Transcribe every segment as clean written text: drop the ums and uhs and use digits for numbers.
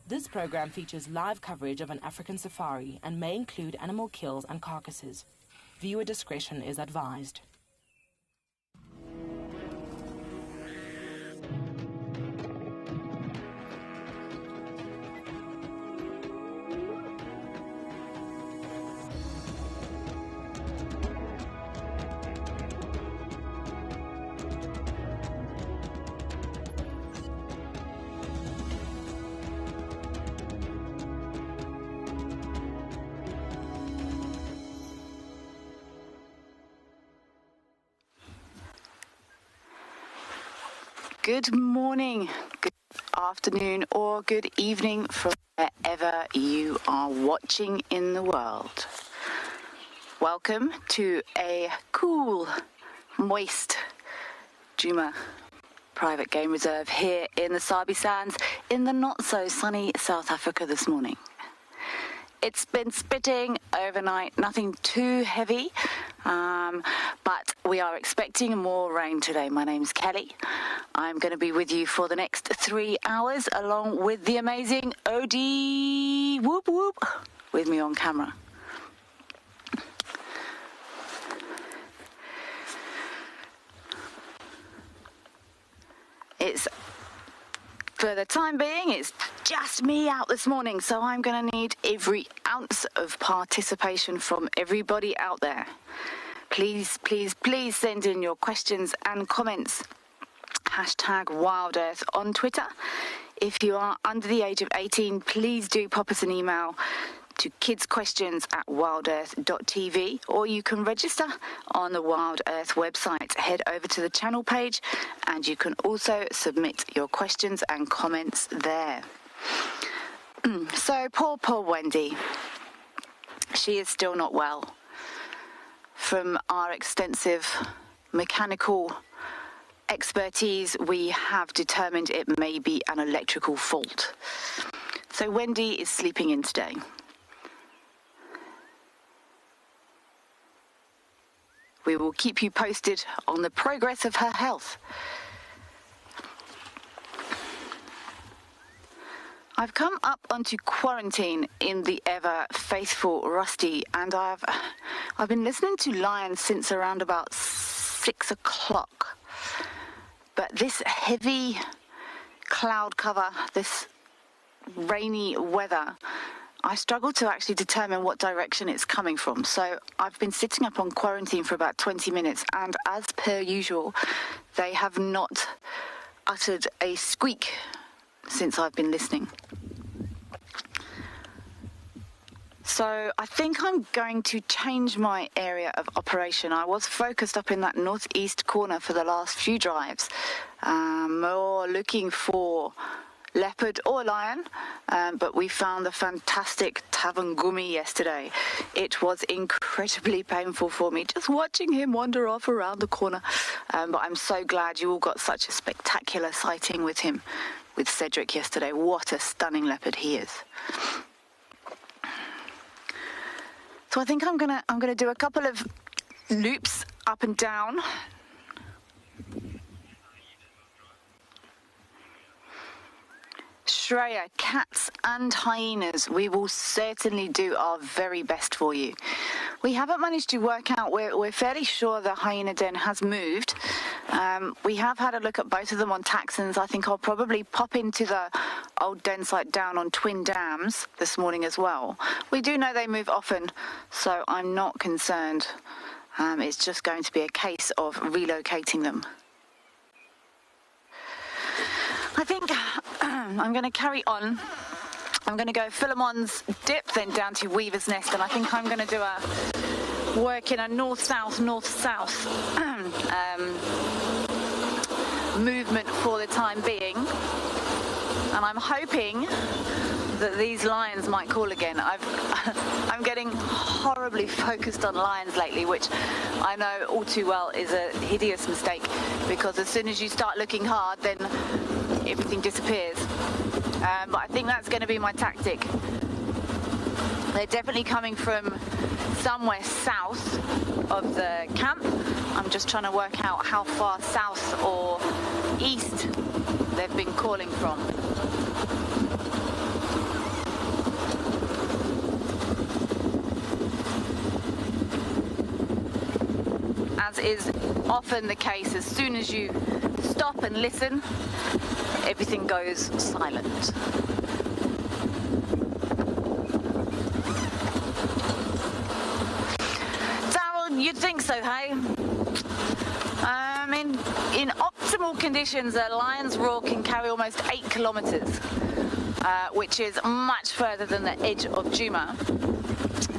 This program features live coverage of an African safari and may include animal kills and carcasses. Viewer discretion is advised. Good morning, good afternoon, or good evening from wherever you are watching in the world. Welcome to a cool, moist Djuma Private Game Reserve here in the Sabi Sands in the not-so-sunny South Africa this morning. It's been spitting overnight, nothing too heavy, but we are expecting more rain today. My name's Kelly. I'm going to be with you for the next 3 hours, along with the amazing OD Whoop Whoop with me on camera. For the time being, it's just me out this morning, so I'm going to need every ounce of participation from everybody out there. Please, please, please send in your questions and comments. #WildEarth on Twitter. If you are under the age of 18, please do pop us an email to kidsquestions@wildearth.tv, or you can register on the Wild Earth website. Head over to the channel page and you can also submit your questions and comments there. So poor Wendy, she is still not well. From our extensive mechanical expertise, we have determined it may be an electrical fault. So Wendy is sleeping in today. We will keep you posted on the progress of her health. I've come up onto quarantine in the ever faithful Rusty, and I've been listening to Lions since around about 6 o'clock. But this heavy cloud cover, this rainy weather, I struggle to actually determine what direction it's coming from. So I've been sitting up on quarantine for about 20 minutes, and as per usual, they have not uttered a squeak since I've been listening. So I think I'm going to change my area of operation. I was focused up in that northeast corner for the last few drives, more looking for leopard or lion, but we found the fantastic Tavangumi yesterday. It was incredibly painful for me just watching him wander off around the corner, but I'm so glad you all got such a spectacular sighting with him, with Cedric yesterday. What a stunning leopard he is. So I think I'm gonna do a couple of loops up and down. Shreya, cats and hyenas, we will certainly do our very best for you. We haven't managed to work out, we're fairly sure the hyena den has moved. We have had a look at both of them on taxons. I think I'll probably pop into the old den site down on Twin Dams this morning as well. We do know they move often, so I'm not concerned. It's just going to be a case of relocating them. I think I'm going to carry on. I'm going to go Philemon's Dip, then down to Weaver's Nest, and I think I'm going to do a work in a north-south movement for the time being. And I'm hoping that these lions might call again. I'm getting horribly focused on lions lately, which I know all too well is a hideous mistake, because as soon as you start looking hard, then everything disappears. But I think that's going to be my tactic. They're definitely coming from somewhere south of the camp. I'm just trying to work out how far south or east they've been calling from. as is often the case, as soon as you stop and listen, everything goes silent. Daryl, you'd think so, hey? In optimal conditions, a lion's roar can carry almost 8 kilometers, which is much further than the edge of Djuma.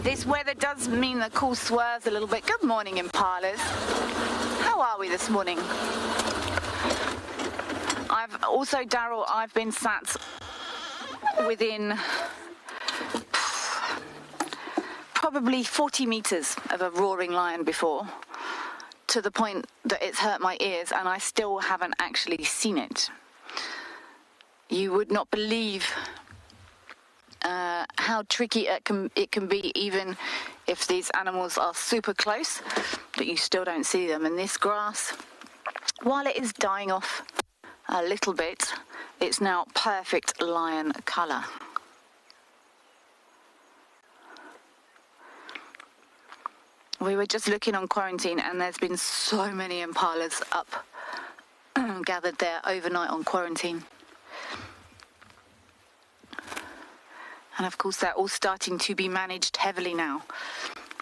This weather does mean the cool swerves a little bit. Good morning, impalas. How are we this morning? Daryl, I've been sat within probably 40 meters of a roaring lion before, to the point that it's hurt my ears, and I still haven't actually seen it. You would not believe how tricky it can be, even if these animals are super close, but you still don't see them. And this grass, while it is dying off a little bit, it's now perfect lion colour. We were just looking on quarantine, and there's been so many impalas up gathered there overnight on quarantine. And of course, they're all starting to be managed heavily now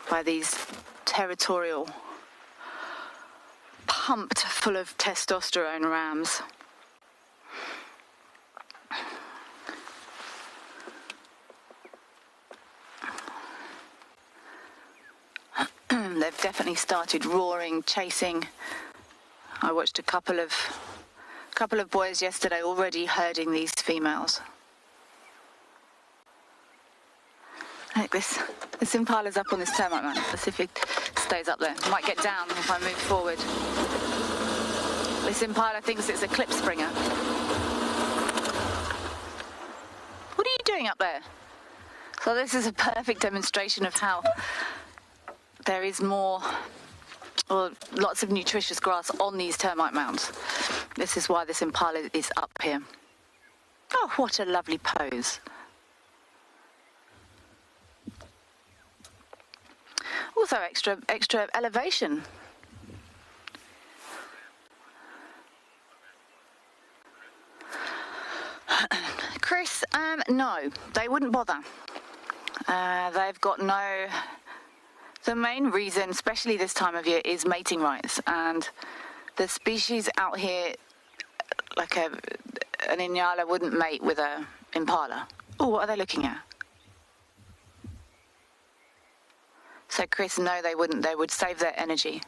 by these territorial, pumped full of testosterone rams. They've definitely started roaring, chasing. I watched a couple of boys yesterday already herding these females. Like this impala's up on this termite mound. Let's see if it stays up there. It might get down if I move forward. This impala thinks it's a clip springer. What are you doing up there? So this is a perfect demonstration of how there is lots of nutritious grass on these termite mounds. This is why this impala is up here. Oh, what a lovely pose. Also extra elevation. Chris, no, they wouldn't bother. They've got no... The main reason, especially this time of year, is mating rights. And the species out here, like an Inyala wouldn't mate with a impala. Oh, what are they looking at? So Chris, no, they wouldn't. They would save their energy.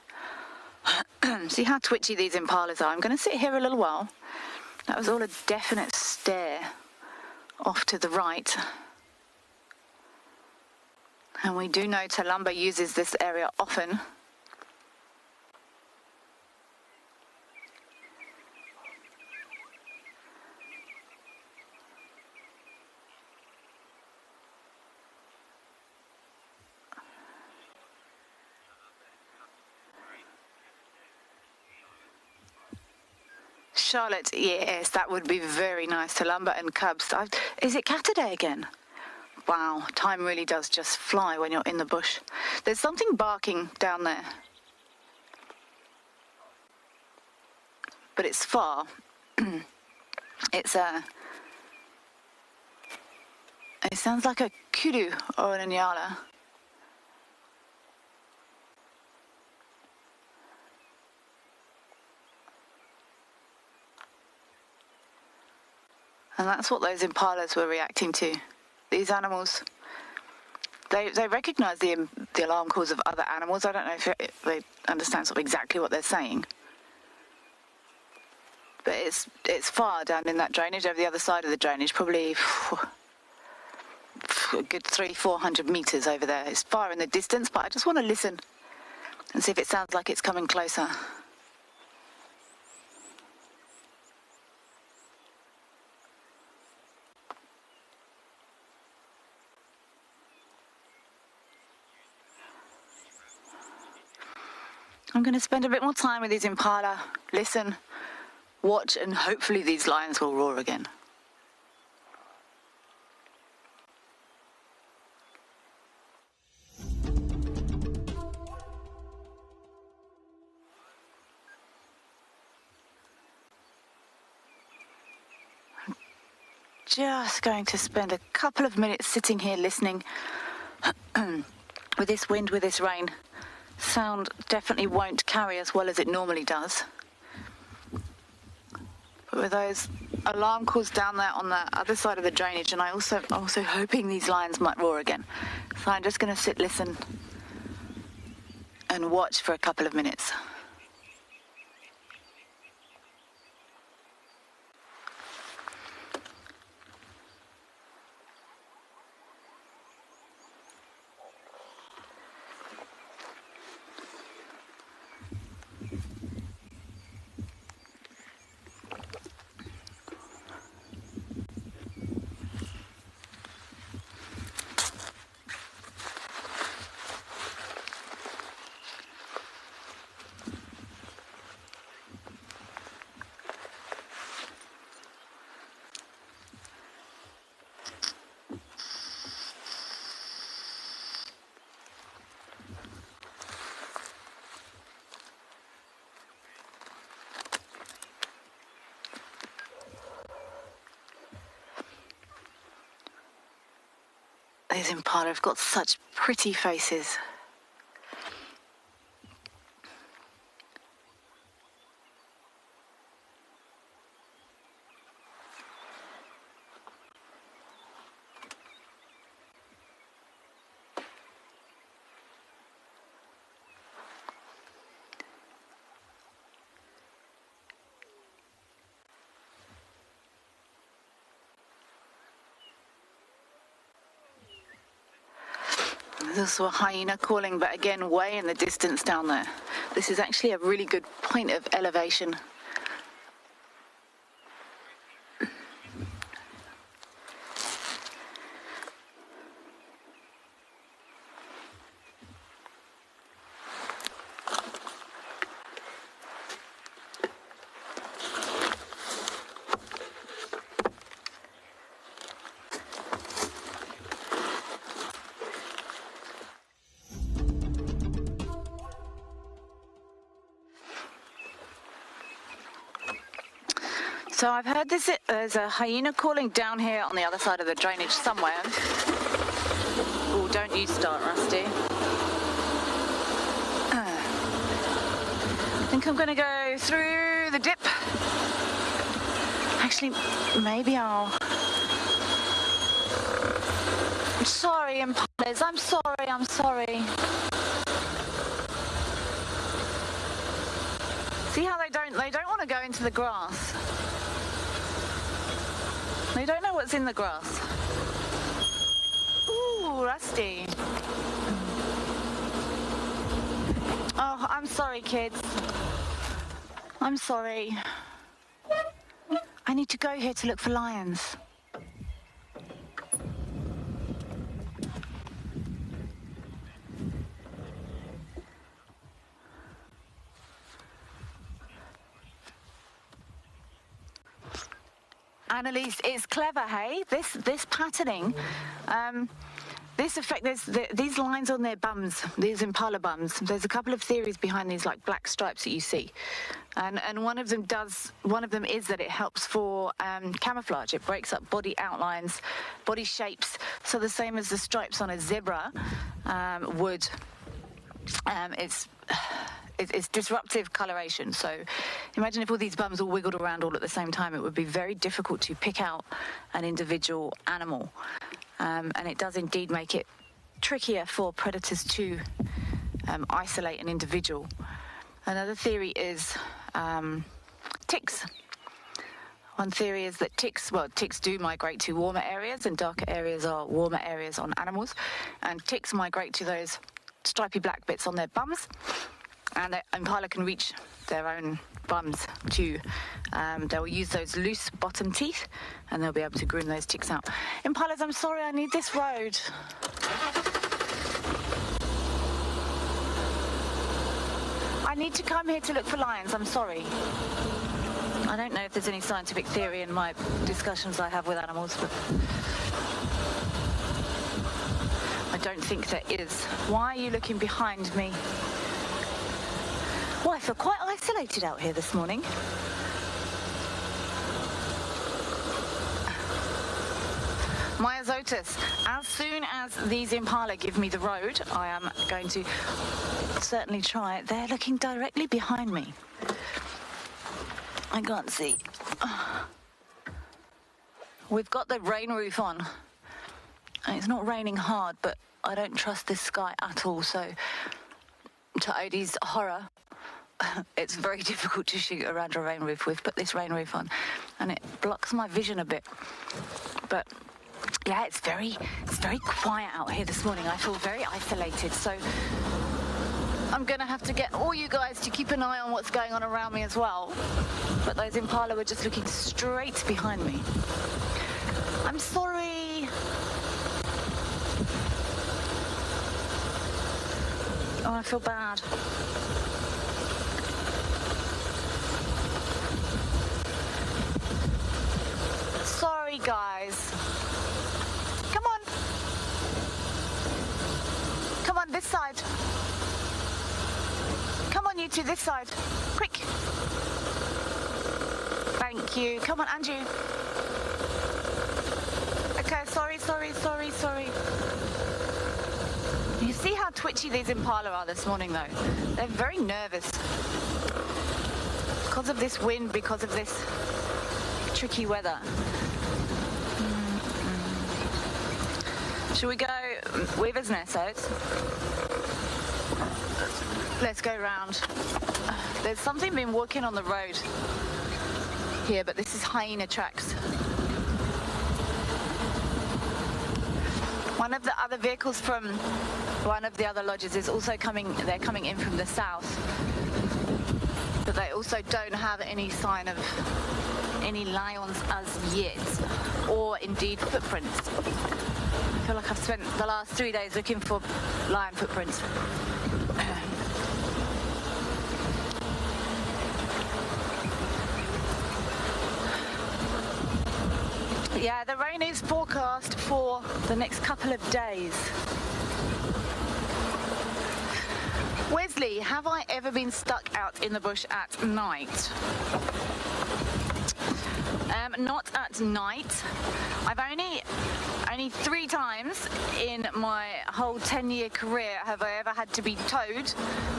See how twitchy these impalas are. I'm going to sit here a little while. That was all a definite stare off to the right. And we do know Talumba uses this area often. Charlotte, yes, that would be very nice. Talumba and cubs. Is it Cataday again? Wow, time really does just fly when you're in the bush. There's something barking down there. But it's far. It sounds like a kudu or an inyala. And that's what those impalas were reacting to. These animals, they recognise the alarm calls of other animals. I don't know if they understand sort of exactly what they're saying. But it's far down in that drainage, over the other side of the drainage, probably a good 300-400 metres over there. It's far in the distance, but I just want to listen and see if it sounds like it's coming closer. I'm going to spend a bit more time with these impala, listen, watch, and hopefully these lions will roar again. just going to spend a couple of minutes sitting here listening. With this wind, with this rain, sound definitely won't carry as well as it normally does. But with those alarm calls down there on the other side of the drainage, and I'm also hoping these lions might roar again. So I'm just going to sit, listen, and watch for a couple of minutes. These impala have got such pretty faces. There's also a hyena calling, but again, way in the distance down there. This is actually a really good point of elevation. So I've heard there's a hyena calling down here on the other side of the drainage somewhere. Oh, don't you start, Rusty. I think I'm going to go through the dip. Actually, maybe I'll... I'm sorry, impalas. I'm sorry. See how they don't want to go into the grass. They don't know what's in the grass. Ooh, Rusty. Oh, I'm sorry, kids. I'm sorry. I need to go here to look for lions. Annalise, it's clever, hey? This patterning, these lines on their bums, these impala bums. There's a couple of theories behind these, like black stripes that you see, and one of them is that it helps for camouflage. It breaks up body outlines, body shapes. So the same as the stripes on a zebra would. It's disruptive coloration. So imagine if all these bums all wiggled around all at the same time. It would be very difficult to pick out an individual animal. And it does indeed make it trickier for predators to isolate an individual. Another theory is ticks. One theory is that ticks do migrate to warmer areas, and darker areas are warmer areas on animals. And ticks migrate to those stripy black bits on their bums. And the impala can reach their own bums too. They will use those loose bottom teeth, and they'll be able to groom those ticks out. Impalas, I'm sorry, I need this road. I need to come here to look for lions, I'm sorry. I don't know if there's any scientific theory in my discussions I have with animals, but I don't think there is. Why are you looking behind me? Well, I feel quite isolated out here this morning. My Azotus, as soon as these impala give me the road, I am going to certainly try it. They're looking directly behind me. I can't see. We've got the rain roof on. It's not raining hard, but I don't trust this sky at all, so to Odie's horror, it's very difficult to shoot around a rain roof. We've put this rain roof on, and it blocks my vision a bit. But yeah, it's very quiet out here this morning. I feel very isolated, so I'm going to have to get all you guys to keep an eye on what's going on around me as well. But those impala were just looking straight behind me. I'm sorry. Oh, I feel bad. Sorry, guys. Come on. Come on, this side. Come on, you two, this side. Quick. Thank you. Come on, Andrew. Okay, sorry. You see how twitchy these impala are this morning, though? They're very nervous. Because of this wind, because of this tricky weather. Shall we go Weaver's Nest out? Let's go round. There's something been walking on the road here, but this is hyena tracks. One of the other vehicles from one of the other lodges is also coming, they're coming in from the south. But they also don't have any sign of any lions as yet, or indeed footprints. I feel like I've spent the last 3 days looking for lion footprints. Yeah, the rain is forecast for the next couple of days. Wesley, have I ever been stuck out in the bush at night? Not at night. I've only 3 times in my whole 10-year career have I ever had to be towed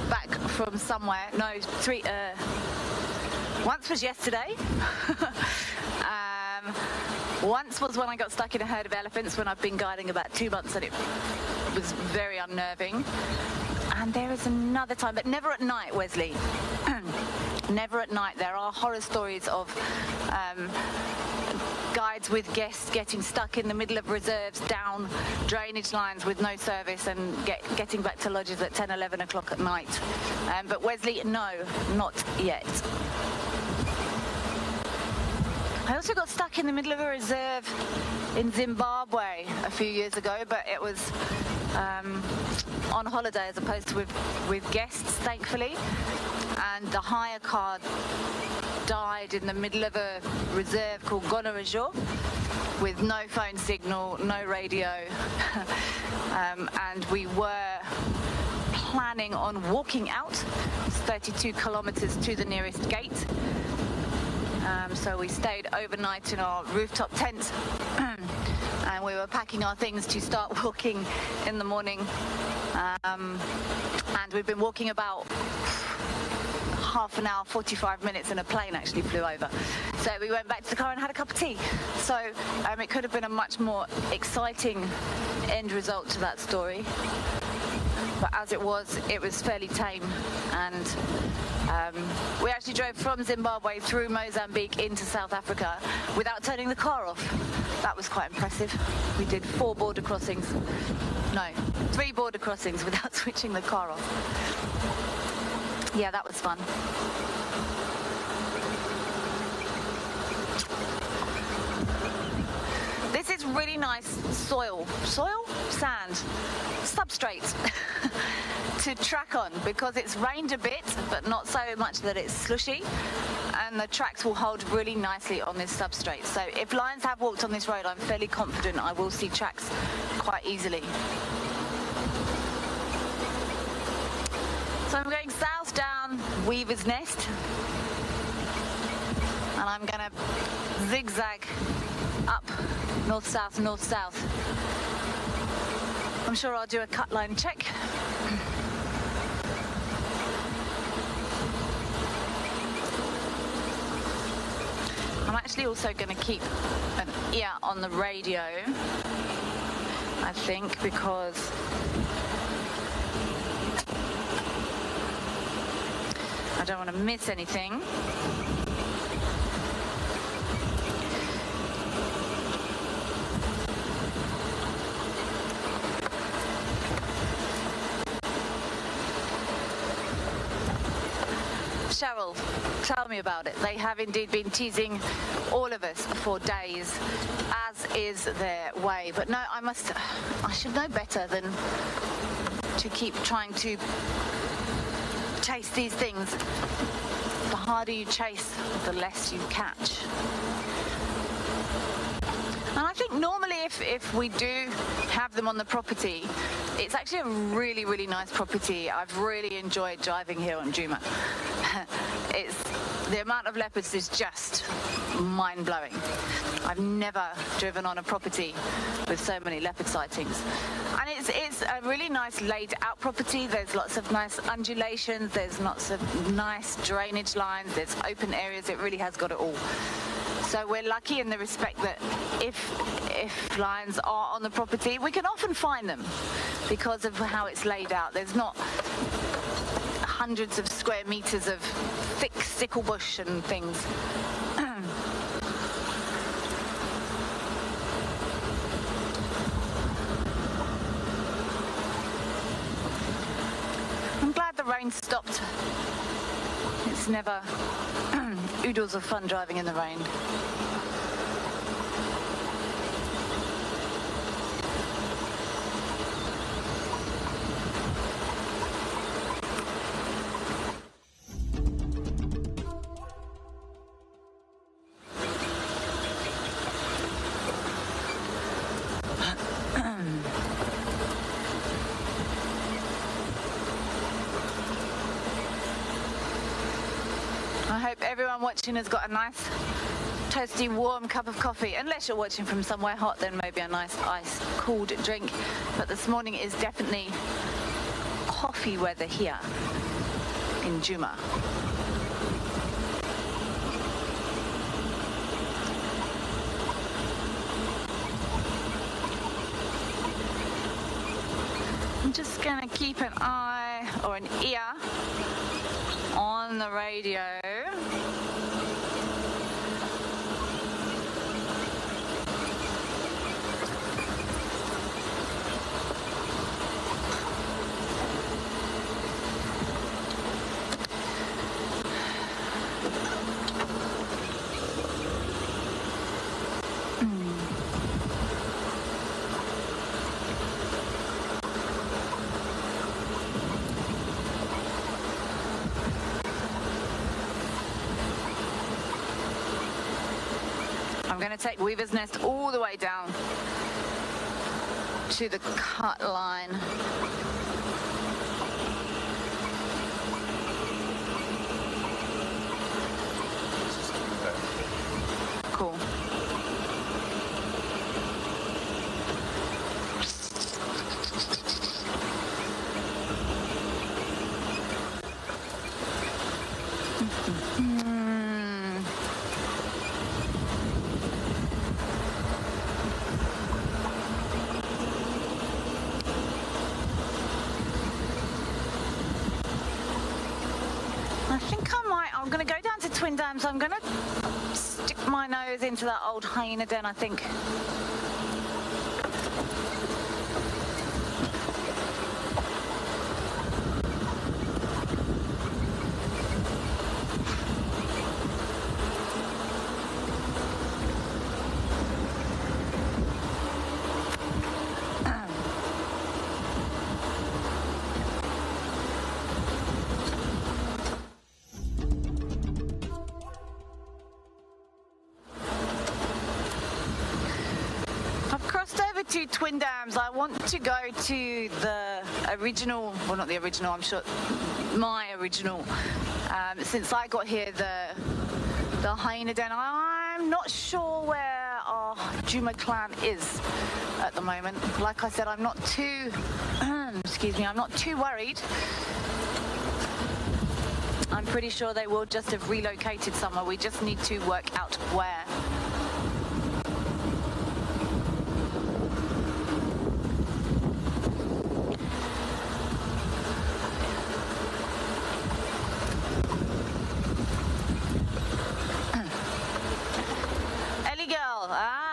back from somewhere. No, 3. Once was yesterday. Once was when I got stuck in a herd of elephants when I've been guiding about 2 months, and it was very unnerving. And there is another time, but never at night, Wesley. Never at night. There are horror stories of guides with guests getting stuck in the middle of reserves, down drainage lines with no service, and getting back to lodges at 10, 11 o'clock at night. But Wesley, no, not yet. I also got stuck in the middle of a reserve in Zimbabwe a few years ago, but it was on holiday as opposed to with guests, thankfully. And the hire car died in the middle of a reserve called Gonarajo with no phone signal, no radio. And we were planning on walking out. It's 32 kilometers to the nearest gate. So we stayed overnight in our rooftop tent, and we were packing our things to start walking in the morning. And we've been walking about half an hour, 45 minutes, and a plane actually flew over. So we went back to the car and had a cup of tea. So it could have been a much more exciting end result to that story. But as it was fairly tame, and we actually drove from Zimbabwe through Mozambique into South Africa without turning the car off. That was quite impressive. We did 4 border crossings. No, 3 border crossings without switching the car off. Yeah, that was fun. This is really nice soil? Sand? Substrate to track on, because it's rained a bit, but not so much that it's slushy, and the tracks will hold really nicely on this substrate. So if lions have walked on this road, I'm fairly confident I will see tracks quite easily. So I'm going south down Weaver's Nest, and I'm going to zigzag up, north-south, north-south. I'm sure I'll do a cut line check. I'm actually also going to keep an ear on the radio, I think, because I don't want to miss anything. Cheryl, tell me about it. They have indeed been teasing all of us for days, as is their way. But no, I should know better than to keep trying to chase these things. The harder you chase, the less you catch. And I think normally if we do have them on the property, it's actually a really, really nice property. I've really enjoyed driving here on Djuma. The amount of leopards is just mind-blowing. I've never driven on a property with so many leopard sightings. And it's a really nice laid-out property. There's lots of nice undulations. There's lots of nice drainage lines. There's open areas. It really has got it all. So we're lucky in the respect that if lions are on the property, we can often find them because of how it's laid out. There's not hundreds of square meters of thick sickle bush and things. I'm glad the rain stopped. It's never oodles of fun driving in the rain. I hope everyone watching has got a nice, toasty, warm cup of coffee. Unless you're watching from somewhere hot, then maybe a nice ice-cooled drink. But this morning is definitely coffee weather here in Djuma. I'm just going to keep an eye or an ear on the radio. I'm going to take Weaver's Nest all the way down to the cut line. Cool. I'm going to go down to Twin Dams. I'm going to stick my nose into that old hyena den, I think. To Twin Dams. I want to go to the original, well, not the original, I'm sure my original, since I got here, the hyena den. I'm not sure where our our Djuma clan is at the moment. Like I said, I'm not too, excuse me, I'm not too worried. I'm pretty sure they will just have relocated somewhere. We just need to work out where.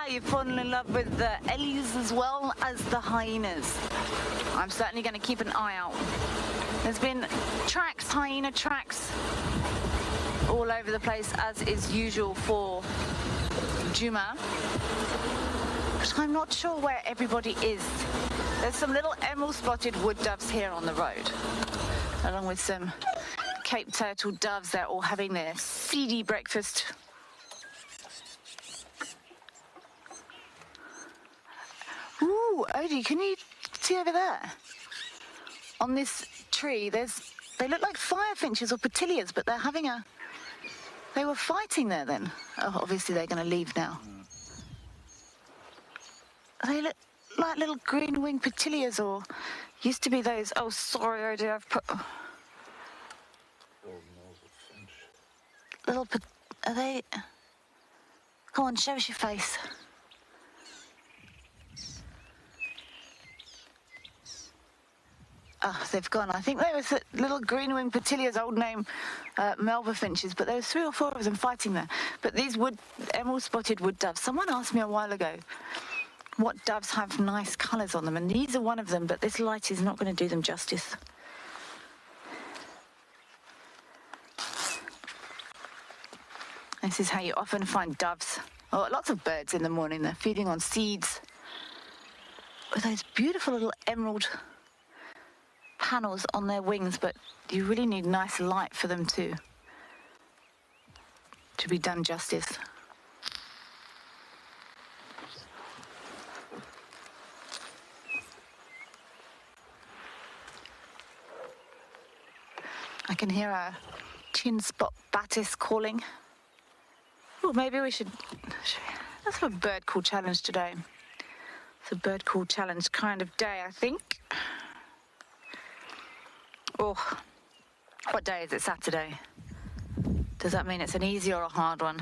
You've fallen in love with the Ellies as well as the hyenas. I'm certainly going to keep an eye out. There's been tracks, hyena tracks, all over the place, as is usual for Djuma. But I'm not sure where everybody is. There's some little emerald-spotted wood doves here on the road, along with some Cape turtle doves. They're all having their seedy breakfast. Ooh, Odie, can you see over there? On this tree, they look like firefinches or petilias, but they're having they were fighting there then. Oh, obviously they're going to leave now. They look like little green-winged petilias, or used to be those. Oh, sorry, Odie, I've put... Little, are they... Come on, show us your face. Oh, they've gone. I think they were little green-winged petilias, old name Melba finches, but there were 3 or 4 of them fighting there. But these emerald-spotted wood doves, someone asked me a while ago what doves have nice colours on them, and these are one of them, but this light is not going to do them justice. This is how you often find doves, or lots of birds in the morning. They're feeding on seeds with those beautiful little emerald panels on their wings, but you really need nice light for them to be done justice. I can hear a chin spot batis calling. Oh, maybe we should... Let's have a bird call challenge today. It's a bird call challenge kind of day, I think. Oh, what day is it? Saturday. Does that mean it's an easy or a hard one?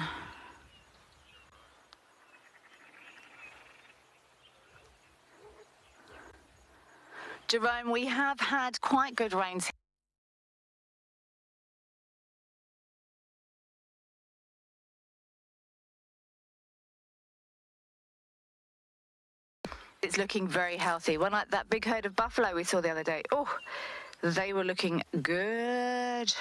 Jerome, we have had quite good rains. It's looking very healthy. When that big herd of buffalo we saw the other day, oh, they were looking good.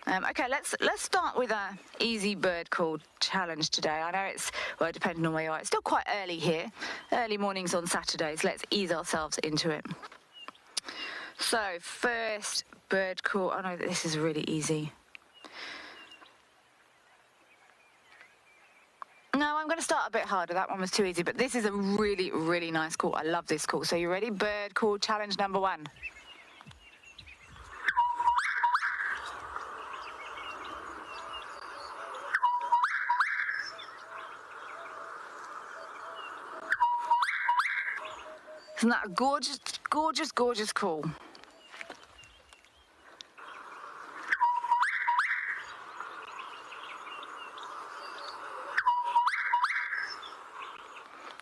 Okay, let's start with a easy bird call challenge today. I know it's, well, depending on where you are, it's still quite early here. Early mornings on Saturdays. Let's ease ourselves into it. So, first bird call. Oh no, this is really easy. No, I'm going to start a bit harder. That one was too easy, but this is a really, really nice call. I love this call. So you ready? Bird call challenge number 1. Isn't that a gorgeous, gorgeous, gorgeous call?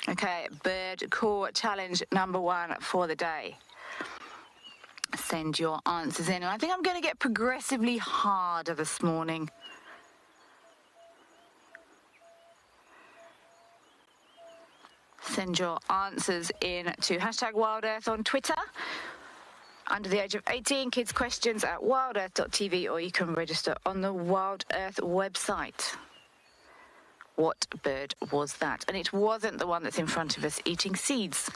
Okay, bird call challenge number 1 for the day. Send your answers in. And I think I'm going to get progressively harder this morning. Send your answers in to #WildEarth on Twitter. Under the age of 18, kids questions at wildearth.tv, or you can register on the Wild Earth website. What bird was that? And it wasn't the one that's in front of us eating seeds.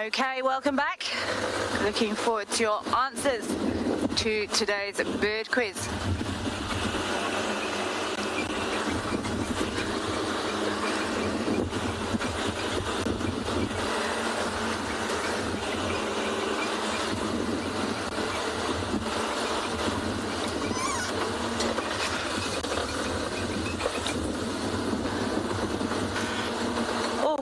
Okay, welcome back. Looking forward to your answers to today's bird quiz.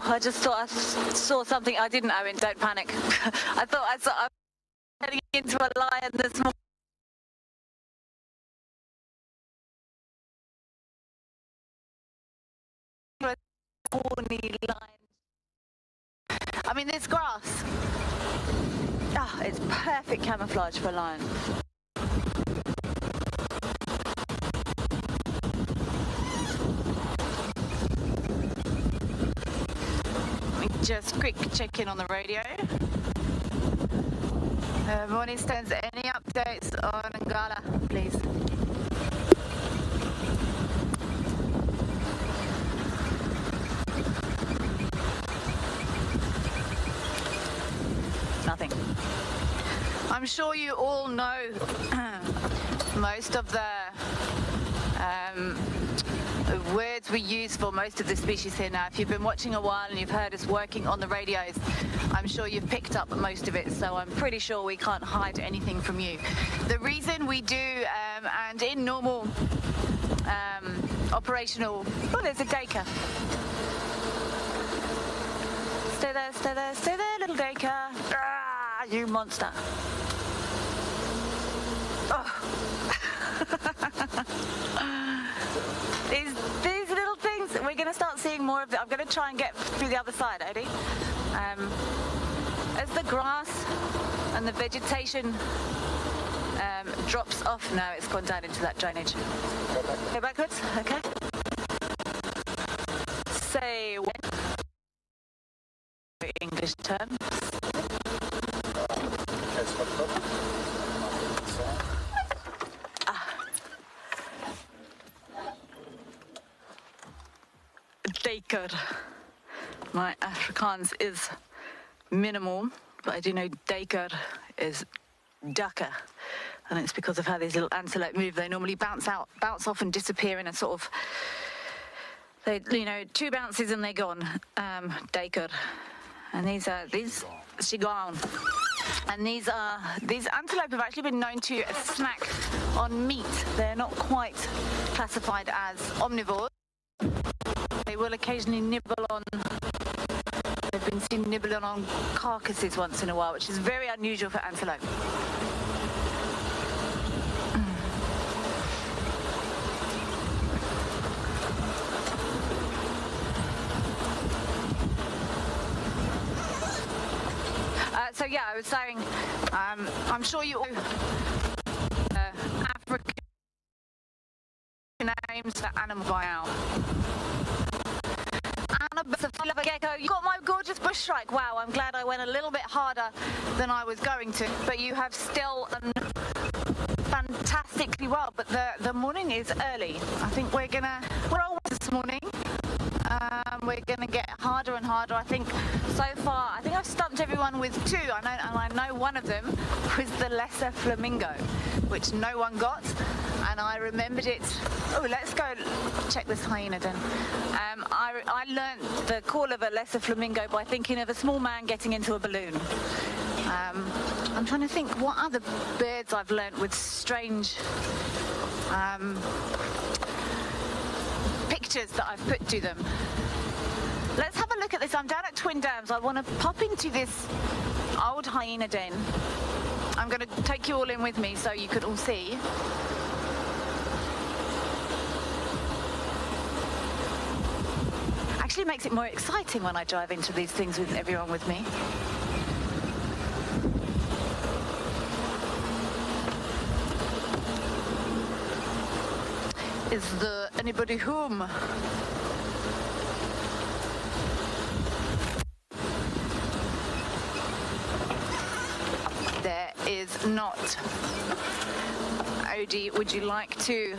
I just thought I saw something I didn't, Owen. Don't panic. I thought I was heading into a lion this morning. Horny lion. I mean, there's grass. Ah, it's perfect camouflage for a lion. Just quick check in on the radio. Morning Stands, any updates on Ngala, please? Nothing. I'm sure you all know most of the words we use for most of the species here now. If you've been watching a while and you've heard us working on the radios, I'm sure you've picked up most of it, so I'm pretty sure we can't hide anything from you. The reason we do, and in normal operational... Oh, there's a Dacre. Stay there, stay there, stay there, little Dacre. Ah, you monster. Oh. These little things, we're going to start seeing more of them. I'm going to try and get through the other side, Odie. As the grass and the vegetation drops off, now it's gone down into that drainage. Go backwards, okay. Say when. English term. Dacre. My Afrikaans is minimal, but I do know Dacre is ducker, and it's because of how these little antelope move. They normally bounce off and disappear in a sort of, two bounces and they're gone. Dacre, and these she gone. And these antelope have actually been known to snack on meat. They're not quite classified as omnivores. They will occasionally nibble on, they've been seen nibbling on carcasses once in a while, which is very unusual for antelope. So yeah, I was saying, I'm sure you all African names for animal by now. Gecko, you got my gorgeous bush strike. Wow, I'm glad I went a little bit harder than I was going to, but you have still done fantastically well. But the morning is early. I think we're on this morning. We're gonna get harder and harder. I think so far, I've stumped everyone with two. I know one of them was the lesser flamingo, which no one got, and I remembered it. Oh, let's go check this hyena den. I learnt the call of a lesser flamingo by thinking of a small man getting into a balloon. I'm trying to think what other birds I've learnt with strange pictures that I've put to them. Let's have a look at this. I'm down at Twin Dams. I want to pop into this old hyena den. I'm going to take you all in with me so you could all see. Actually makes it more exciting when I drive into these things with everyone with me. Is there anybody home? There is not. Odie, would you like to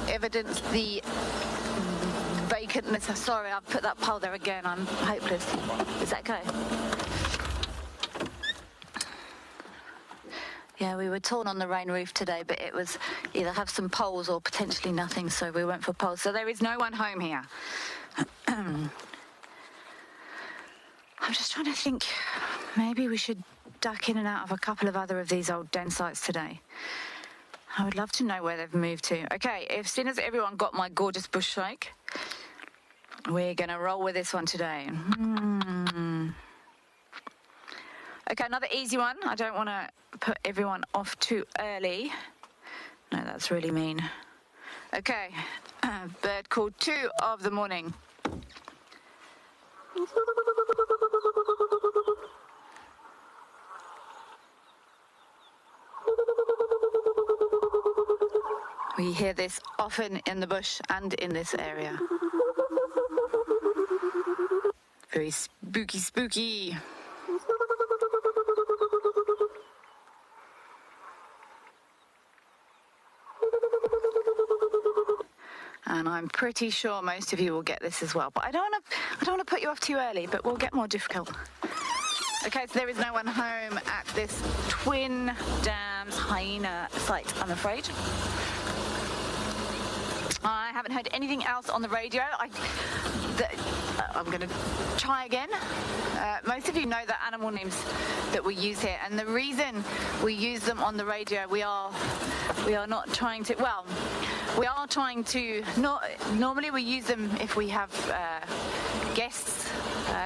evidence the vacantness? Sorry, I've put that pole there again. I'm hopeless. Is that okay? Yeah, we were torn on the rain roof today, but it was either have some poles or potentially nothing, so we went for poles. So there is no one home here. I'm just trying to think, maybe we should duck in and out of a couple of other of these old den sites today. I would love to know where they've moved to. Okay, as soon as everyone got my gorgeous bush shake, we're going to roll with this one today. Okay, another easy one. I don't want to put everyone off too early. No, that's really mean. Okay, bird call 2 of the morning. We hear this often in the bush and in this area. Very spooky, spooky. And I'm pretty sure most of you will get this as well. But I don't want to put you off too early, but we'll get more difficult. Okay, so there is no one home at this Twin Dams hyena site, I'm afraid. I haven't heard anything else on the radio. I'm going to try again. Most of you know the animal names that we use here, and the reason we use them on the radio, we are not trying to, well, we are trying to, normally we use them if we have guests,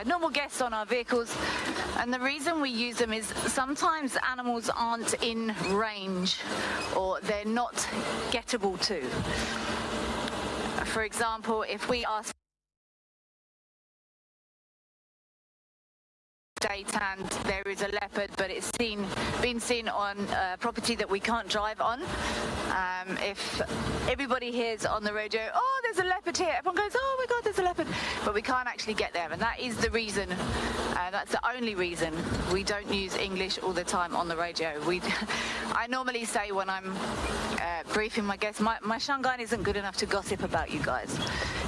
normal guests on our vehicles, and the reason we use them is sometimes animals aren't in range or they're not gettable to. For example, if we ask date and there is a leopard, but it's been seen on property that we can't drive on. If everybody hears on the radio, oh, there's a leopard here, everyone goes, oh my God, there's a leopard, but we can't actually get there, and that is the reason. That's the only reason we don't use English all the time on the radio. I normally say when I'm briefing my guests, my Shangaan isn't good enough to gossip about you guys.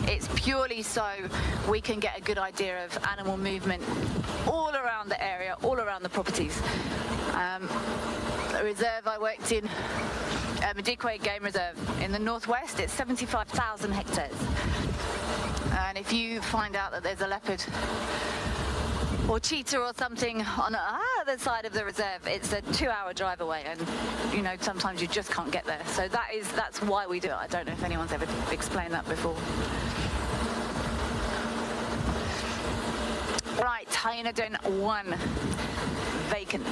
It's purely so we can get a good idea of animal movement all around the area, all around the properties. The reserve I worked in, Djuma Game Reserve in the northwest, it's 75,000 hectares. And if you find out that there's a leopard or cheetah or something on the other side of the reserve, it's a 2-hour drive away, and you know, sometimes you just can't get there. So that's why we do it. I don't know if anyone's ever explained that before. Right, hyena den 1 vacant.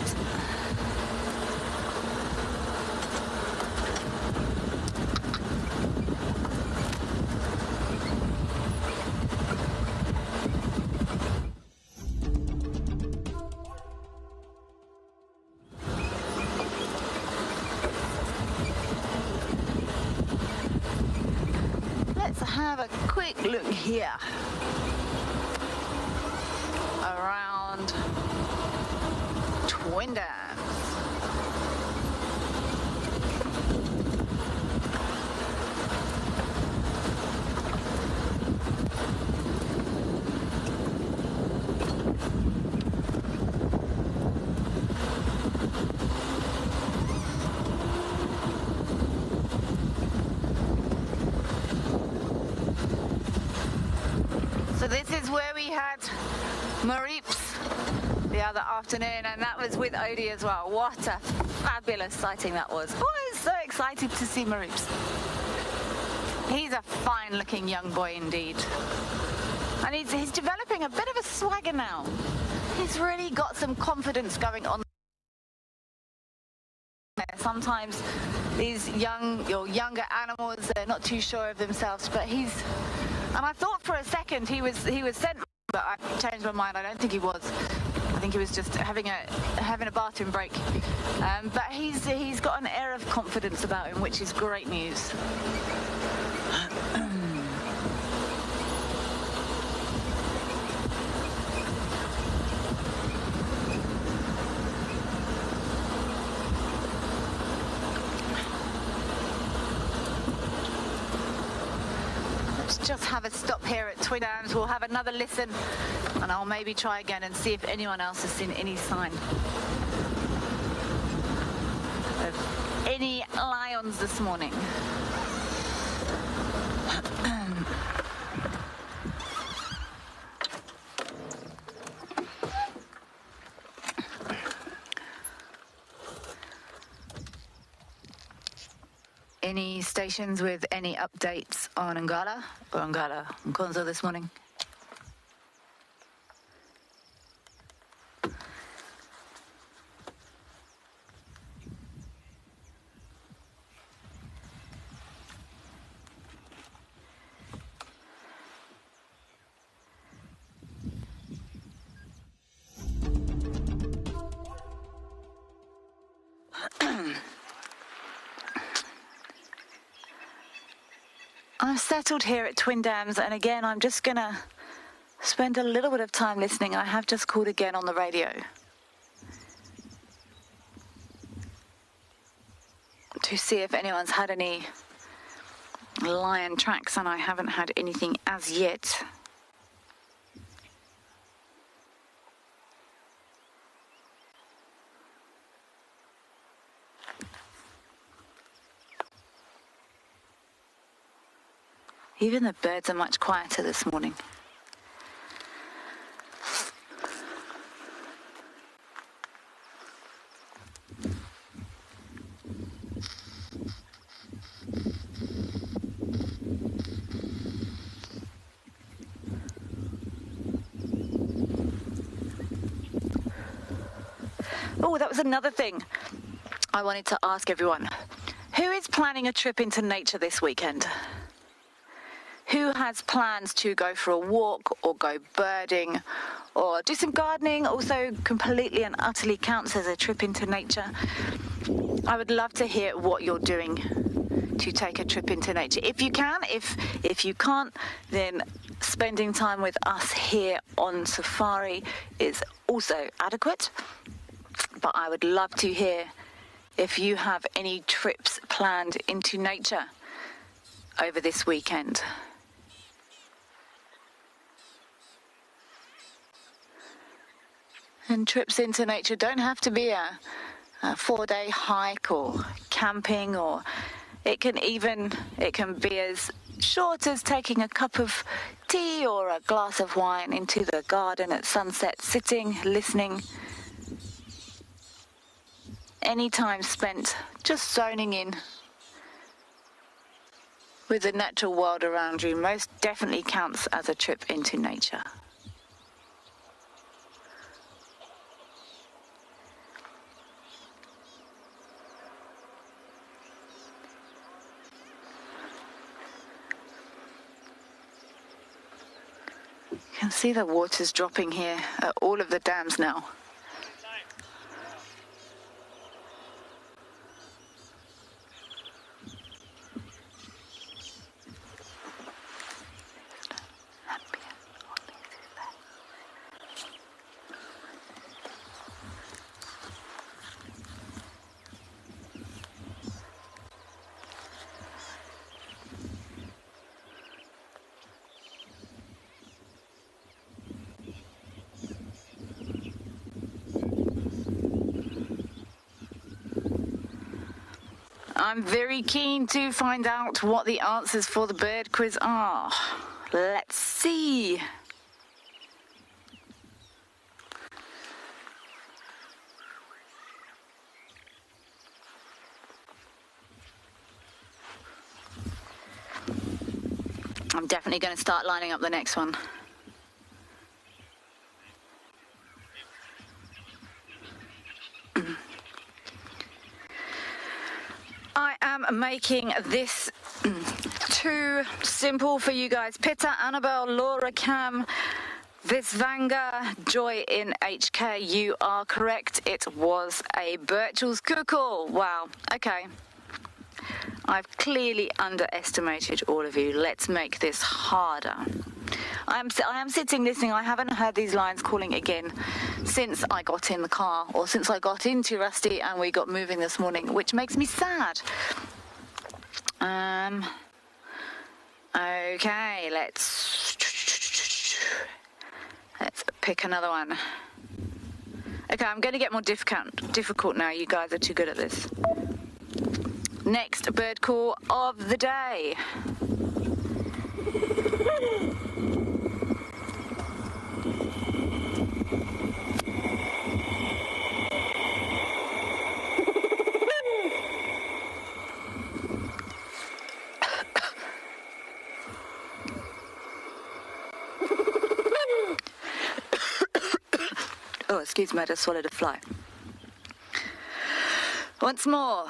Let's have a quick look here. Around Twin Dams. So this is where we had Marips the other afternoon, and that was with Odie as well. What a fabulous sighting that was. Oh, I was so excited to see Marips. He's a fine looking young boy indeed. And he's developing a bit of a swagger now. He's really got some confidence going on. Sometimes these younger animals, they're not too sure of themselves, but and I thought for a second he was sent, but I changed my mind. I don't think he was. I think he was just having a bathroom break. But he's got an air of confidence about him, which is great news. Just have a stop here at Twin Dams. We'll have another listen, and I'll maybe try again and see if anyone else has seen any sign. any lions this morning? Any stations with any updates on Ngala or Ngala Nkonzo this morning? I'm settled here at Twin Dams, and again, I'm just going to spend a little bit of time listening. I have just called again on the radio to see if anyone's had any lion tracks, and I haven't had anything as yet. Even the birds are much quieter this morning. Oh, that was another thing I wanted to ask everyone. Who is planning a trip into nature this weekend? Who has plans to go for a walk or go birding or do some gardening? Also completely and utterly counts as a trip into nature. I would love to hear what you're doing to take a trip into nature. If you can, if you can't, then spending time with us here on safari is also adequate. But I would love to hear if you have any trips planned into nature over this weekend. And trips into nature don't have to be a 4-day hike or camping, or it can be as short as taking a cup of tea or a glass of wine into the garden at sunset, sitting, listening. Any time spent just zoning in with the natural world around you most definitely counts as a trip into nature. You can see the water's dropping here at all of the dams now. I'm very keen to find out what the answers for the bird quiz are. Let's see. I'm definitely going to start lining up the next one. I am making this too simple for you guys. Pitta, Annabelle, Laura, Cam, Visvanga, Joy in HK. You are correct. It was a Birchel's cuckoo. Wow. Okay. I've clearly underestimated all of you. Let's make this harder. I am sitting listening. I haven't heard these lions calling again since I got in the car, or since I got into Rusty and we got moving this morning, which makes me sad. Okay, let's pick another one. Okay, I'm going to get more difficult now. You guys are too good at this. Next bird call of the day. Oh, excuse me, I just swallowed a fly. Once more.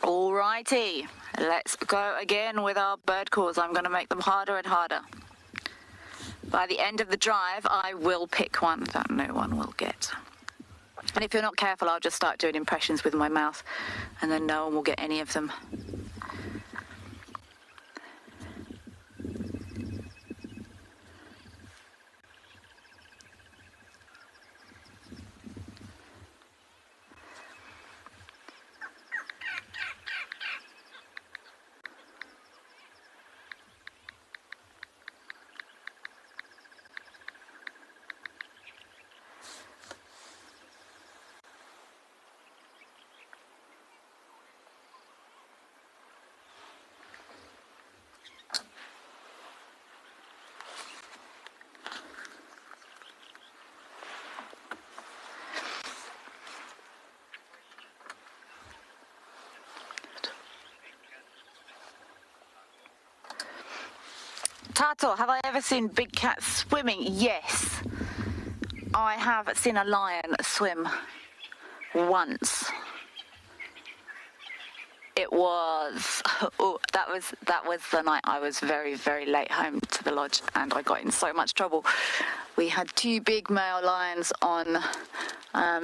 Alrighty, let's go again with our bird calls. I'm going to make them harder and harder. By the end of the drive, I will pick one that no one will get. And if you're not careful, I'll just start doing impressions with my mouth, and then no one will get any of them. Tato, have I ever seen big cats swimming? Yes. I have seen a lion swim once. It was, that was the night I was very, very late home to the lodge, and I got in so much trouble. We had two big male lions on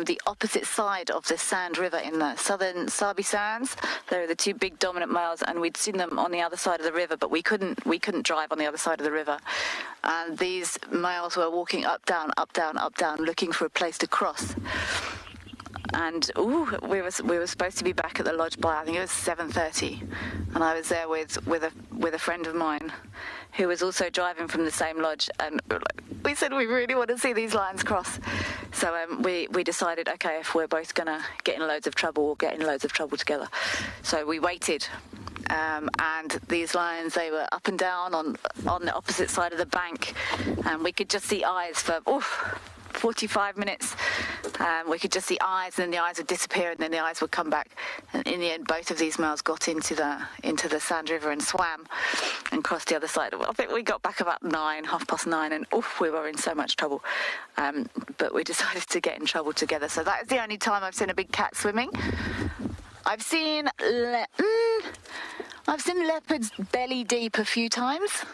the opposite side of the Sand River in the southern Sabi Sands. They were the two big dominant males, and we'd seen them on the other side of the river, but we couldn't drive on the other side of the river. And these males were walking up, down, looking for a place to cross. And we were supposed to be back at the lodge by, I think it was 7:30, and I was there with a friend of mine who was also driving from the same lodge, and we said we really want to see these lions cross. So we decided, okay, if we're both gonna get in loads of trouble, we'll get in loads of trouble together. So we waited, and these lions, they were up and down on the opposite side of the bank, and we could just see eyes for 45 minutes. We could just see eyes, and then the eyes would disappear, and then the eyes would come back. And in the end, both of these males got into the Sand River and swam and crossed the other side. I think we got back about 9:30, and we were in so much trouble. But we decided to get in trouble together. So that is the only time I've seen a big cat swimming. I've seen leopards belly deep a few times,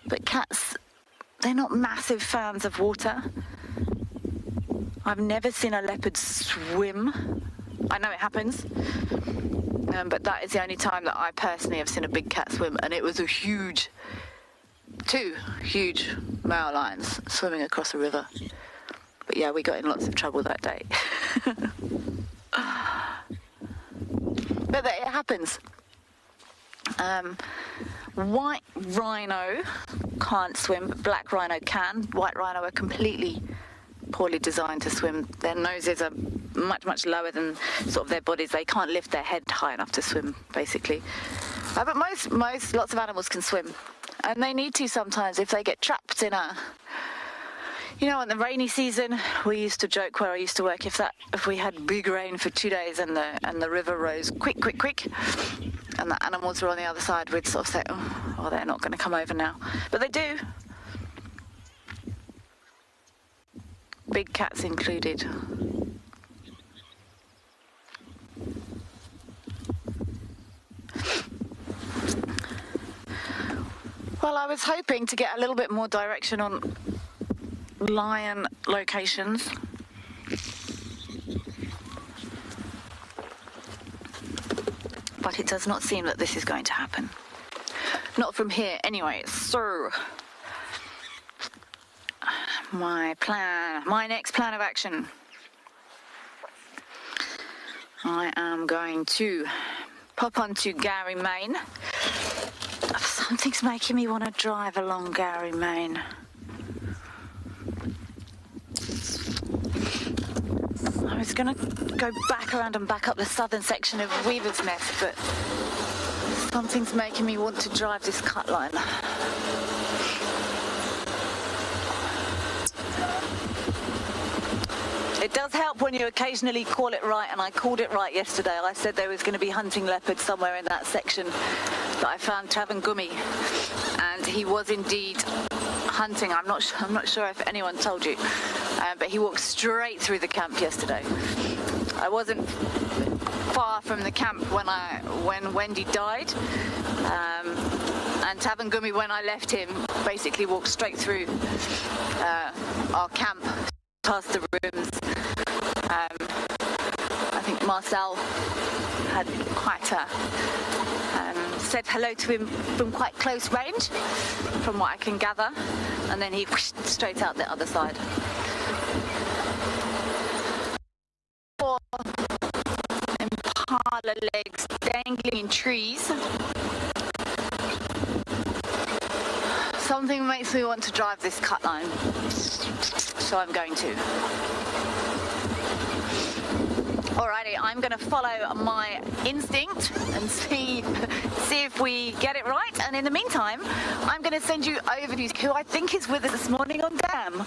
but cats, they're not massive fans of water. I've never seen a leopard swim. I know it happens, but that is the only time that I personally have seen a big cat swim, and it was two huge male lions swimming across the river. But yeah, we got in lots of trouble that day. But it happens. White rhino can't swim, but black rhino can. White rhino are completely poorly designed to swim. Their noses are much, much lower than sort of their bodies. They can't lift their head high enough to swim, basically. But lots of animals can swim, and they need to sometimes if they get trapped in in the rainy season. We used to joke where I used to work, if we had big rain for 2 days and the river rose quick, and the animals were on the other side, we'd sort of say, oh, they're not going to come over now. But they do. Big cats included. Well, I was hoping to get a little bit more direction on lion locations. But it does not seem that this is going to happen. Not from here anyway. So my next plan of action, I am going to pop onto Gary, Maine, Something's making me want to drive along Gary Main. I was going to go back around and back up the southern section of Weaver's Nest, but something's making me want to drive this cut line. It does help when you occasionally call it right, and I called it right yesterday. I said there was going to be hunting leopards somewhere in that section, but I found Tavangumi, and he was indeed hunting. I'm not sure if anyone told you, but he walked straight through the camp yesterday. I wasn't far from the camp when Wendy died, and Tavangumi, when I left him, basically walked straight through our camp, past the rooms. I think Marcel had quite said hello to him from quite close range, from what I can gather, and then he whooshed straight out the other side. Four impala legs dangling in trees. Something makes me want to drive this cut line, so I'm going to. Alrighty, I'm going to follow my instinct and see if we get it right. And in the meantime, I'm going to send you over to who I think is with us this morning on Dam.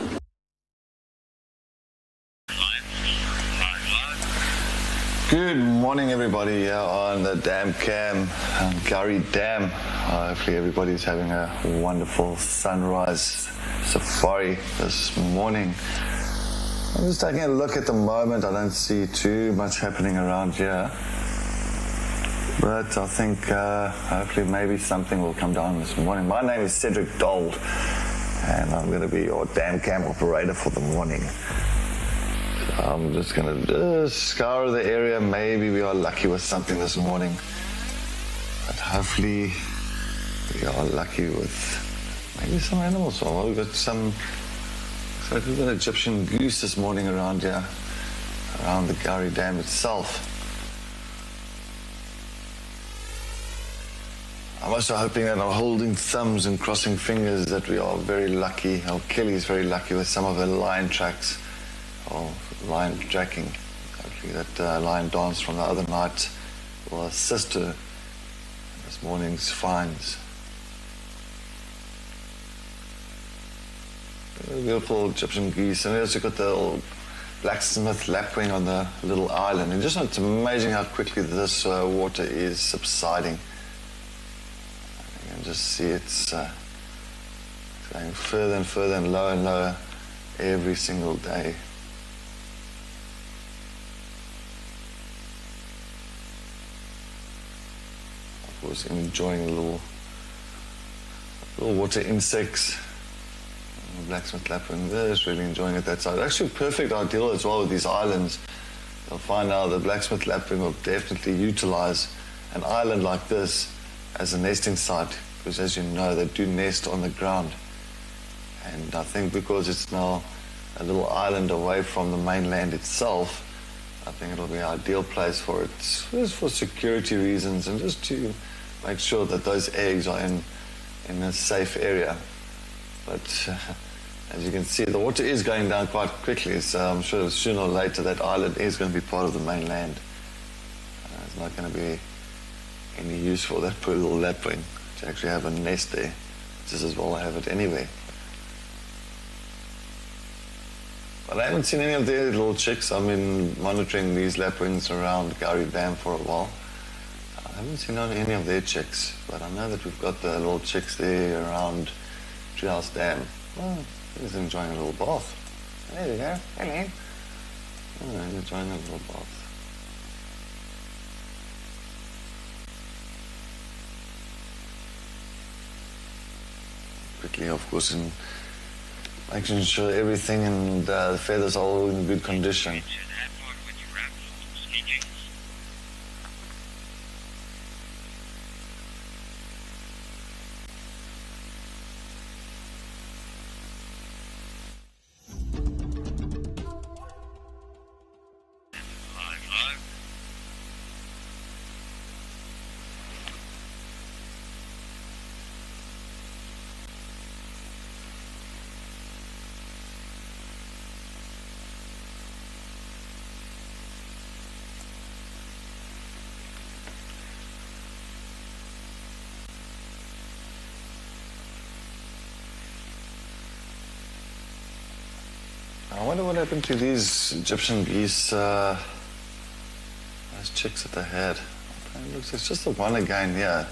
Good morning, everybody, here on the Dam Cam, Gary Dam. Hopefully everybody's having a wonderful sunrise safari this morning. I'm just taking a look at the moment. I don't see too much happening around here, but I think hopefully maybe something will come down this morning. My name is Cedric Dold, and I'm going to be your Dam Cam operator for the morning. So I'm just going to scour the area. Maybe we are lucky with something this morning, but hopefully we are lucky with maybe some animals. Well, we've got some. So we've got an Egyptian goose this morning around here, around the Gari Dam itself. I'm also hoping that I'm holding thumbs and crossing fingers that we are very lucky, or Kelly's very lucky with some of her lion tracks, or lion tracking. Hopefully that lion dance from the other night will assist her in this morning's finds. Beautiful Egyptian geese, and we also got the old blacksmith lapwing on the little island. And just it's amazing how quickly this water is subsiding. You can just see it's going further and further and lower every single day. Of course, enjoying the little water insects. The blacksmith lapwing, they're just really enjoying it that side. Actually perfect ideal as well with these islands. You'll find out the blacksmith lapwing will definitely utilize an island like this as a nesting site, because as you know, they do nest on the ground. And I think because it's now a little island away from the mainland itself, I think it'll be an ideal place for it, just for security reasons and just to make sure that those eggs are in a safe area. But as you can see, the water is going down quite quickly, so I'm sure sooner or later that island is going to be part of the mainland. It's not going to be any use for that poor little lapwing to actually have a nest there. Just as well have it anyway. But I haven't seen any of their little chicks. I've been monitoring these lapwings around Gari Dam for a while. I haven't seen any of their chicks, but I know that we've got the little chicks there around Treehouse Dam. Oh, he's enjoying a little bath. There you go. Hello. Oh, he's enjoying a little bath. Quickly, of course, in making sure everything and the feathers are all in good condition. I wonder what happened to these Egyptian geese, those chicks that they had. It looks, it's just the one again here.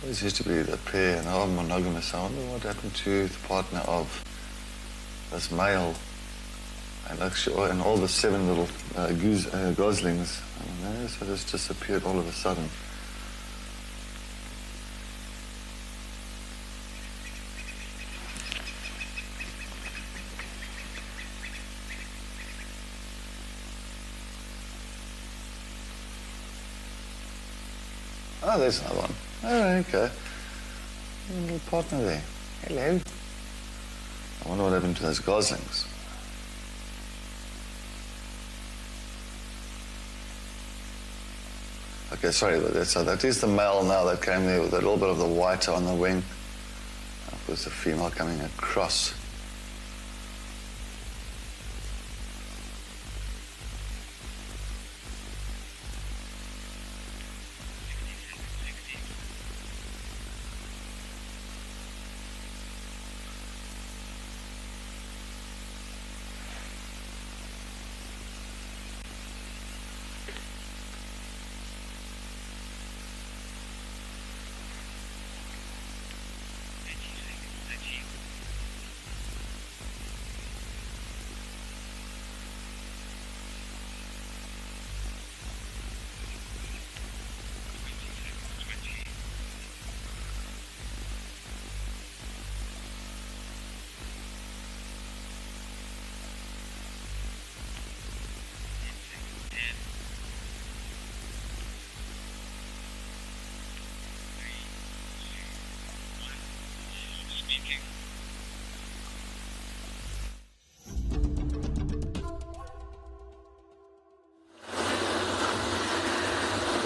Always used to be the pair, and they are monogamous. I wonder what happened to the partner of this male. And actually, and all the 7 little goslings. I don't know, so this disappeared all of a sudden. Oh, there's another one. Oh, okay. A little partner there. Hello. I wonder what happened to those goslings. Okay, sorry, but so that is the male now that came there with a little bit of the white on the wing. Of course, the female coming across.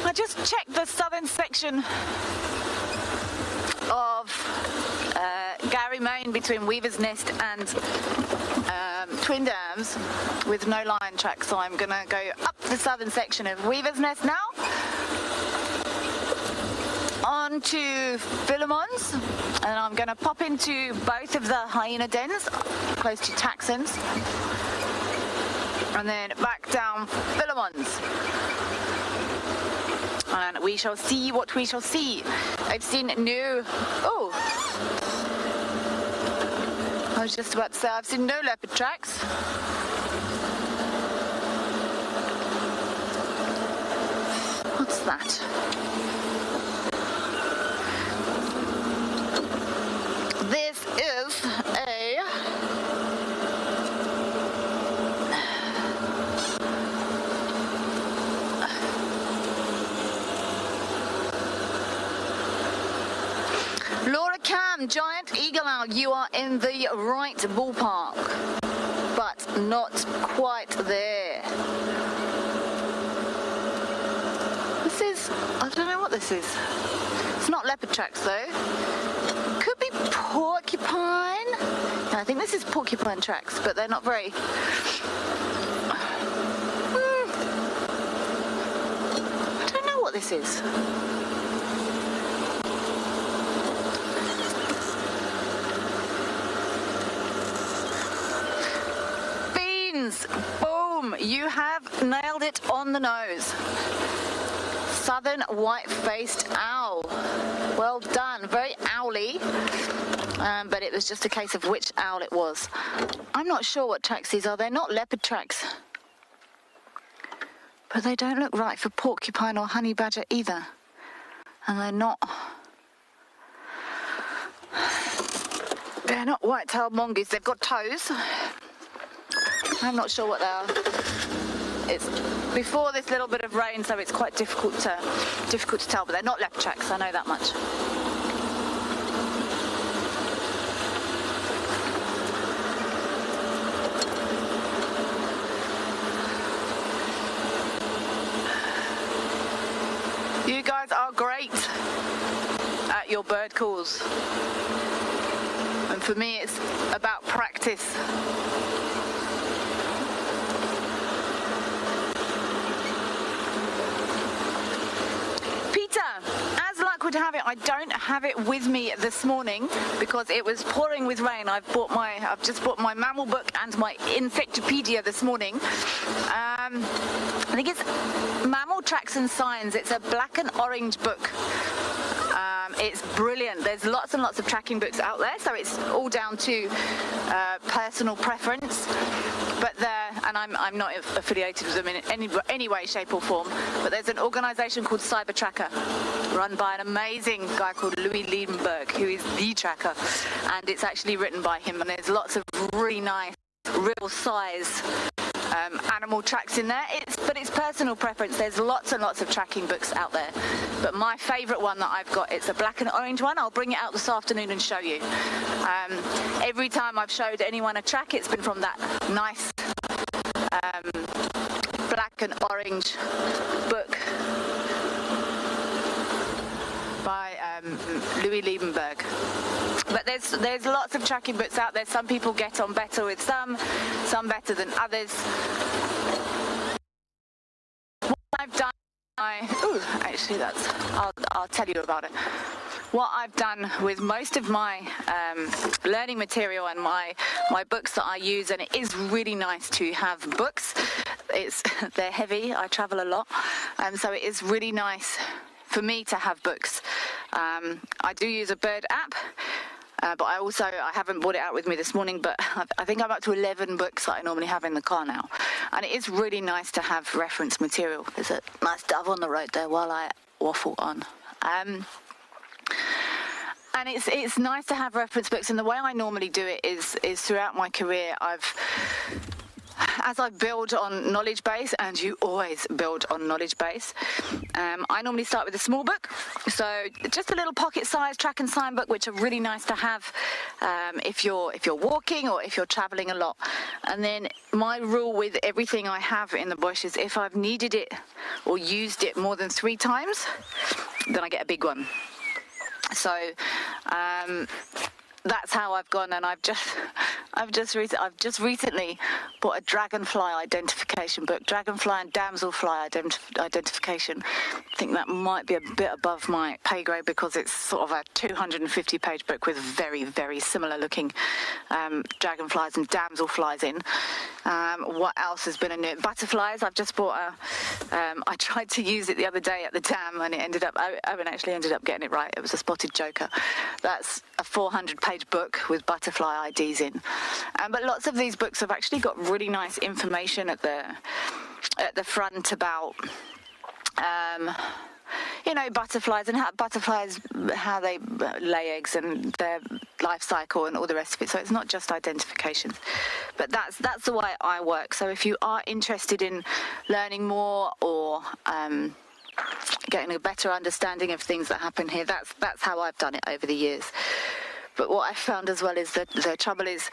I just checked the southern section of Gary Main between Weaver's Nest and Twin Dams with no line track, so I'm gonna go up the southern section of Weaver's Nest now on to Philemon's, and I'm gonna pop into both of the hyena dens close to Taxon's and then back down Philemon's. And we shall see what we shall see. I've seen no... Oh! I was just about to say, I've seen no leopard tracks. What's that? This is a... Laura Cam, giant eagle owl, you are in the right ballpark, but not quite there. This is, I don't know what this is. It's not leopard tracks though. Could be porcupine. No, I think this is porcupine tracks, but they're not very... I don't know what this is. Boom! You have nailed it on the nose. Southern white-faced owl. Well done. Very owly. But it was just a case of which owl it was. I'm not sure what tracks these are. They're not leopard tracks. But they don't look right for porcupine or honey badger either. And they're not white-tailed mongoose. They've got toes. I'm not sure what they are. It's before this little bit of rain, so it's quite difficult to tell, but they're not leopard tracks, I know that much. You guys are great at your bird calls. And for me, it's about practice. As luck would have it, I don't have it with me this morning because it was pouring with rain. I've just bought my mammal book and my Insectopedia this morning. I think it's Mammal Tracks and Signs. It's a black and orange book. It's brilliant. There's lots and lots of tracking books out there, so it's all down to personal preference. But and I'm not affiliated with them in any way, shape or form, but there's an organisation called Cyber Tracker, run by an amazing guy called Louis Liebenberg, who is the tracker, and it's actually written by him, and there's lots of really nice, real size animal tracks in there. But it's personal preference. There's lots and lots of tracking books out there, but my favourite one that I've got, it's a black and orange one. I'll bring it out this afternoon and show you. Every time I've showed anyone a track, it's been from that nice black and orange book by Louis Liebenberg. But there's lots of tracking books out there. Some people get on better with some better than others. What I've done, I'll tell you about it. What I've done with most of my learning material and my books that I use, and it is really nice to have books. They're heavy. I travel a lot, so it is really nice for me to have books. I do use a bird app, but I haven't brought it out with me this morning, but I think I'm up to 11 books that I normally have in the car now. And it is really nice to have reference material. There's a nice dove on the road there while I waffle on. And it's nice to have reference books, and the way I normally do it is throughout my career, as I build on knowledge base, and you always build on knowledge base, I normally start with a small book, so just a little pocket-sized track and sign book, which are really nice to have if you're walking or if you're traveling a lot. And then my rule with everything I have in the bush is if I've needed it or used it more than 3 times, then I get a big one. So that's how I've gone, and I've just recently bought a dragonfly identification book, dragonfly and damselfly identification. I think that might be a bit above my pay grade because it's sort of a 250-page book with very, very similar looking dragonflies and damselflies in. What else has been in it? Butterflies. I've just bought I tried to use it the other day at the dam, and Owen actually ended up getting it right. It was a spotted joker. That's a 400-page book with butterfly IDs in. But lots of these books have actually got really nice information at the front about butterflies and how they lay eggs and their life cycle and all the rest of it. So it's not just identification, but that's the way I work. So if you are interested in learning more or getting a better understanding of things that happen here, that's how I've done it over the years. But what I found as well is that the trouble is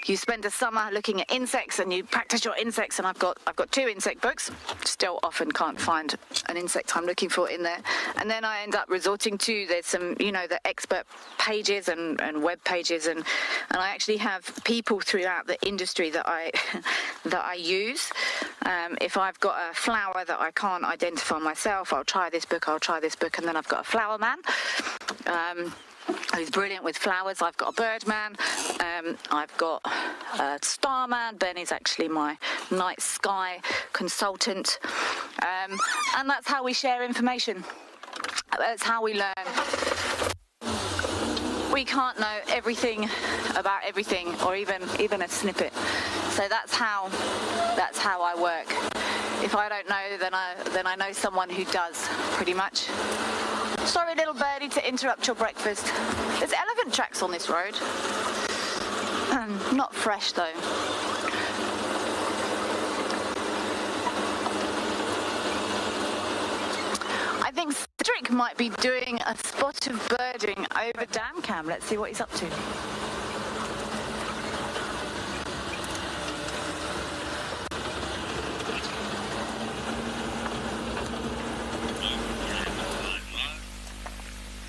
you spend a summer looking at insects and you practice your insects, and I've got 2 insect books. Still often can't find an insect I'm looking for in there. And then I end up resorting to, there's some, the expert pages and web pages, and I actually have people throughout the industry that I use. If I've got a flower that I can't identify myself, I'll try this book, and then I've got a flower man. Who's brilliant with flowers. I've got a bird man, I've got a star man. Ben is actually my night sky consultant, and that's how we share information. That's how we learn. We can't know everything about everything, or even a snippet. So that's how I work. If I don't know, then I know someone who does, pretty much. Sorry, little birdie, to interrupt your breakfast. There's elephant tracks on this road. Not fresh, though. I think Cedric might be doing a spot of birding over dam cam. Let's see what he's up to.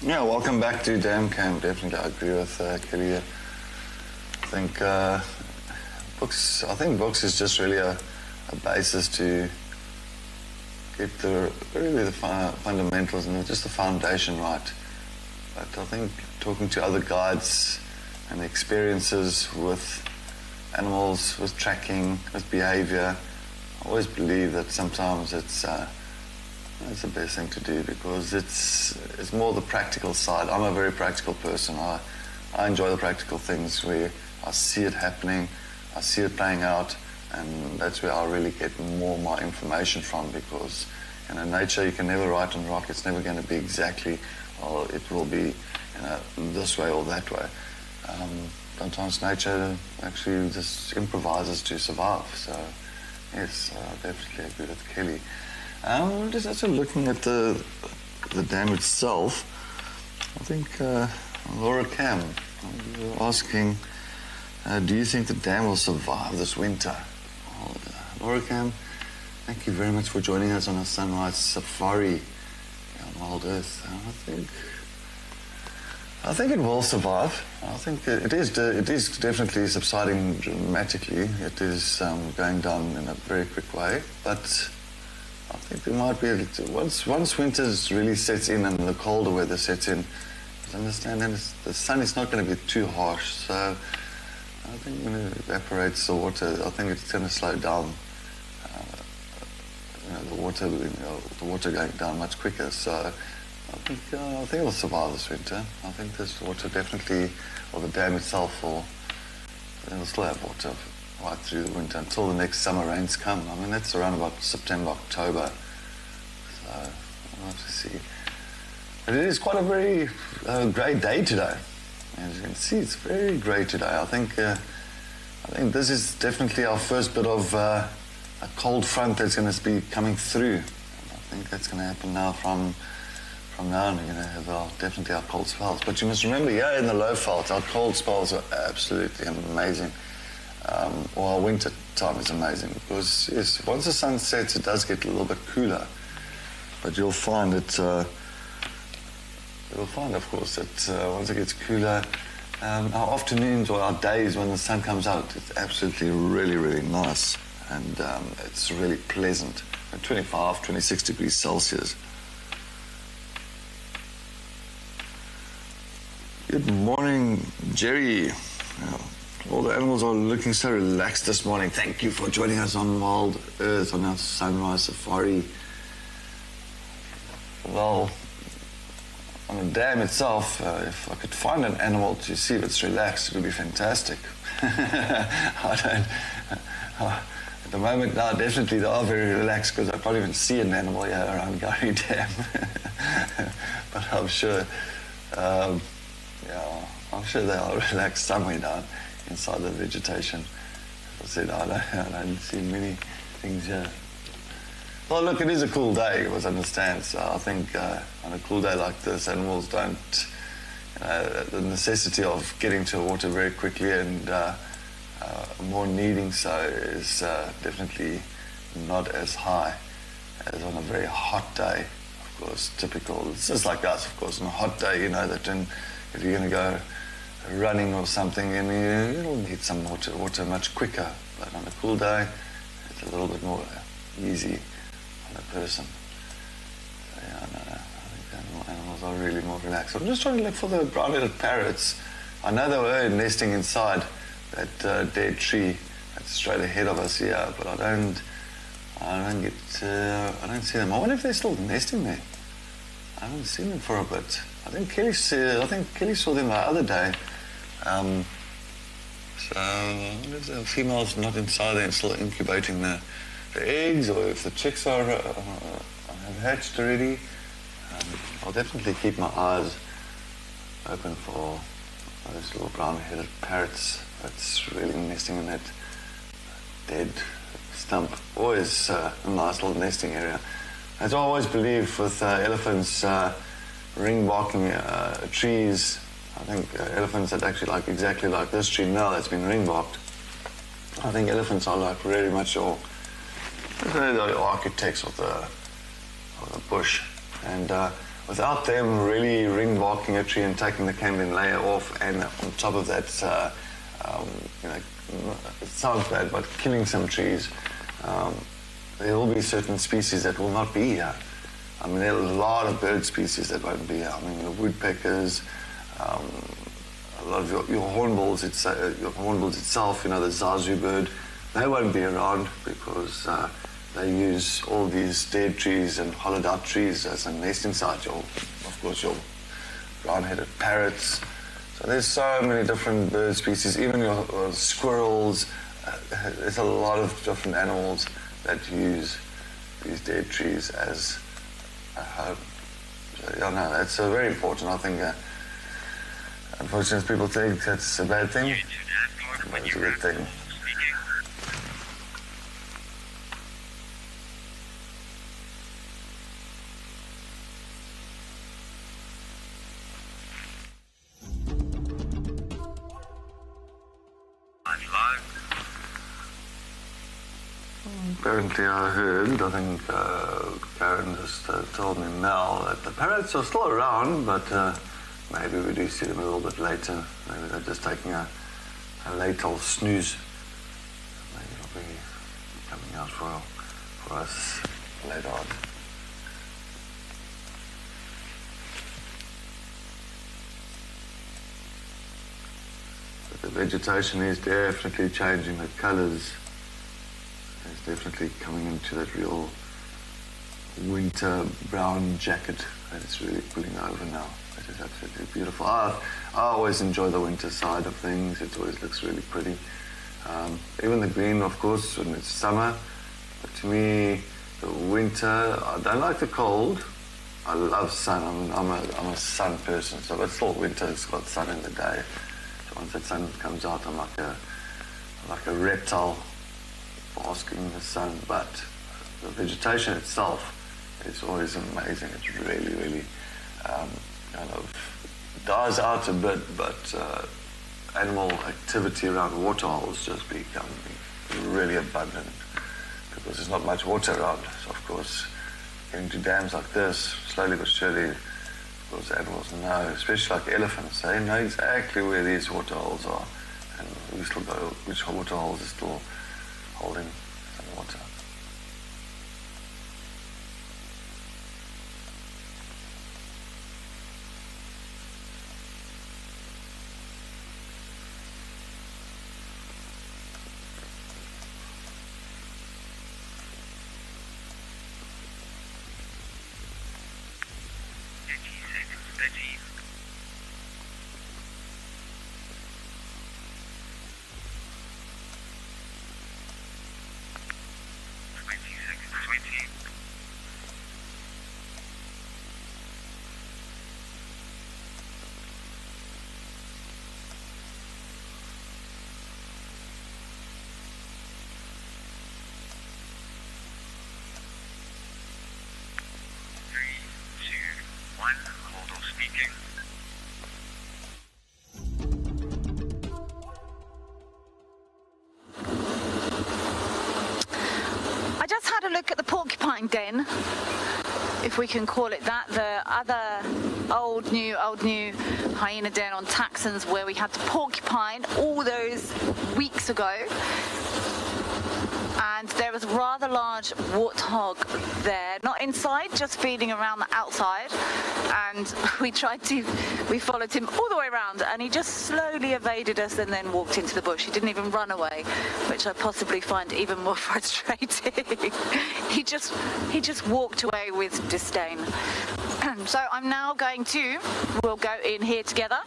Yeah, welcome back to Dam Camp. Definitely, I agree with Kelly. I think books is just really a basis to get the fundamentals and just the foundation right But I think talking to other guides and experiences with animals, with tracking, with behavior, I always believe that sometimes it's the best thing to do, because it's more the practical side. I'm a very practical person. I enjoy the practical things where I see it happening, I see it playing out, and that's where I really get more of my information from, because in nature you can never write on rock. It's never going to be exactly, well, it will be this way or that way. Sometimes nature actually just improvises to survive. So yes, I definitely agree with Kelly. Just also looking at the dam itself, I think Laura Cam, you were asking, do you think the dam will survive this winter? Well, Laura Cam, thank you very much for joining us on a sunrise safari on Wild Earth. I think it will survive. I think it is definitely subsiding dramatically. It is going down in a very quick way, but I think there might be once winter really sets in and the colder weather sets in, I understand then the sun is not going to be too harsh. So I think when it evaporates the water, I think it's going to slow down. The water going down much quicker. So I think it'll survive this winter. I think this water definitely, or the dam itself, it'll still have water right through the winter until the next summer rains come. I mean, that's around about September, October. So we'll have to see. But it is quite a very grey day today. As you can see, it's very grey today. I think this is definitely our first bit of a cold front that's going to be coming through. And I think that's going to happen now from now on. We're going to have definitely our cold spells. But you must remember, in the low veld, our cold spells are absolutely amazing. Our winter time is amazing, because yes, once the sun sets, it does get a little bit cooler. But you'll find of course, that once it gets cooler, our afternoons or our days when the sun comes out, it's absolutely really, really nice. And it's really pleasant at 25, 26 degrees Celsius. Good morning, Jerry. All the animals are looking so relaxed this morning. Thank you for joining us on Wild Earth on our sunrise safari. Well, on the dam itself, if I could find an animal to see if it's relaxed, it would be fantastic. At the moment now, definitely they are very relaxed, because I can't even see an animal here around Gary Dam. But I'm sure, I'm sure they are relaxed somewhere down inside the vegetation. As I said, I don't see many things here. Well, look, it is a cool day, you must understand. So I think on a cool day like this, animals don't, the necessity of getting to water very quickly and more needing so is definitely not as high as on a very hot day. Of course, typical, it's just like us, of course. On a hot day, you know that if you're going to go running or something, and you'll need some water much quicker. But on a cool day, it's a little bit more easy on a person. So, I think animals are really more relaxed. I'm just trying to look for the brown-headed parrots. I know they were nesting inside that dead tree that's straight ahead of us here, but I don't see them. I wonder if they're still nesting there. I haven't seen them for a bit. I think Kelly saw them the other day. So I wonder if the female's not inside there and still incubating the eggs, or if the chicks have hatched already. I'll definitely keep my eyes open for those little brown-headed parrots that's really nesting in that dead stump. Always a nice little nesting area. As I always believe with elephants ring barking trees, I think elephants that actually like exactly like this tree now that's been ring barked. I think elephants are like very much the architects of the bush, and without them really ring barking a tree and taking the cambium layer off, and on top of that, it sounds bad, but killing some trees, there will be certain species that will not be here. I mean, there are a lot of bird species that won't be here. I mean, the woodpeckers, a lot of your hornbills, itself, you know, the zazu bird, they won't be around because they use all these dead trees and hollowed out trees as a nesting site. Of course, your brown-headed parrots. So there's so many different bird species, even your squirrels. There's a lot of different animals that use these dead trees as a home. So, yeah, no, that's very important. I think, unfortunately, people think that's a bad thing. It's a good thing. Apparently I heard, I think Karen just told me now that the parrots are still around, but maybe we do see them a little bit later. Maybe they're just taking a late old snooze. Maybe they'll be coming out for us later on. But the vegetation is definitely changing. The colours is definitely coming into that real winter brown jacket that is really pulling over now. It is absolutely beautiful. I always enjoy the winter side of things. It always looks really pretty. Even the green, of course, when it's summer. But to me, the winter, I don't like the cold. I love sun. I'm a sun person, so but still winter, it's got sun in the day. So once that sun comes out, I'm like a reptile basking in the sun. But the vegetation itself is always amazing. It's really, really kind of dies out a bit, but animal activity around waterholes just become really abundant because there's not much water around. So of course, getting to dams like this, slowly but surely, of course, animals know, especially like elephants, they know exactly where these waterholes are, and we still know which waterholes are still holding some water. I just had a look at the porcupine den, if we can call it that, the other old new hyena den on Taxons where we had the porcupine all those weeks ago. And there was a rather large warthog there, not inside, just feeding around the outside. And we followed him all the way around, and he just slowly evaded us and then walked into the bush. He didn't even run away, which I possibly find even more frustrating. He just walked away with disdain. So I'm now we'll go in here together,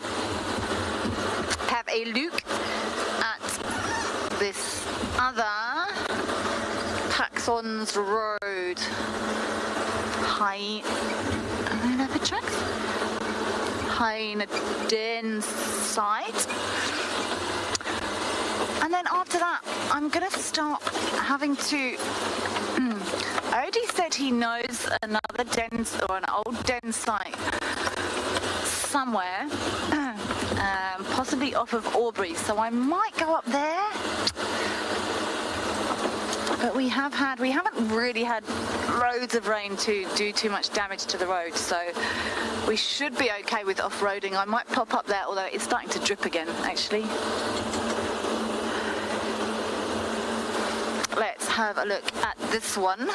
have a look at this other Taxons Road hyena den site. And then after that, I'm going to start having to... Odie said he knows another den or an old den site somewhere, possibly off of Aubrey. So I might go up there. But we haven't really had loads of rain to do too much damage to the road, so we should be okay with off-roading. I might pop up there, although it's starting to drip again, actually. Let's have a look at this one.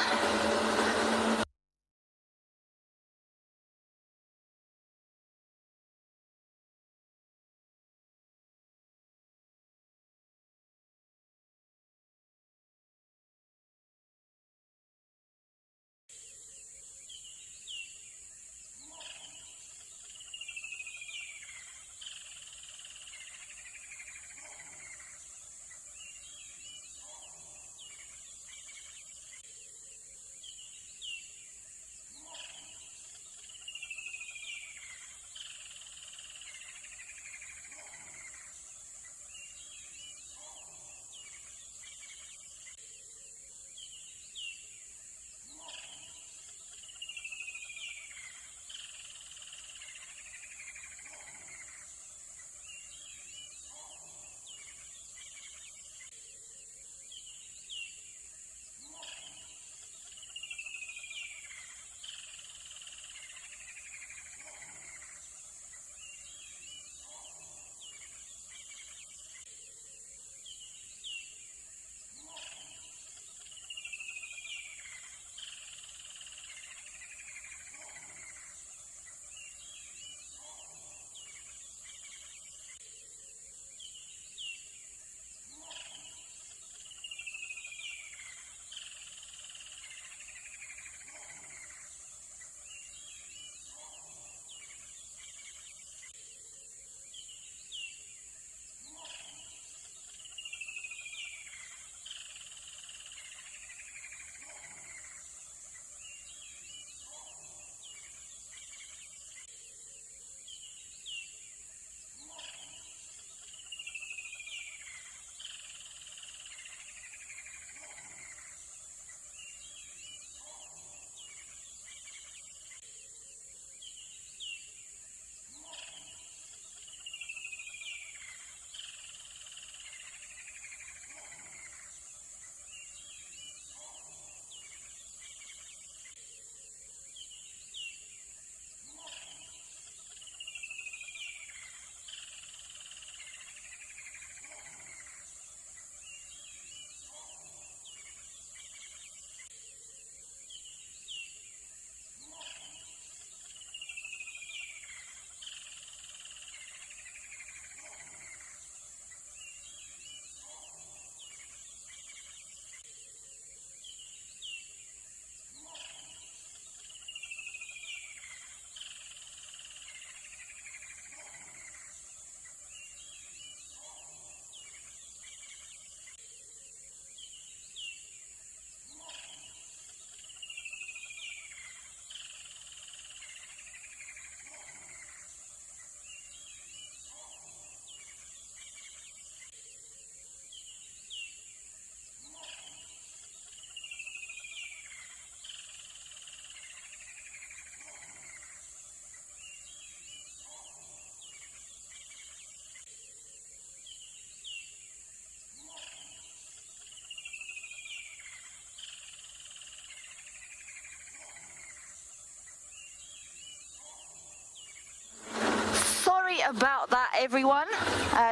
about that, everyone.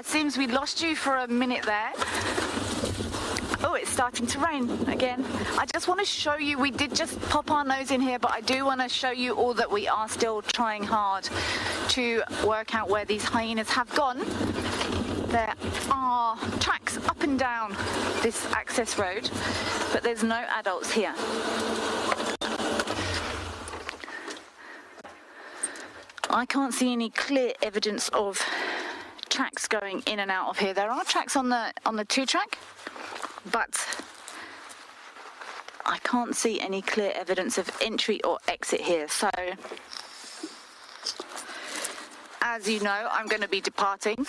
Seems we lost you for a minute there. Oh, it's starting to rain again. I just want to show you, we did just pop our nose in here, but I do want to show you all that we are still trying hard to work out where these hyenas have gone. There are tracks up and down this access road, but there's no adults here. I can't see any clear evidence of tracks going in and out of here. There are tracks on the 2-track, but I can't see any clear evidence of entry or exit here. So, as you know, I'm going to be departing.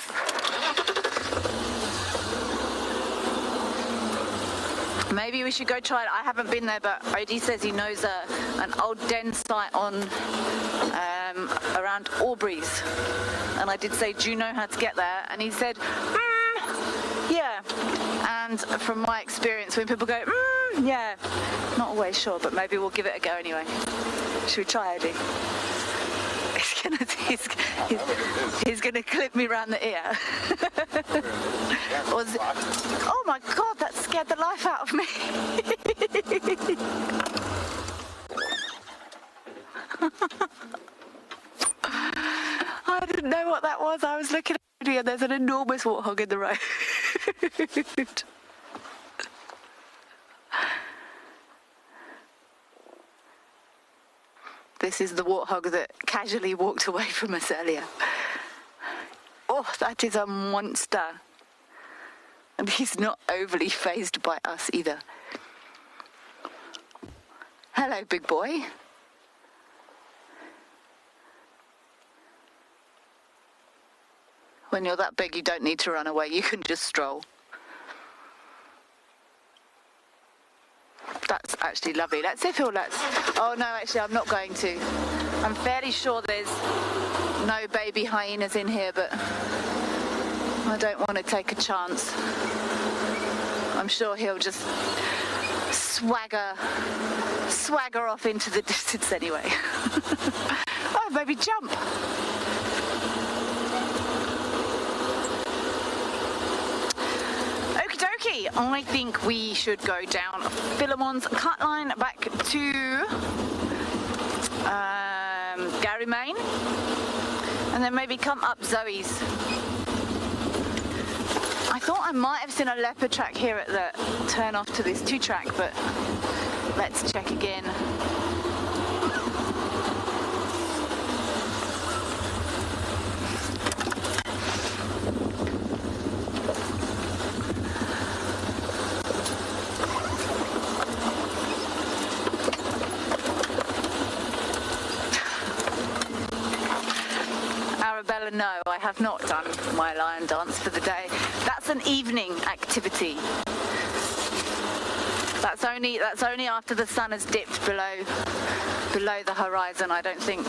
Maybe we should go try it. I haven't been there, but Odie says he knows an old den site on around Aubrey's. And I did say, do you know how to get there? And he said, yeah. And from my experience, when people go, yeah, not always sure, but maybe we'll give it a go anyway. Should we try, Odie? He's gonna clip me round the ear. Oh my God, that scared the life out of me. I didn't know what that was. I was looking at it and there's an enormous warthog in the road. This is the warthog that casually walked away from us earlier. Oh, that is a monster. And he's not overly fazed by us either. Hello, big boy. When you're that big, you don't need to run away. You can just stroll. That's actually lovely. Let's see if he'll let's... Oh, no, actually, I'm not going to. I'm fairly sure there's no baby hyenas in here, but I don't want to take a chance. I'm sure he'll just swagger off into the distance anyway. Oh, baby, jump. I think we should go down Philemon's cut line back to Gary Main and then maybe come up Zoe's. I thought I might have seen a leopard track here at the turn off to this 2-track, but let's check again. No, I have not done my lion dance for the day. That's an evening activity. That's only after the sun has dipped below the horizon. I don't think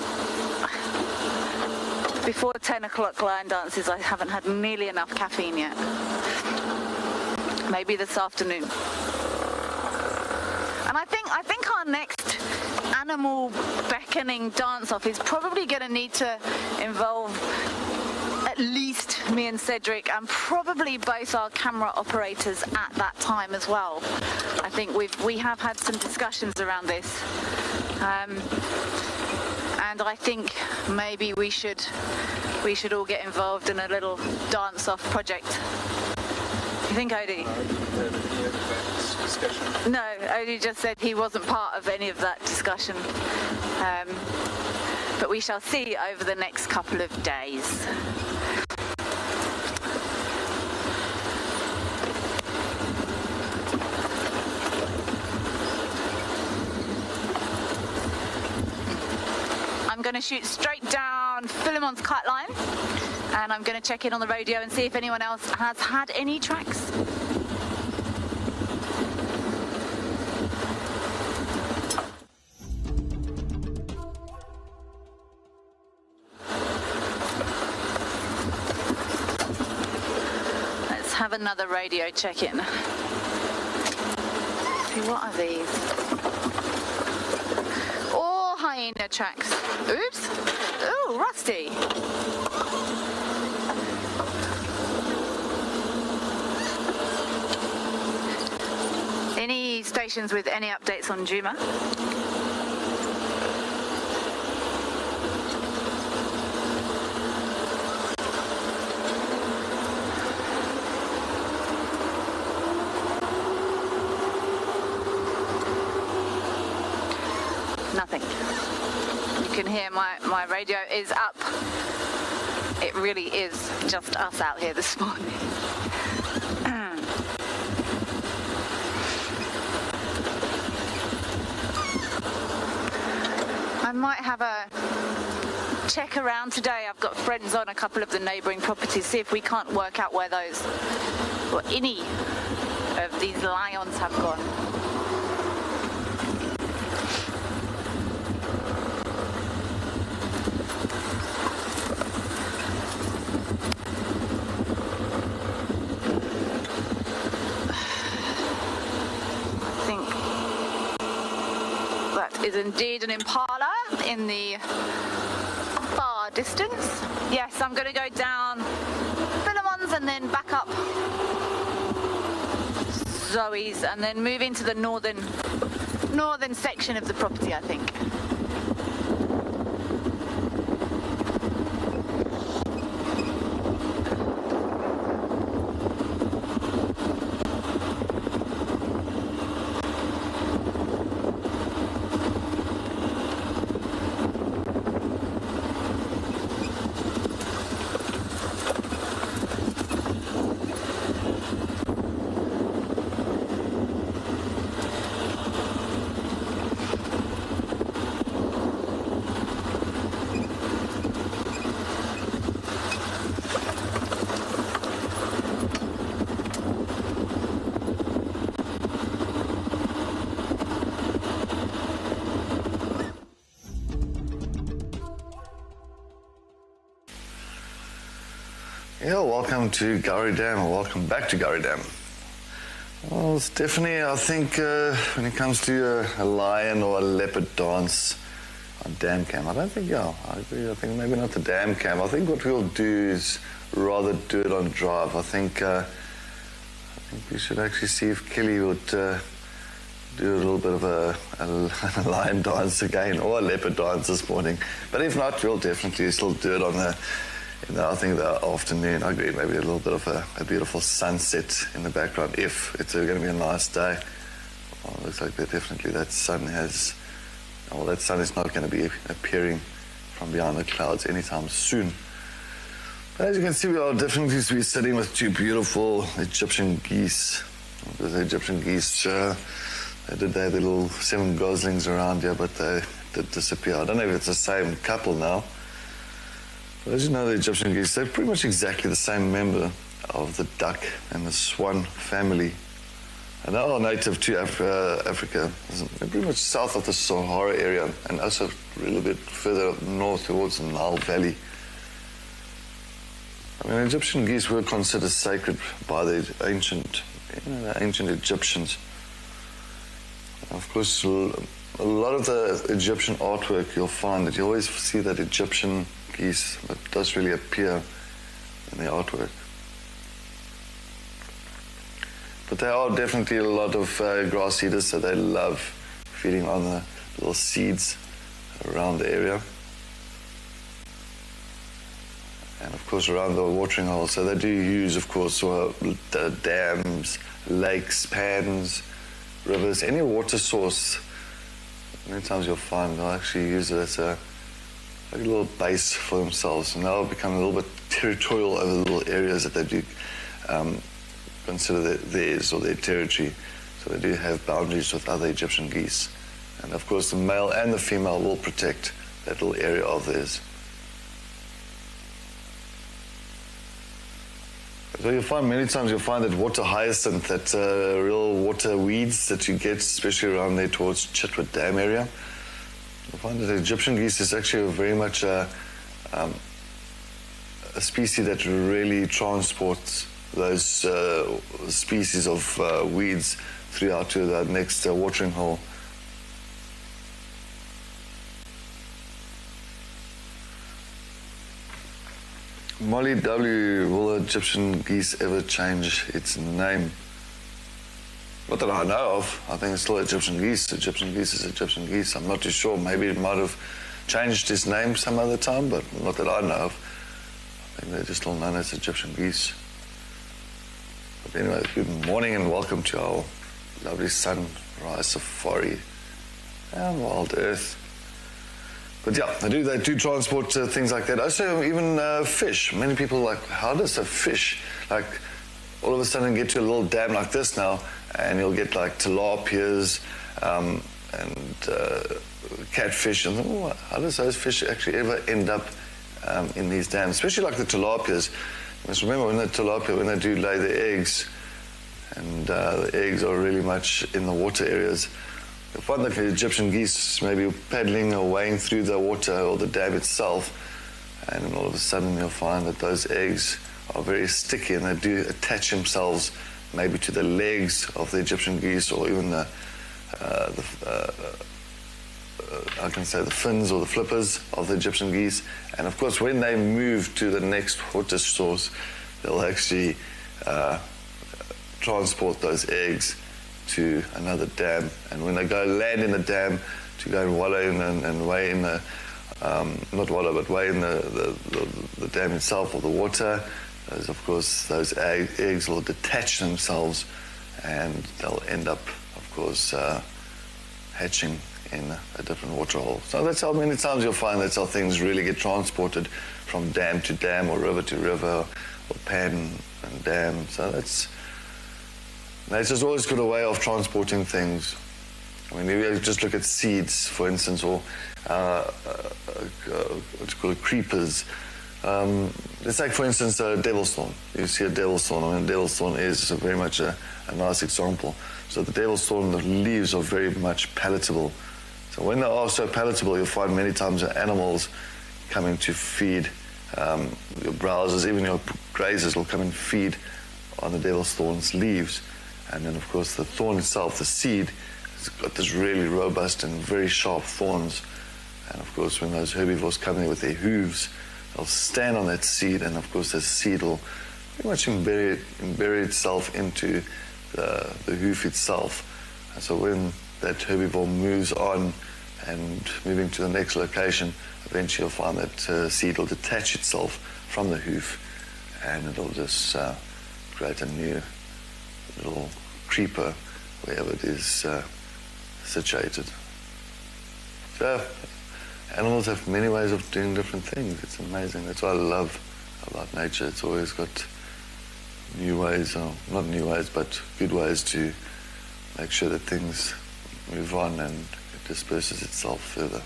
before 10 o'clock lion dances. I haven't had nearly enough caffeine yet. Maybe this afternoon. And I think our next animal beckoning dance-off is probably going to need to involve at least me and Cedric, and probably both our camera operators at that time as well. I think we have had some discussions around this, and I think maybe we should all get involved in a little dance-off project. You think, Odie? No, Odie just said he wasn't part of any of that discussion. But we shall see over the next couple of days. I'm going to shoot straight down Philemon's cut line, and I'm going to check in on the radio and see if anyone else has had any tracks. Let's have another radio check-in. See, what are these? Hyena tracks. Oops. Ooh, rusty. stations with any updates on Djuma? Nothing. You can hear my radio is up. It really is just us out here this morning. I might have a check around today. I've got friends on a couple of the neighbouring properties, see if we can't work out where those, or any of these lions have gone. Is indeed an impala in the far distance. Yes, I'm going to go down Philemon's and then back up Zoe's and then move into the northern section of the property, I think. Yeah, welcome to Gowrie Dam, or welcome back to Gowrie Dam. Well, it's definitely, I think, when it comes to a lion or a leopard dance on dam cam, I don't think, I agree, I think maybe not the dam cam. I think what we'll do is rather do it on drive. I think we should actually see if Kelly would do a little bit of a lion dance again, or a leopard dance this morning. But if not, we'll definitely still do it on I think the afternoon. I agree, maybe a little bit of a beautiful sunset in the background if it's going to be a nice day. Well, it looks like that sun is not going to be appearing from behind the clouds anytime soon. But as you can see, we are definitely sitting with two beautiful Egyptian geese. Those Egyptian geese, they had their little 7 goslings around here, but they did disappear. I don't know if it's the same couple now. But as you know, the Egyptian geese, they're pretty much exactly the same member of the duck and the swan family. And they are native to Africa. They're pretty much south of the Sahara area and also a little bit further north towards the Nile Valley. I mean, Egyptian geese were considered sacred by the ancient Egyptians. Of course, a lot of the Egyptian artwork, you'll find that you always see that Egyptian geese that does really appear in the artwork. But there are definitely a lot of grass eaters, so they love feeding on the little seeds around the area. And of course around the watering hole. So they do use, of course, the dams, lakes, ponds, rivers, any water source. Many times you'll find they'll actually use it as a little base for themselves, and they'll become a little bit territorial over the little areas that they do consider theirs or their territory. So they do have boundaries with other Egyptian geese. And of course the male and the female will protect that little area of theirs. So you'll find many times that water hyacinth, that real water weeds that you get, especially around there towards Chitwa Dam area. You'll find that the Egyptian geese is actually very much a species that really transports those species of weeds throughout to the next watering hole. Molly W., will Egyptian geese ever change its name? Not that I know of. I think it's still Egyptian geese. Egyptian geese is Egyptian geese. I'm not too sure. Maybe it might have changed its name some other time, but not that I know of. I think they're just still known as Egyptian geese. But anyway, good morning and welcome to our lovely sunrise safari and wild earth. But yeah, they do transport things like that. Also, even fish. Many people are like, how does a fish, like, all of a sudden get to a little dam like this now, and you'll get like tilapias and catfish, and how does those fish actually ever end up in these dams? Especially like the tilapias. You must remember when they do lay their eggs, and the eggs are really much in the water areas. You'll find that the Egyptian geese maybe paddling or wading through the water or the dam itself, and then all of a sudden you'll find that those eggs are very sticky, and they do attach themselves maybe to the legs of the Egyptian geese, or even the fins or the flippers of the Egyptian geese. And of course, when they move to the next water source, they'll actually transport those eggs to another dam. And when they go land in the dam to go and wallow and weigh in the not wallow, but weigh in the dam itself or the water, those eggs will detach themselves, and they'll end up, of course, hatching in a different water hole. So that's how many times you'll find that's how things really get transported from dam to dam, or river to river, or pan and dam. So nature's always got a way of transporting things. I mean, if you just look at seeds, for instance, or what you call it, creepers. Let's take, for instance, a devil's thorn. You see a devil's thorn. I mean, a devil's thorn is very much a nice example. So the devil's thorn, the leaves are very much palatable. So when they are so palatable, you'll find many times that animals coming to feed, your browsers, even your grazers will come and feed on the devil's thorn's leaves. And then, of course, the thorn itself, the seed, has got this really robust and very sharp thorns. And, of course, when those herbivores come in with their hooves, they'll stand on that seed, and, of course, the seed will pretty much embed itself into the hoof itself. And so when that herbivore moves on and moving to the next location, eventually you'll find that seed will detach itself from the hoof, and it'll just create a new little creeper wherever it is situated. So animals have many ways of doing different things. It's amazing. That's what I love about nature. It's always got new ways, or not new ways, but good ways to make sure that things move on and it disperses itself further.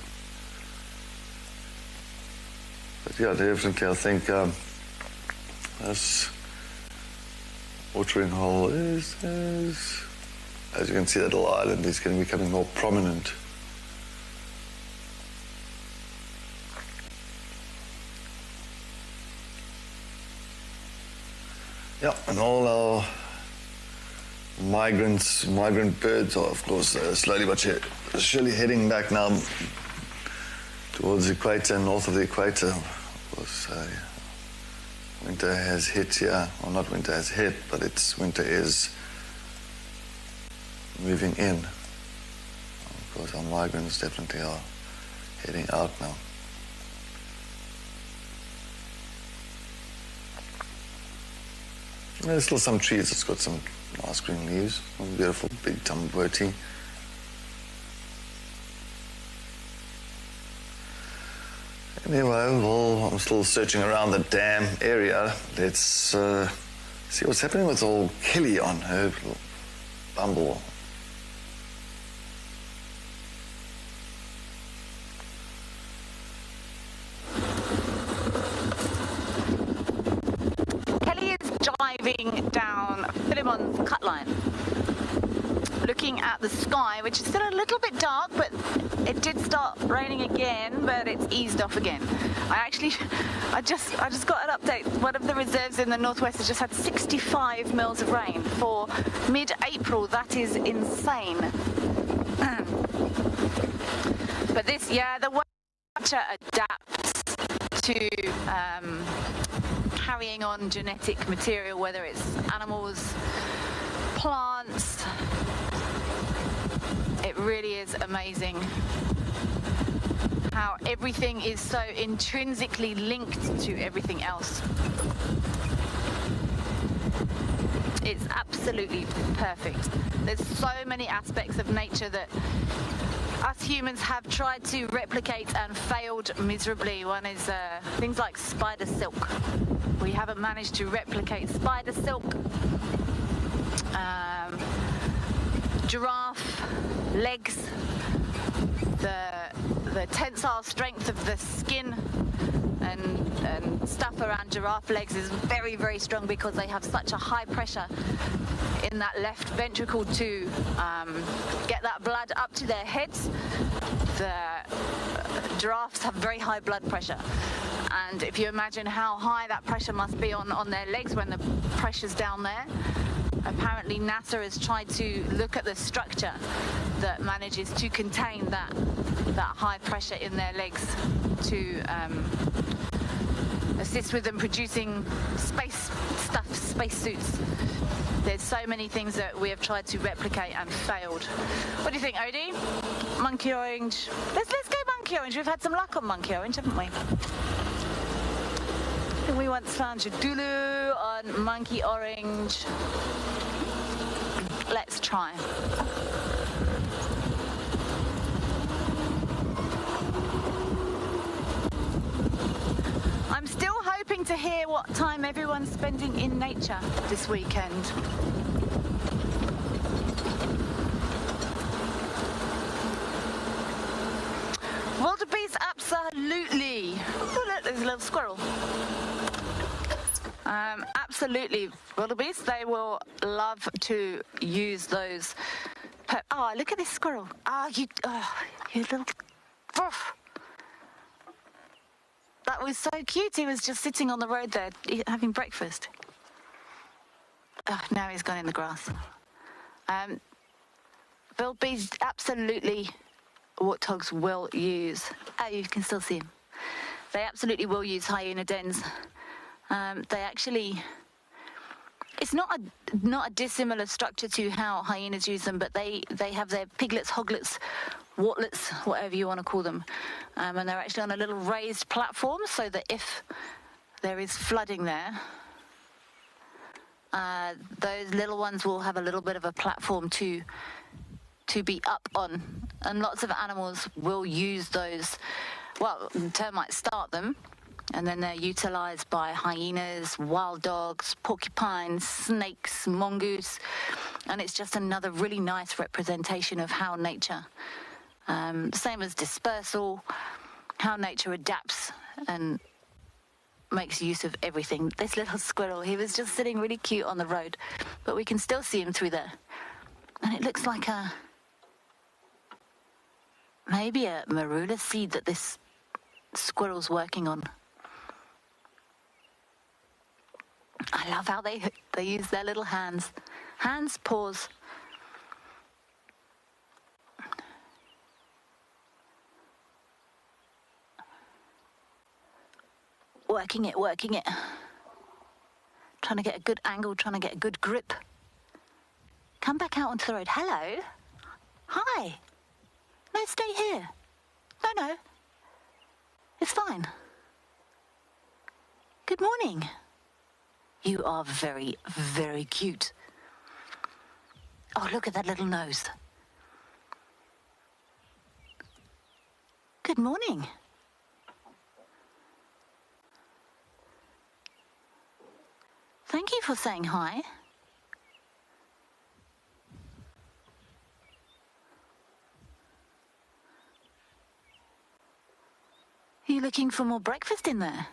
But yeah, definitely I think this watering hole is, as you can see, that little island is going to be becoming more prominent. Yeah, and all our migrant birds are, of course, slowly but surely heading back now towards the equator, north of the equator. Of course, winter has hit here, or not winter has hit, but winter is moving in. Of course, our migrants definitely are heading out now. There's still some trees that's got some nice green leaves, some beautiful big tumblerti. Anyway, well, I'm still searching around the dam area. Let's see what's happening with old Kelly on her little bumble. Diving down Philemon's cut line, looking at the sky, which is still a little bit dark, but it did start raining again, but it's eased off again. I just got an update. One of the reserves in the northwest has just had 65 mils of rain for mid-April. That is insane. But this, yeah, the water adapts to carrying on genetic material, whether it's animals plants. It really is amazing how everything is so intrinsically linked to everything else. It's absolutely perfect. There's so many aspects of nature that us humans have tried to replicate and failed miserably. One is things like spider silk. We haven't managed to replicate spider silk. Giraffe legs, the tensile strength of the skin and stuff around giraffe legs is very, very strong because they have such a high pressure in that left ventricle to get that blood up to their heads. The giraffes have very high blood pressure, and if you imagine how high that pressure must be on their legs when the pressure's down there, apparently NASA has tried to look at the structure that manages to contain that high pressure in their legs to assist with them producing space stuff, space suits. There's so many things that we have tried to replicate and failed. What do you think, Odie? Monkey orange. Let's go monkey orange. We've had some luck on monkey orange, haven't we? We once found Jadulu on monkey orange. Let's try. I'm still hoping to hear what time everyone's spending in nature this weekend. Wildebeest, absolutely. Oh, look, there's a little squirrel. Absolutely, wildebeest. They will love to use those. Oh, look at this squirrel. You little. Oof. That was so cute. He was just sitting on the road there having breakfast. Oh, now he's gone in the grass. Wildebeest, absolutely. Warthogs will use. Oh, you can still see him. They absolutely will use hyena dens. They actually, it's not a dissimilar structure to how hyenas use them, but they have their piglets, hoglets, wartlets, whatever you want to call them, and they're actually on a little raised platform so that if there is flooding there, those little ones will have a little bit of a platform to be up on, and lots of animals will use those. Well, termites start them, and then they're utilized by hyenas, wild dogs, porcupines, snakes, mongoose, and it's just another really nice representation of how nature, same as dispersal, how nature adapts and makes use of everything. This little squirrel, he was just sitting really cute on the road, but we can still see him through there. And it looks like maybe a marula seed that this squirrel's working on. I love how they use their little hands. Hands, paws. Working it. Trying to get a good angle, trying to get a good grip. Come back out onto the road. Hello. Hi. No, stay here. No. It's fine. Good morning. You are very, very cute. Oh, look at that little nose. Good morning. Thank you for saying hi. Are you looking for more breakfast in there?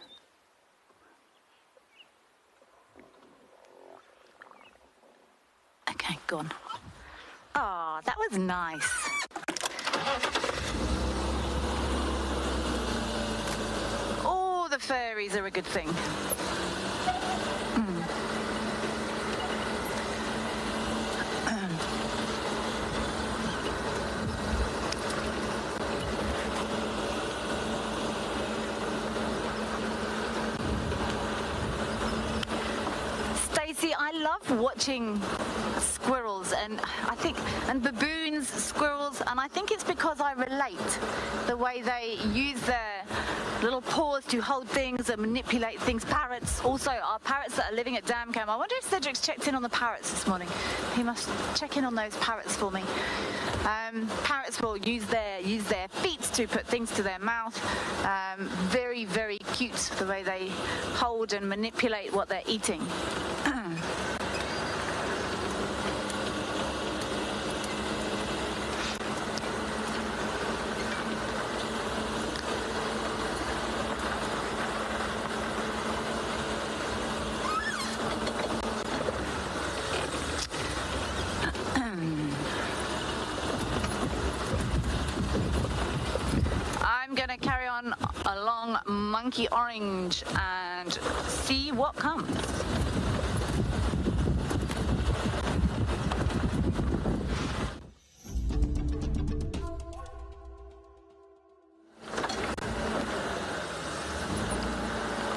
Okay, gone. Oh, that was nice. Oh, the fairies are a good thing. Stacey, I love watching squirrels, and baboons, squirrels, and I think it's because I relate the way they use their little paws to hold things and manipulate things. Parrots, also our parrots that are living at Dam Camp. I wonder if Cedric's checked in on the parrots this morning. He must check in on those parrots for me. Parrots will use their feet to put things to their mouth. Very, very cute the way they hold and manipulate what they're eating. Carry on along Monkey Orange and see what comes.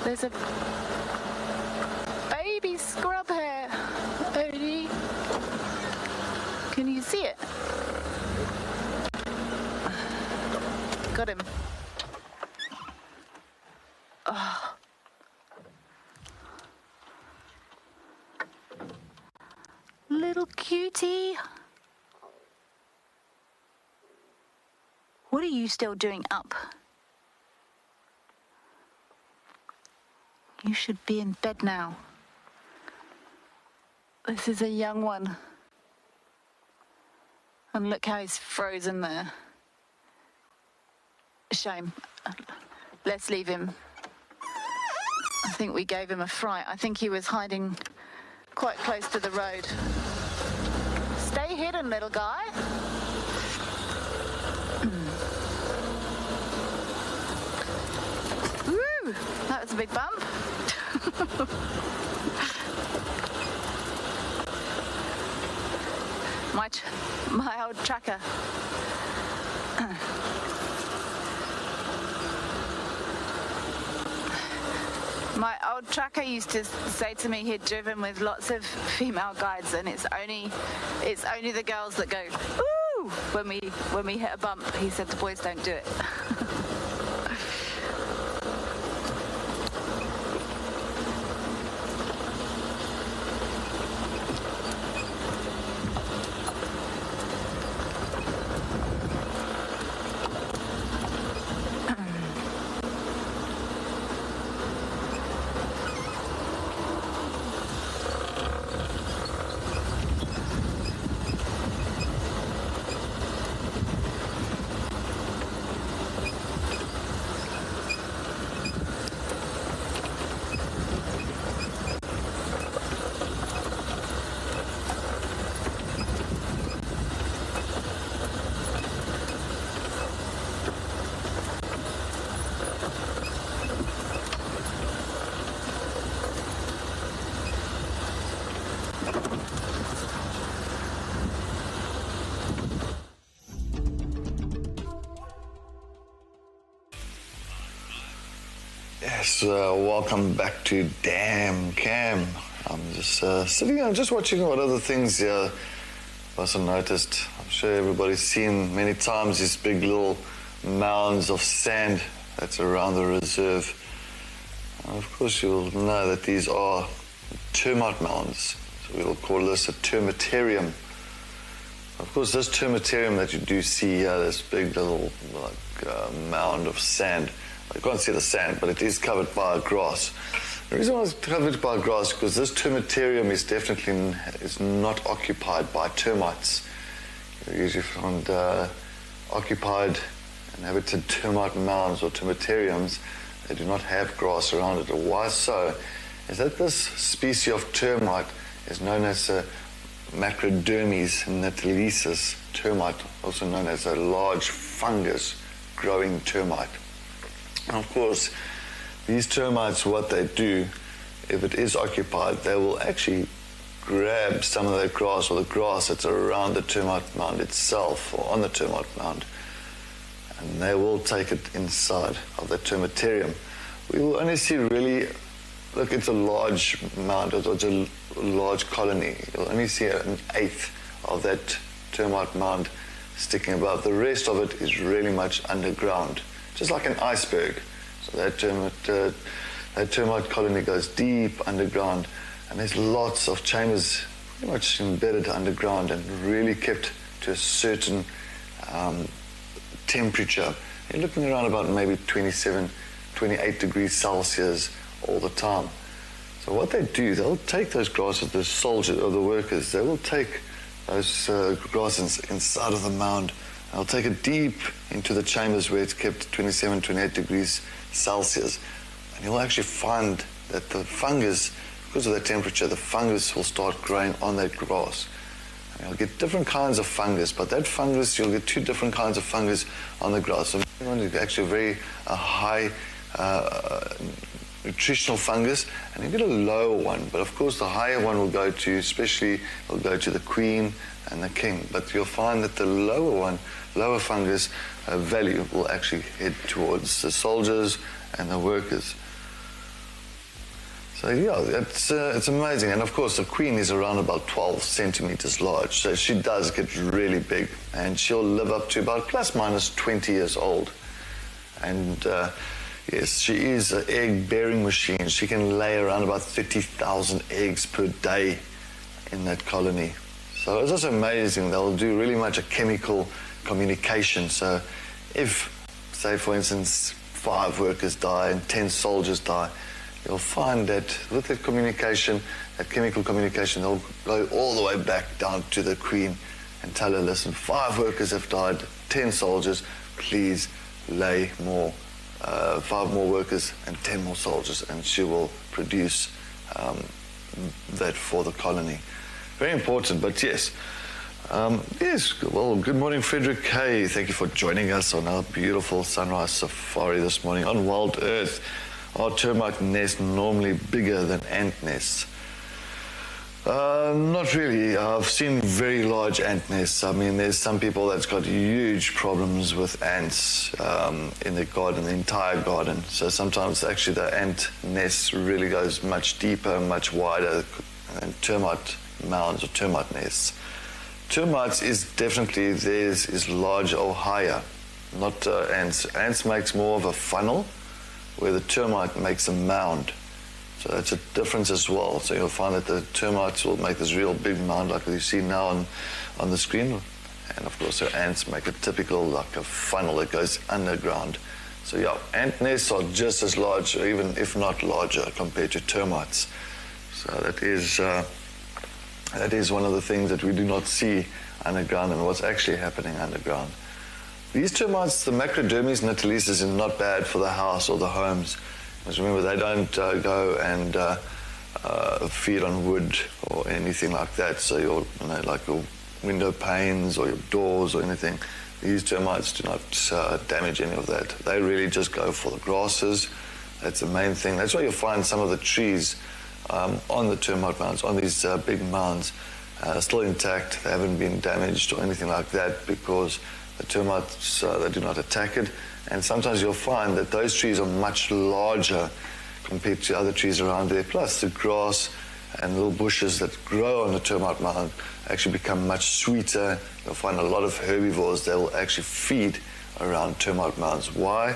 There's a baby scrub hare, Odie. Can you see it? Got him. Oh. Little cutie. What are you still doing up? You should be in bed now. This is a young one. And look how he's frozen there. Shame. Let's leave him. I think we gave him a fright. I think he was hiding quite close to the road. Stay hidden, little guy. Woo! That was a big bump. My old tracker. My old tracker used to say to me he'd driven with lots of female guides, and it's only the girls that go ooh when we hit a bump. He said the boys don't do it. Yes, welcome back to Dam Cam. I'm just sitting here, just watching what other things here I also noticed. I'm sure everybody's seen many times these big little mounds of sand that's around the reserve. Of course, you'll know that these are termite mounds. So we'll call this a termitarium. Of course, this termitarium that you do see here, this big little mound of sand, you can't see the sand, but it is covered by grass. The reason why it's covered by grass is because this termitarium is definitely not occupied by termites. You usually find occupied, inhabited termite mounds or termitariums. They do not have grass around it. Why so? Is that this species of termite is known as a Macrodermes natalensis termite, also known as a large fungus growing termite. And of course, these termites, what they do, if it is occupied, they will actually grab some of that grass or the grass that's around the termite mound itself or on the termite mound, and they will take it inside of the termitarium. We will only see really look, it's a large mound, it's a large colony. You'll only see an eighth of that termite mound sticking above. The rest of it is really much underground, just like an iceberg. So that termite colony goes deep underground, and there's lots of chambers pretty much embedded underground and really kept to a certain temperature. You're looking around about maybe 27, 28 degrees Celsius all the time. So what they do, they'll take those grasses, the soldiers or the workers, they will take those grasses inside of the mound. They'll take it deep into the chambers where it's kept 27, 28 degrees Celsius. And you'll actually find that the fungus, because of the temperature, the fungus will start growing on that grass. And you'll get different kinds of fungus, but that fungus, you'll get two different kinds of fungus on the grass. So one is actually a very high nutritional fungus, and you get a lower one, but of course the higher one will go to, especially will go to the queen and the king, but you'll find that the lower fungus value will actually head towards the soldiers and the workers. So yeah, it's amazing. And of course the queen is around about 12 centimeters large, so she does get really big, and she'll live up to about plus minus 20 years old. And yes, she is an egg-bearing machine. She can lay around about 30,000 eggs per day in that colony. So it's also amazing. They'll do really much a chemical communication. So if, say for instance, 5 workers die and 10 soldiers die, you'll find that with that communication, that chemical communication, they'll go all the way back down to the queen and tell her, listen, 5 workers have died, 10 soldiers, please lay more. 5 more workers and 10 more soldiers, and she will produce that for the colony. Very important, but yes. Yes, well, good morning, Frederick. Hey, thank you for joining us on our beautiful sunrise safari this morning on Wild Earth. Are termite nests normally bigger than ant nests? Not really. I've seen very large ant nests. I mean, there's some people that's got huge problems with ants in their garden, the entire garden. So sometimes actually the ant nest really goes much deeper, much wider than termite mounds or termite nests. Termites is definitely, theirs is larger or higher, not ants. Ants makes more of a funnel, where the termite makes a mound. So that's a difference as well. So you'll find that the termites will make this real big mound like you see now on the screen. And of course, the ants make a typical, like a funnel that goes underground. So yeah, ant nests are just as large, or even if not larger, compared to termites. So that is one of the things that we do not see underground and what's actually happening underground. These termites, the Macrodermes natalis, is not bad for the house or the homes. Because remember, they don't go and feed on wood or anything like that. So your, like your window panes or your doors or anything, these termites do not damage any of that. They really just go for the grasses. That's the main thing. That's why you'll find some of the trees on the termite mounds, on these big mounds, still intact. They haven't been damaged or anything like that because the termites, they do not attack it. And sometimes you'll find that those trees are much larger compared to other trees around there. Plus the grass and little bushes that grow on the termite mound actually become much sweeter. You'll find a lot of herbivores that will actually feed around termite mounds. Why?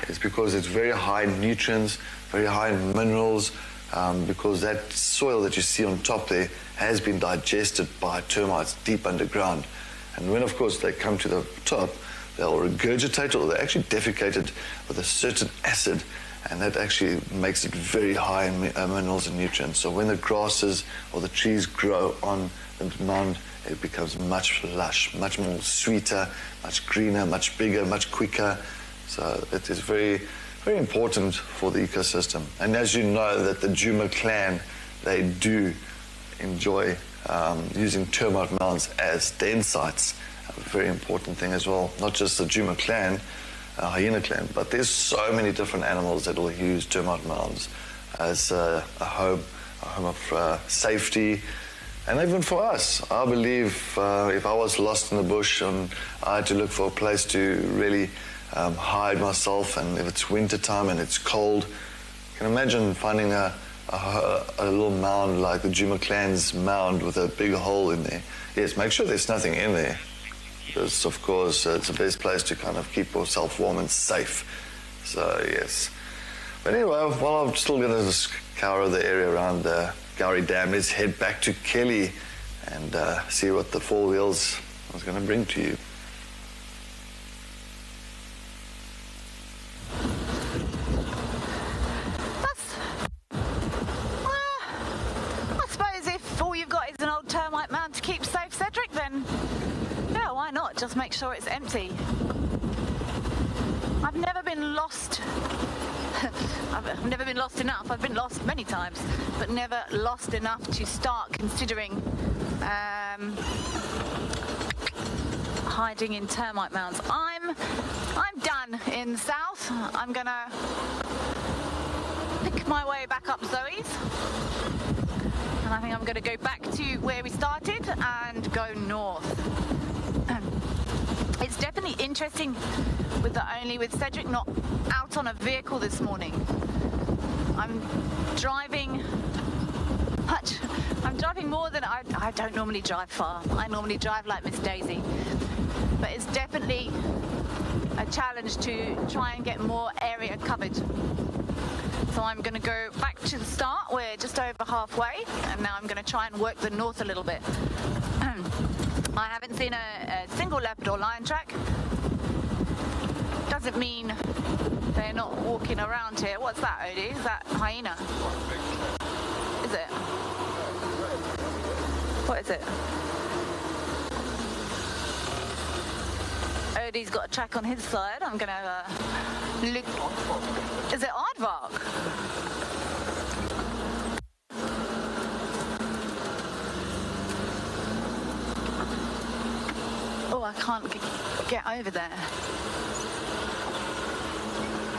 It's because it's very high in nutrients, very high in minerals, because that soil that you see on top there has been digested by termites deep underground. And when, of course, they come to the top, they'll regurgitate or they actually defecate it with a certain acid, and that actually makes it very high in minerals and nutrients. So when the grasses or the trees grow on the mound, it becomes much lush, much more sweeter, much greener, much bigger, much quicker. So it is very, very important for the ecosystem. And as you know, that the Djuma clan, they do enjoy using termite mounds as den sites. A very important thing as well. Not just the Djuma clan, hyena clan, but there's so many different animals that will use termite mounds as a home of safety. And even for us, I believe if I was lost in the bush and I had to look for a place to really hide myself, and if it's winter time and it's cold, you can imagine finding a a little mound like the Djuma clan's mound with a big hole in there. Yes, make sure there's nothing in there. Because, of course, it's the best place to kind of keep yourself warm and safe. So, yes. But anyway, while I'm still going to scour the area around the Gowrie Dam, let's head back to Kelly and see what the 4 wheels was going to bring to you. I suppose if all you've got is an old termite mound to keep safe, Cedric, then yeah, why not? Just make sure it's empty. I've never been lost. I've never been lost enough. I've been lost many times, but never lost enough to start considering hiding in termite mounds. I'm done in the south. I'm gonna pick my way back up Zoe's, and I think I'm gonna go back to where we started and go north. It's definitely interesting with Cedric not out on a vehicle this morning. I'm driving more than I don't normally drive far. I normally drive like Miss Daisy. But it's definitely a challenge to try and get more area covered. So I'm going to go back to the start. We're just over halfway, and now I'm going to try and work the north a little bit. I haven't seen a single leopard or lion track. Doesn't mean they're not walking around here. What's that, Odie? Is that hyena? Is it? What is it? Odie's got a track on his side. I'm gonna look. Is it aardvark? Oh, I can't get over there.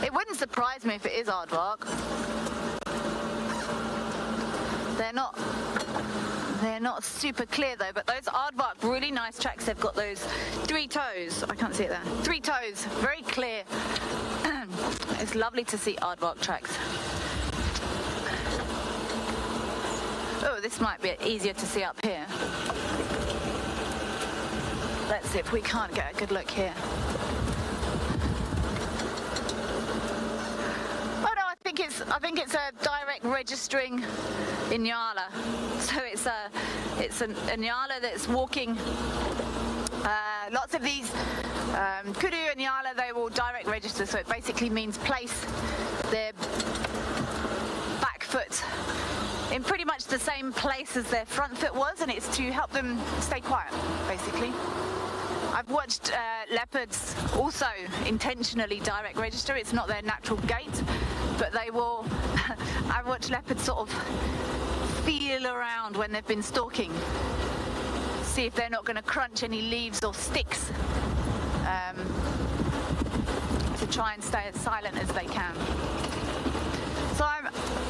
It wouldn't surprise me if it is aardvark. They're not super clear though, but those aardvark, really nice tracks. They've got those 3 toes. I can't see it there. 3 toes, very clear. It's lovely to see aardvark tracks. Oh, this might be easier to see up here. Let's see if we can't get a good look here. Oh no, I think it's a direct registering Inyala. So it's an Inyala that's walking. Lots of these kudu and Inyala, they will direct register, so it basically means place their back foot in pretty much the same place as their front foot was, and it's to help them stay quiet, basically. I've watched leopards also intentionally direct register. It's not their natural gait, but they will. I've watched leopards sort of feel around when they've been stalking, see if they're not going to crunch any leaves or sticks, to try and stay as silent as they can. So I'm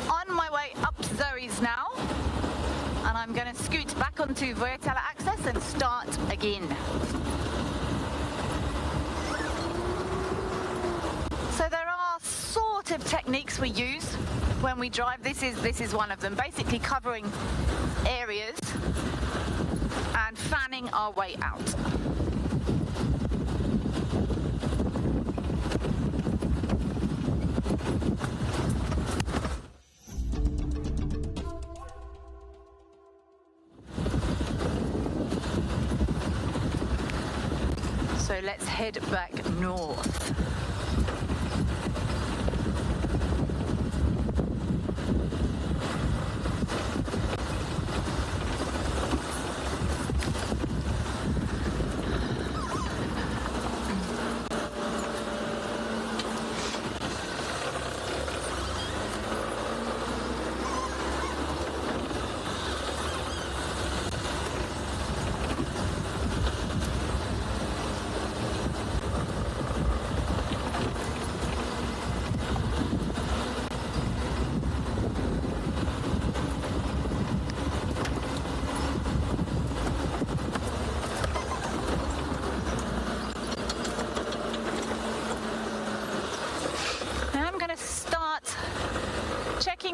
on my way up to Zoe's now, and I'm going to scoot back onto Voyatella Access and start again. So there are sort of techniques we use when we drive. This is one of them, basically covering areas and fanning our way out. So let's head back north.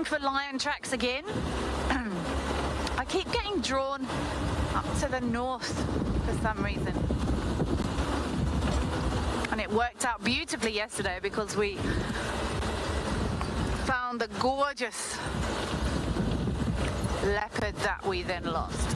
looking for lion tracks again. I keep getting drawn up to the north for some reason. And it worked out beautifully yesterday because we found the gorgeous leopard that we then lost.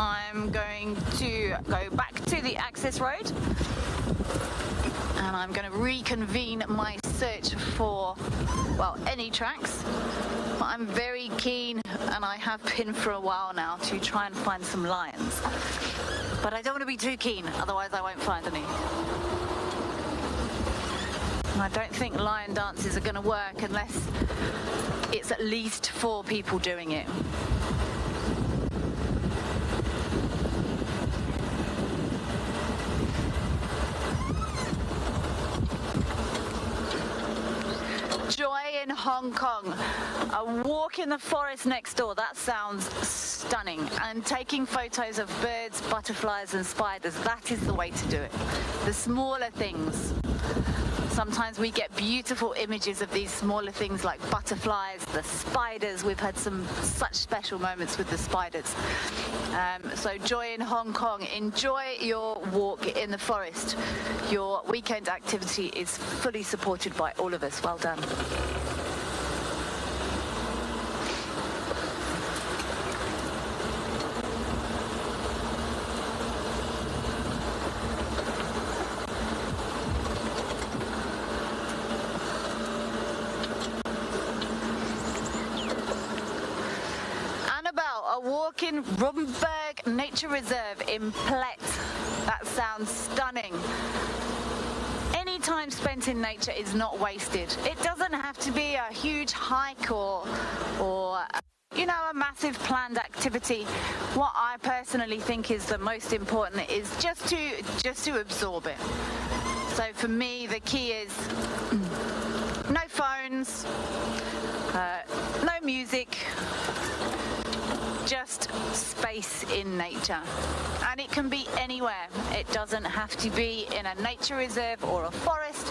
I'm going to go back to the access road and I'm going to reconvene my search for, well, any tracks. But I'm very keen, and I have been for a while now, to try and find some lions. But I don't want to be too keen, otherwise I won't find any. And I don't think lion dances are going to work unless it's at least 4 people doing it. Joy in Hong Kong, a walk in the forest next door, that sounds stunning. And taking photos of birds, butterflies and spiders, that is the way to do it. The smaller things. Sometimes we get beautiful images of these smaller things like butterflies, the spiders. We've had such special moments with the spiders. So joy in Hong Kong. Enjoy your walk in the forest. Your weekend activity is fully supported by all of us. Well done. Walk in Rumberg Nature Reserve in Plett. That sounds stunning. Any time spent in nature is not wasted. It doesn't have to be a huge hike or you know, a massive planned activity. What I personally think is the most important is just to absorb it. So for me, the key is no phones, no music, just space in nature. And it can be anywhere. It doesn't have to be in a nature reserve or a forest.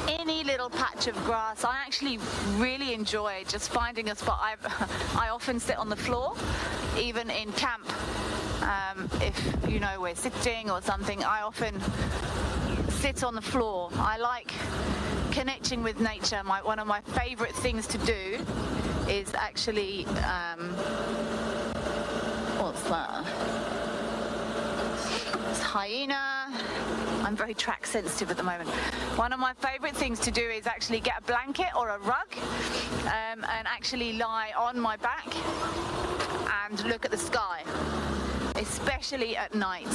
Any little patch of grass. I actually really enjoy just finding a spot. I often sit on the floor, even in camp. If, you know, we're sitting or something, I often sit on the floor. I like connecting with nature. One of my favorite things to do is actually, what's that? It's hyena. I'm very track sensitive at the moment. One of my favorite things to do is actually get a blanket or a rug and actually lie on my back and look at the sky, especially at night.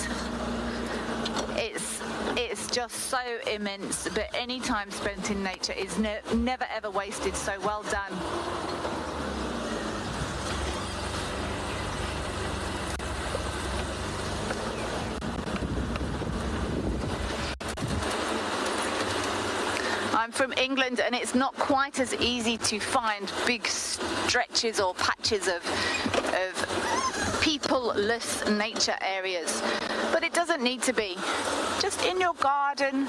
It's just so immense, but any time spent in nature is never ever wasted, so well done. I'm from England, and it's not quite as easy to find big stretches or patches of people-less nature areas, but it doesn't need to be. Just in your garden,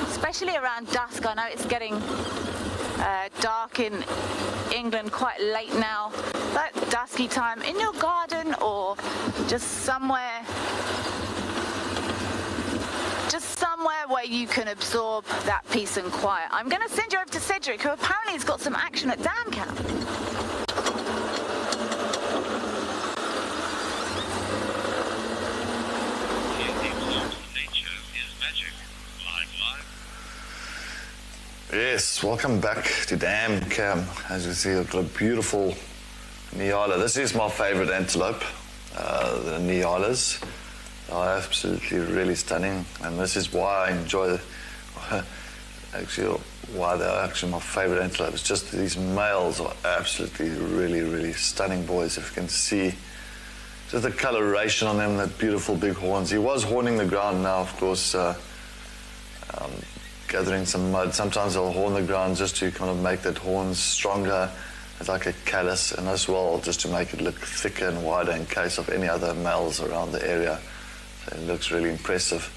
especially around dusk. I know it's getting dark in England quite late now. That dusky time in your garden, or just somewhere where you can absorb that peace and quiet. I'm going to send you over to Cedric, who apparently has got some action at Dam Camp. Yes, welcome back to Dam Camp. As you see, I've got a beautiful Nyala. This is my favorite antelope, the Nyalas. Are absolutely really stunning, and this is why I enjoy why they're actually my favorite antelope. It's just these males are absolutely really stunning boys. If you can see just the coloration on them, that beautiful big horns. He was horning the ground now, of course, gathering some mud. Sometimes they'll horn the ground just to kind of make that horns stronger. It's like a callus, and as well just to make it look thicker and wider in case of any other males around the area. So it looks really impressive.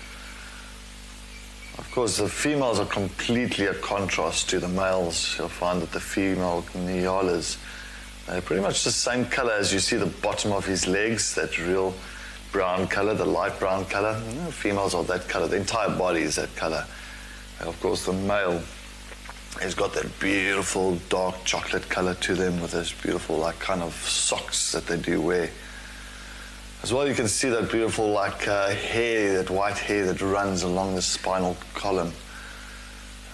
Of course, the females are completely a contrast to the males. You'll find that the female Nyalas, they're pretty much the same color as you see the bottom of his legs, that real brown color, the light brown color. Females are that color. The entire body is that color. And of course, the male has got that beautiful dark chocolate color to them, with those beautiful like kind of socks that they do wear. As well, you can see that beautiful hair, that white hair that runs along the spinal column.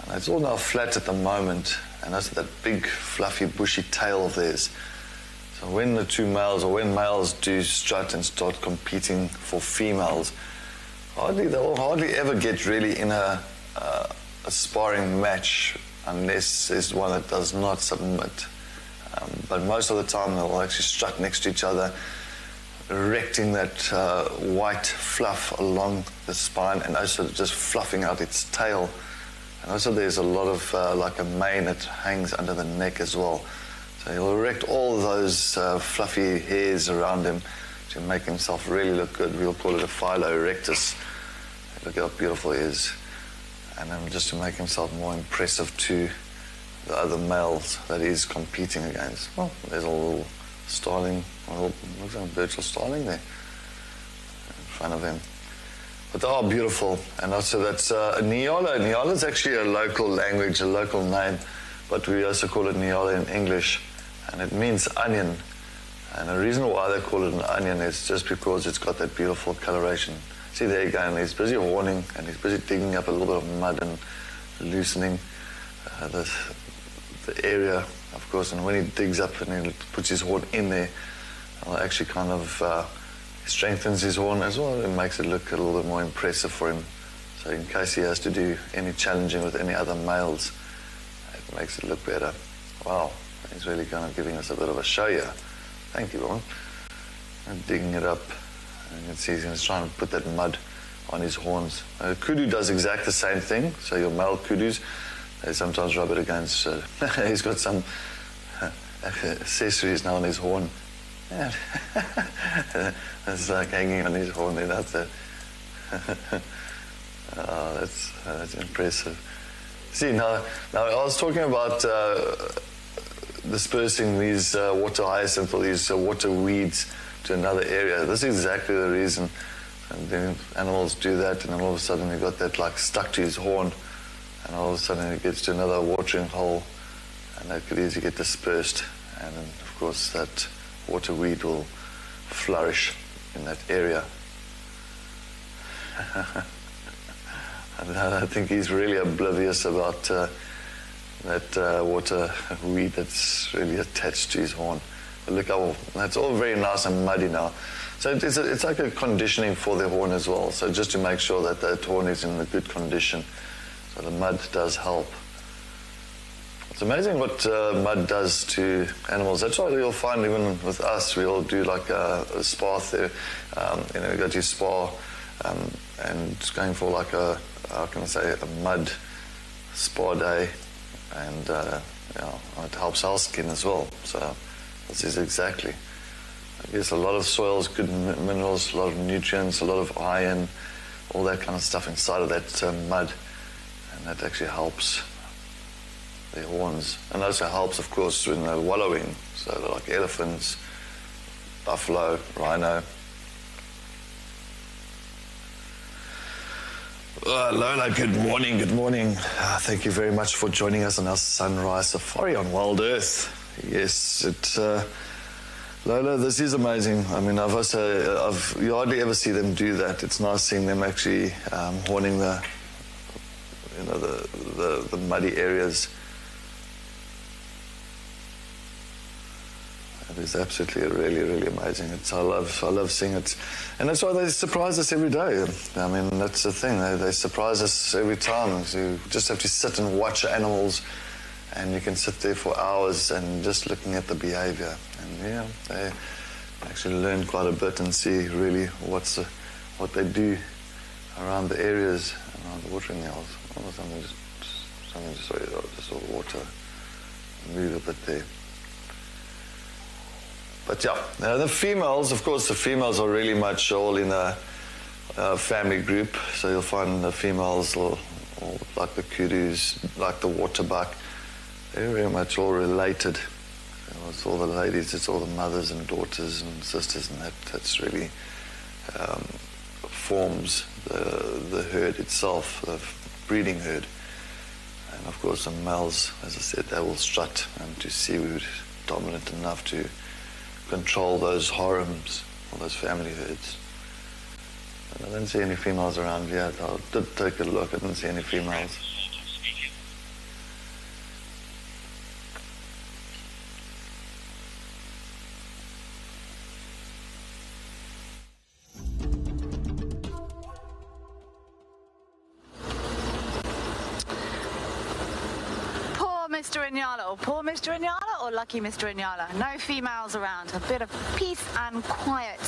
And it's all now flat at the moment, and that's that big fluffy bushy tail of theirs. So when the two males, or when males do strut and start competing for females, they'll hardly ever get really in a sparring match unless there's one that does not submit. But most of the time they'll actually strut next to each other, erecting that white fluff along the spine, and also just fluffing out its tail. And also there's a lot of like a mane that hangs under the neck as well. So he'll erect all those fluffy hairs around him to make himself really look good. We'll call it a philo erectus. Look how beautiful he is. And then just to make himself more impressive to the other males that he's competing against. Well, there's a little starling, looks like a Birchall starling there in front of him. But they are beautiful. And also that's a Nyala. Nyala is actually a local language, a local name, but we also call it Nyala in English, and it means onion. And the reason why they call it an onion is just because it's got that beautiful coloration. See, there you go, and he's busy horning, and he's busy digging up a little bit of mud and loosening the area, of course. And when he digs up and he puts his horn in there, it actually kind of strengthens his horn as well. It makes it look a little bit more impressive for him. So in case he has to do any challenging with any other males, it makes it look better. Wow, he's really kind of giving us a bit of a show here. Thank you, Ron. And digging it up. And you can see he's trying to put that mud on his horns. Kudu does exactly the same thing. So your male kudus, they sometimes rub it against. He's got some accessories now on his horn. Yeah. It's like hanging on his horn there. That's it. Oh, that's impressive. See, now I was talking about dispersing these water hyacinth or these water weeds to another area. This is exactly the reason. And then animals do that, and then all of a sudden you've got that like stuck to his horn, and all of a sudden it gets to another watering hole, and that could easily get dispersed, and then of course that water weed will flourish in that area. I think he's really oblivious about that water weed that's really attached to his horn. But look how that's all very nice and muddy now. So it's like a conditioning for the horn as well. So just to make sure that that horn is in a good condition. So the mud does help. It's amazing what mud does to animals. That's why you'll find even with us, we all do like a spa there. We go to spa and it's going for like a, how can I say, a mud spa day. And it helps our skin as well. So this is exactly I guess a lot of soils, good minerals, a lot of nutrients, a lot of iron, all that kind of stuff inside of that mud, and that actually helps their horns, and also helps, of course, when they're wallowing, so like elephants, buffalo, rhino. Lola, good morning, good morning. Thank you very much for joining us on our sunrise safari on Wild Earth. Yes, Lola, this is amazing. I mean, you hardly ever see them do that. It's nice seeing them actually horning the muddy areas. It is absolutely really, really amazing. I love seeing it. And that's why they surprise us every day. I mean, that's the thing. They surprise us every time. So you just have to sit and watch animals, and you can sit there for hours and just looking at the behavior. And yeah, they actually learn quite a bit and see really what they do around the areas, around the watering holes. Oh, just saw water move a bit there. But yeah, the females, of course, are really much all in a family group. So you'll find the females, or like the kudus, like the waterbuck, they're very much all related. It's all the ladies, it's all the mothers and daughters and sisters, and that's really forms the herd itself, the breeding herd. And of course, the males, as I said, they will strut to see who's dominant enough to control those harems or those family herds. And I didn't see any females around yet. I did take a look. I didn't see any females. Poor Mr. Inyala or lucky Mr. Inyala. No females around. A bit of peace and quiet.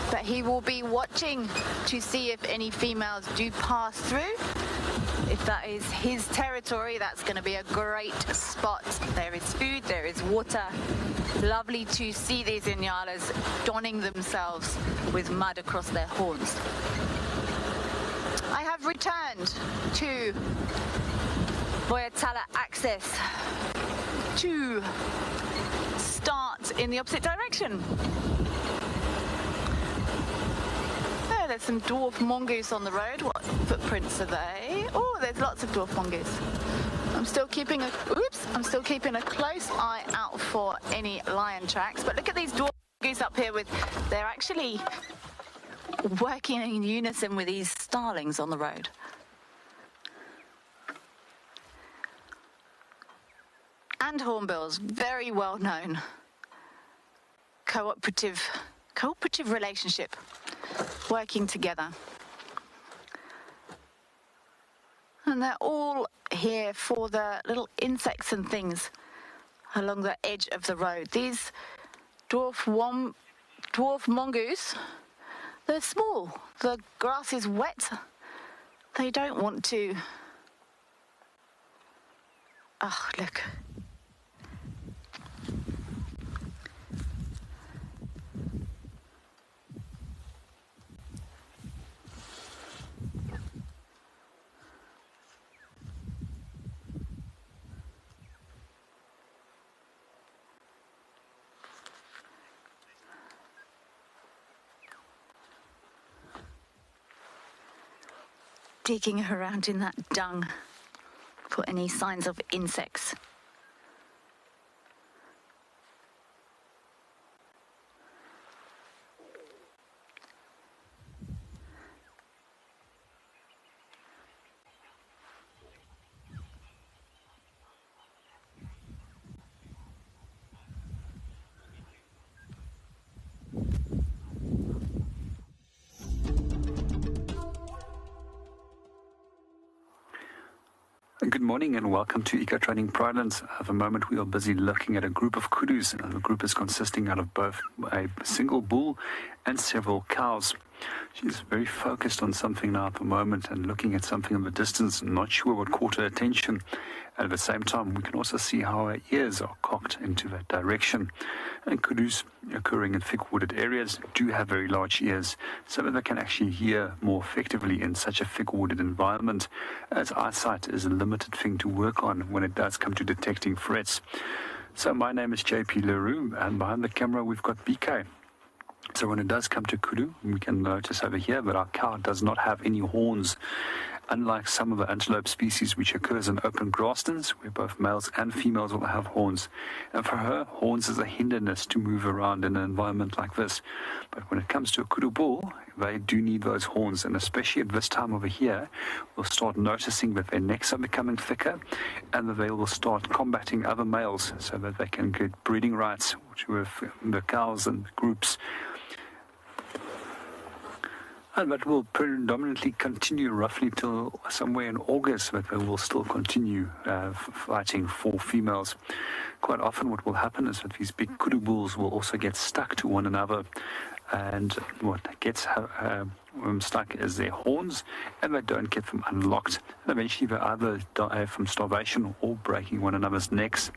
But he will be watching to see if any females do pass through. If that is his territory, that's going to be a great spot. There is food, there is water. Lovely to see these Inyalas donning themselves with mud across their horns. I have returned to Boyatala access to start in the opposite direction. Oh, there's some dwarf mongoose on the road. What footprints are they? Oh, there's lots of dwarf mongoose. I'm still keeping a close eye out for any lion tracks. But look at these dwarf mongoose up here they're actually working in unison with these starlings on the road. And hornbills, very well known. Cooperative relationship, working together. And they're all here for the little insects and things along the edge of the road. These dwarf mongoose, they're small. The grass is wet. They don't want to. Oh, look. Digging around in that dung for any signs of insects. Good morning and welcome to Eco Training Pridelands. At the moment we are busy looking at a group of kudus. The group is consisting out of both a single bull and several cows. She's very focused on something now at the moment and looking at something in the distance, not sure what caught her attention. And at the same time, we can also see how her ears are cocked into that direction. And kudus occurring in thick wooded areas do have very large ears, so that they can actually hear more effectively in such a thick wooded environment, as eyesight is a limited thing to work on when it does come to detecting threats. So my name is JP Leroux, and behind the camera we've got BK. So when it does come to kudu, we can notice over here that our cow does not have any horns, unlike some of the antelope species which occurs in open grasslands, where both males and females will have horns. And for her, horns is a hindrance to move around in an environment like this. But when it comes to a kudu bull, they do need those horns, and especially at this time over here, we'll start noticing that their necks are becoming thicker and that they will start combating other males so that they can get breeding rights with the cows and groups. And that will predominantly continue roughly till somewhere in August, that they will still continue fighting for females. Quite often what will happen is that these big kudu bulls will also get stuck to one another, and what gets stuck is their horns, and they don't get them unlocked. And eventually they either die from starvation or breaking one another's necks.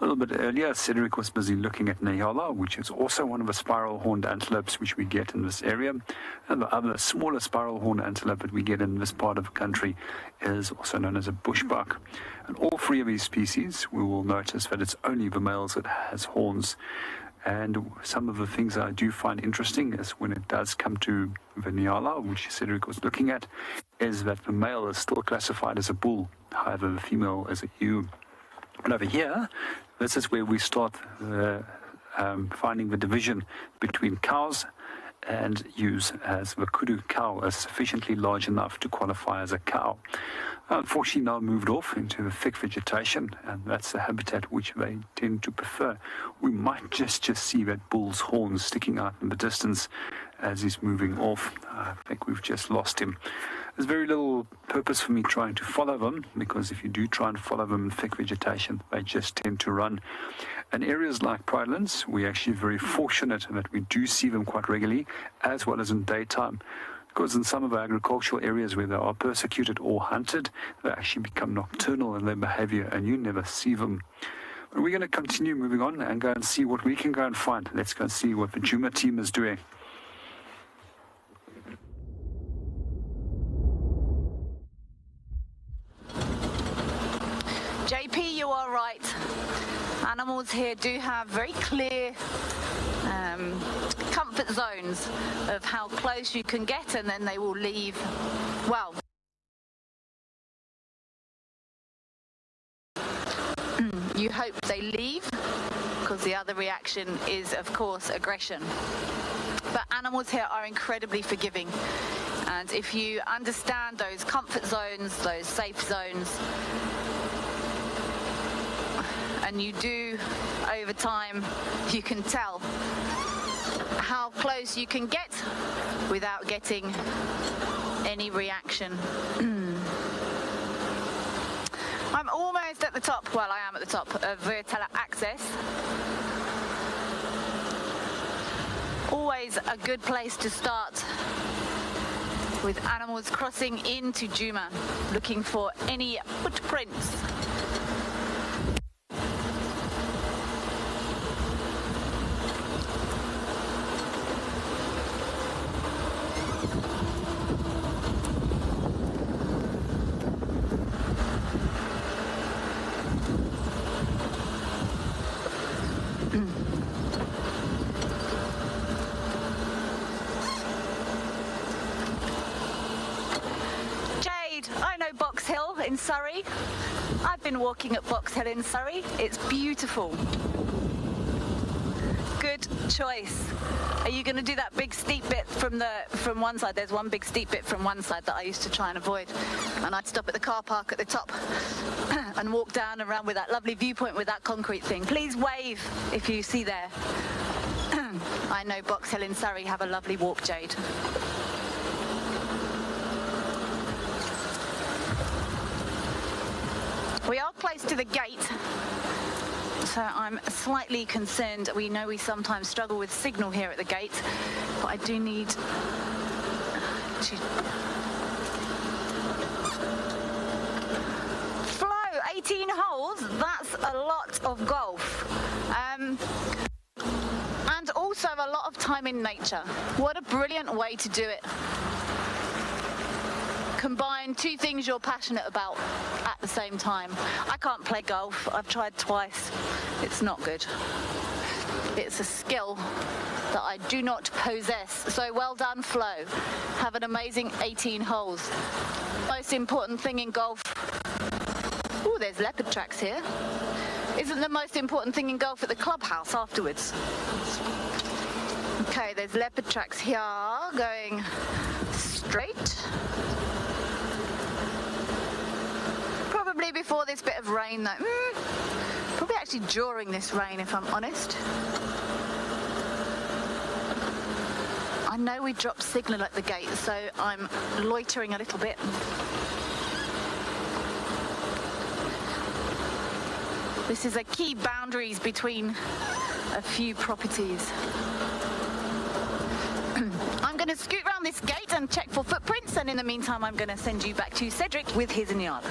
A little bit earlier, Cedric was busy looking at Nyala, which is also one of the spiral-horned antelopes which we get in this area. And the other smaller spiral-horned antelope that we get in this part of the country is also known as a bushbuck. And all three of these species, we will notice that it's only the males that has horns. And some of the things I do find interesting is when it does come to the Nyala, which Cedric was looking at, is that the male is still classified as a bull, however the female is a ewe. And over here, this is where we start finding the division between cows and ewes, as the kudu cow is sufficiently large enough to qualify as a cow. Unfortunately now moved off into the thick vegetation, and that's the habitat which they tend to prefer. We might just see that bull's horns sticking out in the distance as he's moving off. I think we've just lost him. There's very little purpose for me trying to follow them, because if you do try and follow them in thick vegetation, they just tend to run. In areas like Pridelands, we're actually very fortunate that we do see them quite regularly, as well as in daytime. Because in some of our agricultural areas where they are persecuted or hunted, they actually become nocturnal in their behavior, and you never see them. But we're going to continue moving on and go and see what we can go and find. Let's go and see what the Djuma team is doing. JP, you are right. Animals here do have very clear comfort zones of how close you can get, and then they will leave. Well, you hope they leave, because the other reaction is, of course, aggression. But animals here are incredibly forgiving. And if you understand those comfort zones, those safe zones, and you do, over time, you can tell how close you can get without getting any reaction. I'm almost at the top, well, I am at the top of Virtala Access. Always a good place to start with animals crossing into Djuma, looking for any footprints. I know Box Hill in Surrey. I've been walking at Box Hill in Surrey. It's beautiful. Good choice. Are you going to do that big steep bit from one side? There's one big steep bit from one side that I used to try and avoid. And I'd stop at the car park at the top and walk down around with that lovely viewpoint with that concrete thing. Please wave if you see there. I know Box Hill in Surrey. Have a lovely walk, Jade. We are close to the gate, so I'm slightly concerned. We know we sometimes struggle with signal here at the gate, but I do need Flo, 18 holes, that's a lot of golf. And also a lot of time in nature. What a brilliant way to do it. Combine two things you're passionate about at the same time. I can't play golf. I've tried twice. It's not good. It's a skill that I do not possess. So well done, Flo. Have an amazing 18 holes. Most important thing in golf. Oh, there's leopard tracks here. Isn't the most important thing in golf at the clubhouse afterwards? Okay, there's leopard tracks here going straight. Probably before this bit of rain though. Probably actually during this rain if I'm honest. I know we dropped signal at the gate, so I'm loitering a little bit. This is a key boundaries between a few properties. I'm going to scoot around this gate and check for footprints, and in the meantime I'm going to send you back to Cedric with his Inyala.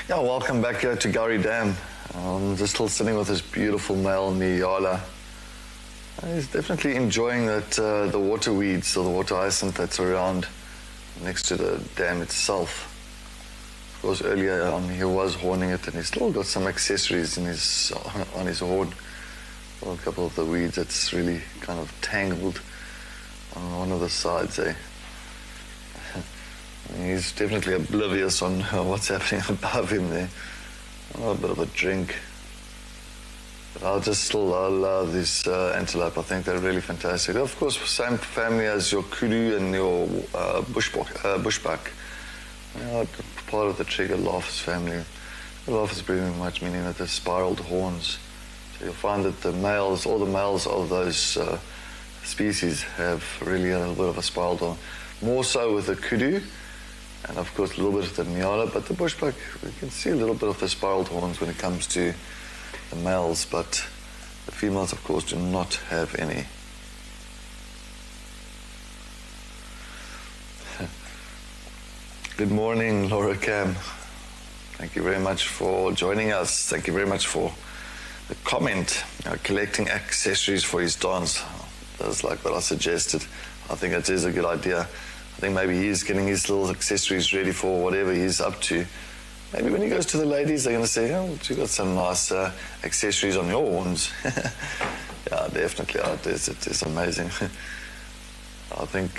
Yeah, welcome back here to Gowrie Dam. I'm just still sitting with this beautiful male Nyala. He's definitely enjoying that the water weeds or the water hyacinth that's around next to the dam itself. Of course, earlier on he was horning it, and he's still got some accessories in his on his horn. Well, a couple of the weeds that's really kind of tangled on one of the sides there. He's definitely oblivious on what's happening above him there. Oh, a bit of a drink. But I'll love this antelope. I think they're really fantastic. Of course, same family as your kudu and your bushbuck. They are part of the trigger laughs family. The laugh is pretty much meaning that they're spiraled horns. So you'll find that the males, all the males of those species have really a little bit of a spiraled horn. More so with the kudu, and of course a little bit of the Nyala, but the bushbuck, we can see a little bit of the spiraled horns when it comes to the males, but the females, of course, do not have any. Good morning, Laura Cam. Thank you very much for joining us. Thank you very much for the comment. Collecting accessories for his dance. That's like what I suggested. I think that is a good idea. I think maybe he's getting his little accessories ready for whatever he's up to. Maybe when he goes to the ladies, they're going to say, oh, you got some nice accessories on your horns. Yeah, definitely. It is amazing. I think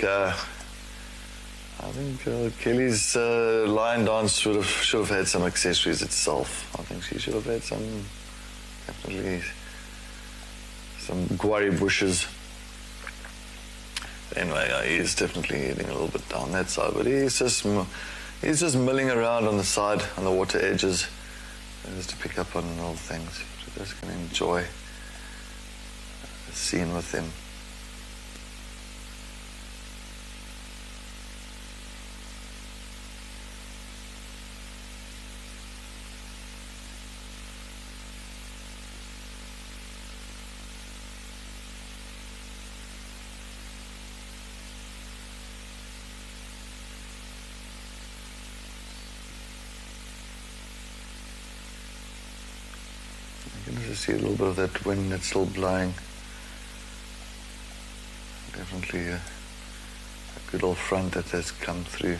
Kelly's lion dance should have had some accessories itself. I think she should have had definitely some guari bushes. Anyway, he's definitely heading a little bit down that side, but he's just milling around on the side, on the water edges, just to pick up on little things. We're just going to enjoy the scene with him. You can just see a little bit of that wind that's still blowing. Definitely a good old front that has come through.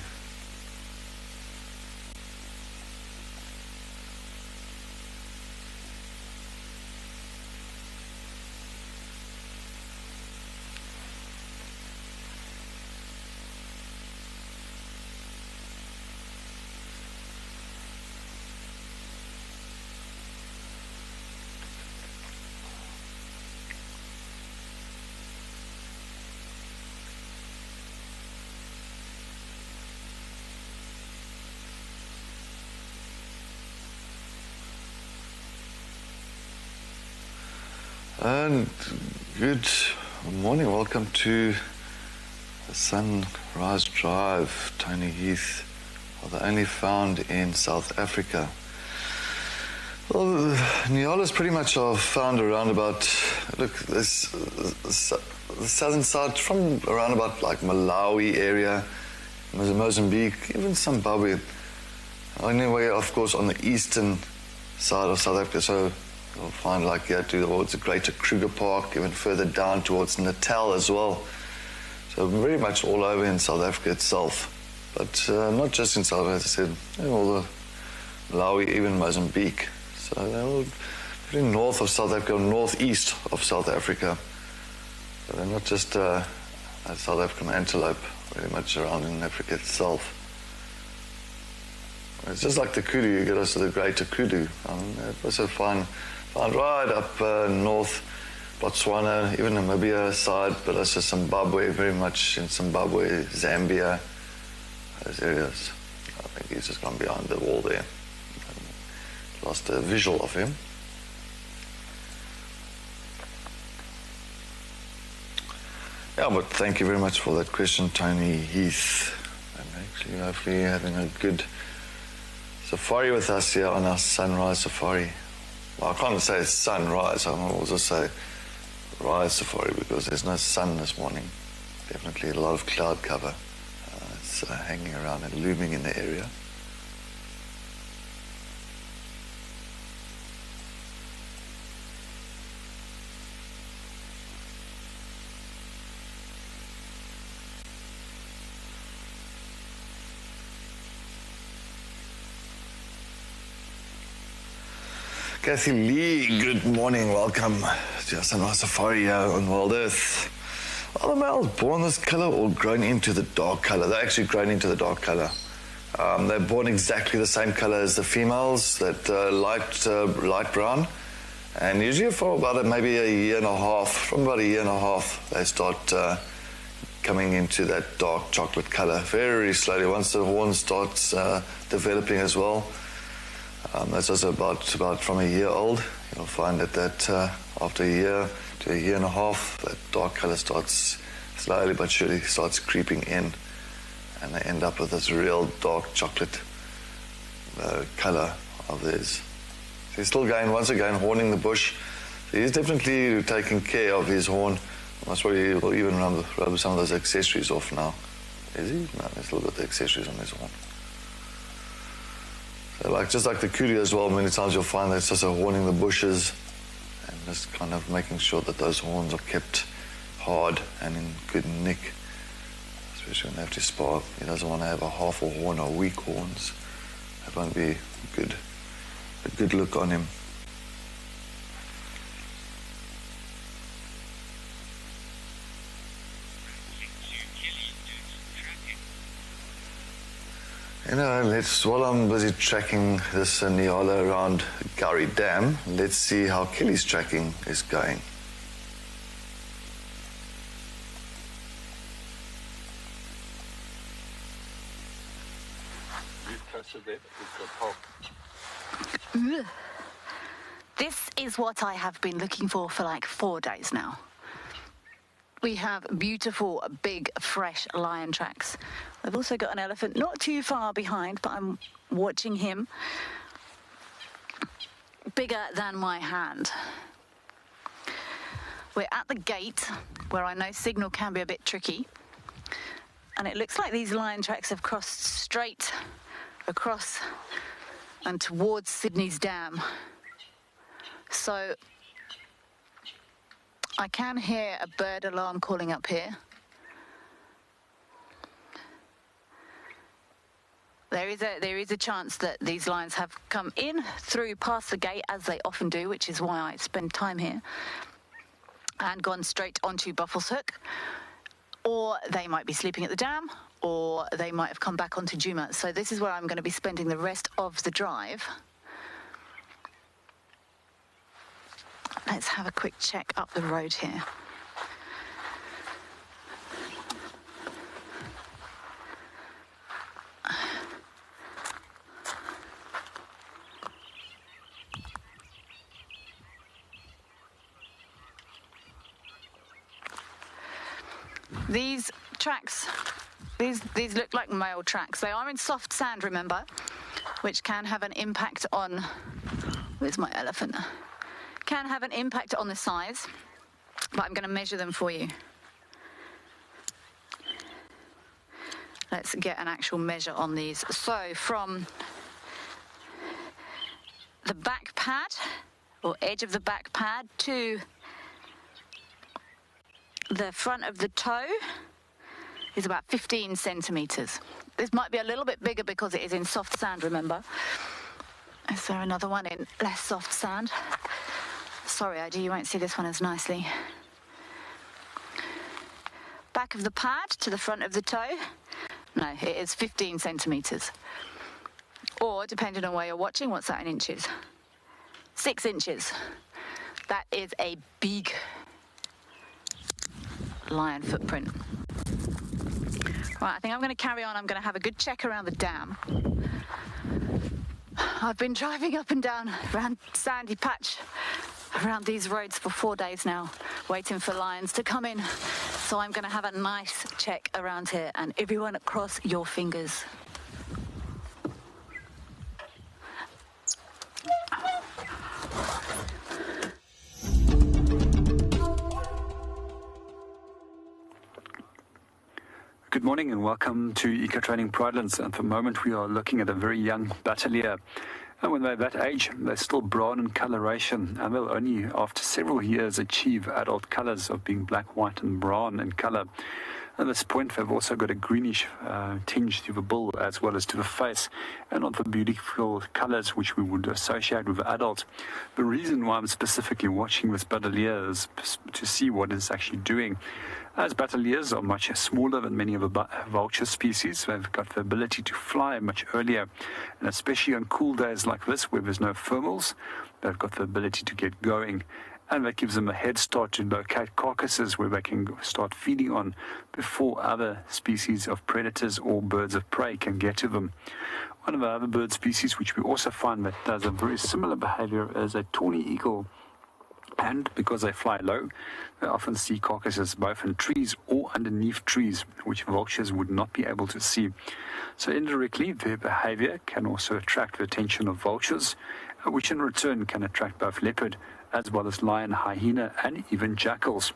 And good morning, welcome to the Sunrise Drive, Tony Heath, the only found in South Africa. Well, Nyalas pretty much are found around about, look, this, the southern side, from around about like Malawi area, Mozambique, even Zimbabwe. Anyway, of course, on the eastern side of South Africa, so you'll find like here towards the greater Kruger Park, even further down towards Natal as well. So very much all over in South Africa itself. But not just in South Africa, as I said, all the Malawi, even Mozambique. So they're all pretty north of South Africa, northeast of South Africa. So they're not just a South African antelope, very much around in Africa itself. It's just like the kudu, you get also the greater kudu. They also found right up north, Botswana, even Namibia side, but also Zimbabwe, very much in Zimbabwe, Zambia, those areas. I think he's just gone behind the wall there. Lost a visual of him. Yeah, but thank you very much for that question, Tony Heath. And actually, hopefully having a good safari with us here on our sunrise safari. Well, I can't say it's sunrise, I will also say rise safari because there's no sun this morning. Definitely a lot of cloud cover. It's hanging around and looming in the area. Kathy Lee, good morning, welcome to our sunrise safari here on Wild Earth. Are the males born this colour or grown into the dark colour? They're actually grown into the dark colour. They're born exactly the same colour as the females, that light brown. And usually for about maybe a year and a half, from about a year and a half, they start coming into that dark chocolate colour very slowly. Once the horn starts developing as well, that's also about from a year old. You'll find that after a year to a year and a half, that dark colour starts slowly but surely starts creeping in, and they end up with this real dark chocolate colour of theirs. So he's still going, once again, horning the bush. So he's definitely taking care of his horn. That's why he will even rub some of those accessories off now. Is he? No, he's still got the accessories on his horn. So just like the kudu as well, many times you'll find that it's just horning the bushes and just kind of making sure that those horns are kept hard and in good nick, especially when they have to spar. He doesn't want to have a half a horn or weak horns. That won't be a good look on him. You know, while I'm busy tracking this Nyala around Gowrie Dam, let's see how Kelly's tracking is going. This is what I have been looking for like 4 days now. We have beautiful, big, fresh lion tracks. I've also got an elephant not too far behind, but I'm watching him. Bigger than my hand. We're at the gate, where I know signal can be a bit tricky. And it looks like these lion tracks have crossed straight across and towards Sydney's dam. So I can hear a bird alarm calling up here. There is a chance that these lions have come in through past the gate, as they often do, which is why I spend time here, and gone straight onto Buffels Hook. Or they might be sleeping at the dam, or they might have come back onto Djuma. So this is where I'm going to be spending the rest of the drive. Let's have a quick check up the road here. These tracks, these look like male tracks. They are in soft sand, remember, which can have an impact on Where's my elephant? Can have an impact on the size, but I'm going to measure them for you. Let's get an actual measure on these. So from the back pad, or edge of the back pad, to the front of the toe is about 15 centimeters. This might be a little bit bigger because it is in soft sand, remember. Is there another one in less soft sand? Sorry, ID, you won't see this one as nicely. Back of the pad to the front of the toe. No, it is 15 centimeters. Or, depending on where you're watching, what's that in inches? 6 inches. That is a big lion footprint. Right, I think I'm going to carry on. I'm going to have a good check around the dam. I've been driving up and down around sandy patch around these roads for 4 days now, waiting for lions to come in. So I'm going to have a nice check around here, and everyone cross your fingers. Good morning and welcome to Eco Training Pridelands. At the moment we are looking at a very young battalier. And when they're that age, they're still brown in coloration, and they'll only, after several years, achieve adult colors of being black, white, and brown in color. At this point, they've also got a greenish tinge to the bill as well as to the face, and not the beautiful colors which we would associate with adult. The reason why I'm specifically watching this battalier is to see what it's actually doing. As battaliers are much smaller than many of the vulture species, they've got the ability to fly much earlier, and especially on cool days like this where there's no thermals, they've got the ability to get going, and that gives them a head start to locate carcasses where they can start feeding on before other species of predators or birds of prey can get to them. One of the other bird species which we also find that does a very similar behavior is a tawny eagle. And because they fly low, they often see carcasses both in trees or underneath trees, which vultures would not be able to see. So indirectly, their behavior can also attract the attention of vultures, which in return can attract both leopard as well as lion, hyena, and even jackals.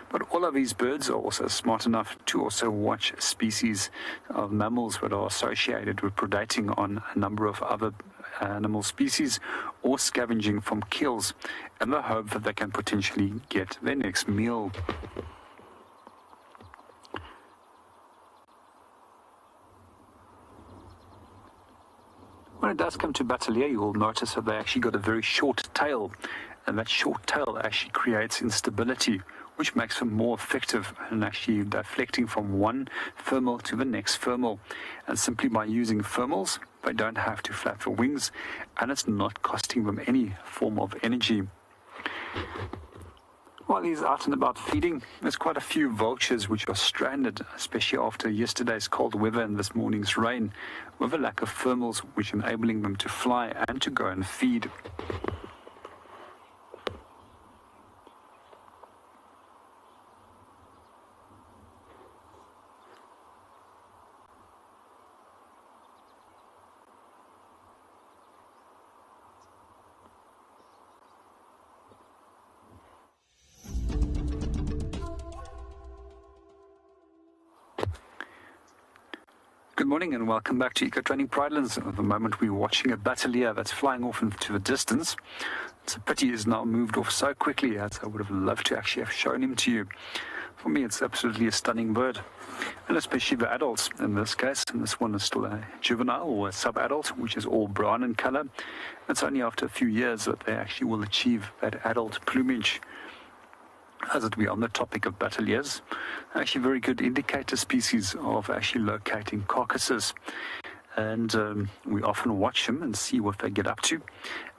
But all of these birds are also smart enough to also watch species of mammals that are associated with predating on a number of other animal species or scavenging from kills in the hope that they can potentially get their next meal. When it does come to battalier, you will notice that they actually got a very short tail, and that short tail actually creates instability, which makes them more effective in actually deflecting from one thermal to the next thermal. And simply by using thermals, they don't have to flap their wings, and it's not costing them any form of energy. While he's out and about feeding, there's quite a few vultures which are stranded, especially after yesterday's cold weather and this morning's rain, with a lack of thermals which enabling them to fly and to go and feed. Good morning and welcome back to Eco Training Pridelands. At the moment we're watching a battalier that's flying off into the distance. It's a pity he's now moved off so quickly, as I would have loved to actually have shown him to you. For me, it's absolutely a stunning bird, and especially the adults in this case. And this one is still a juvenile or a sub-adult, which is all brown in color. It's only after a few years that they actually will achieve that adult plumage. As it be on the topic of battaliers, actually very good indicator species of actually locating carcasses. And we often watch them and see what they get up to.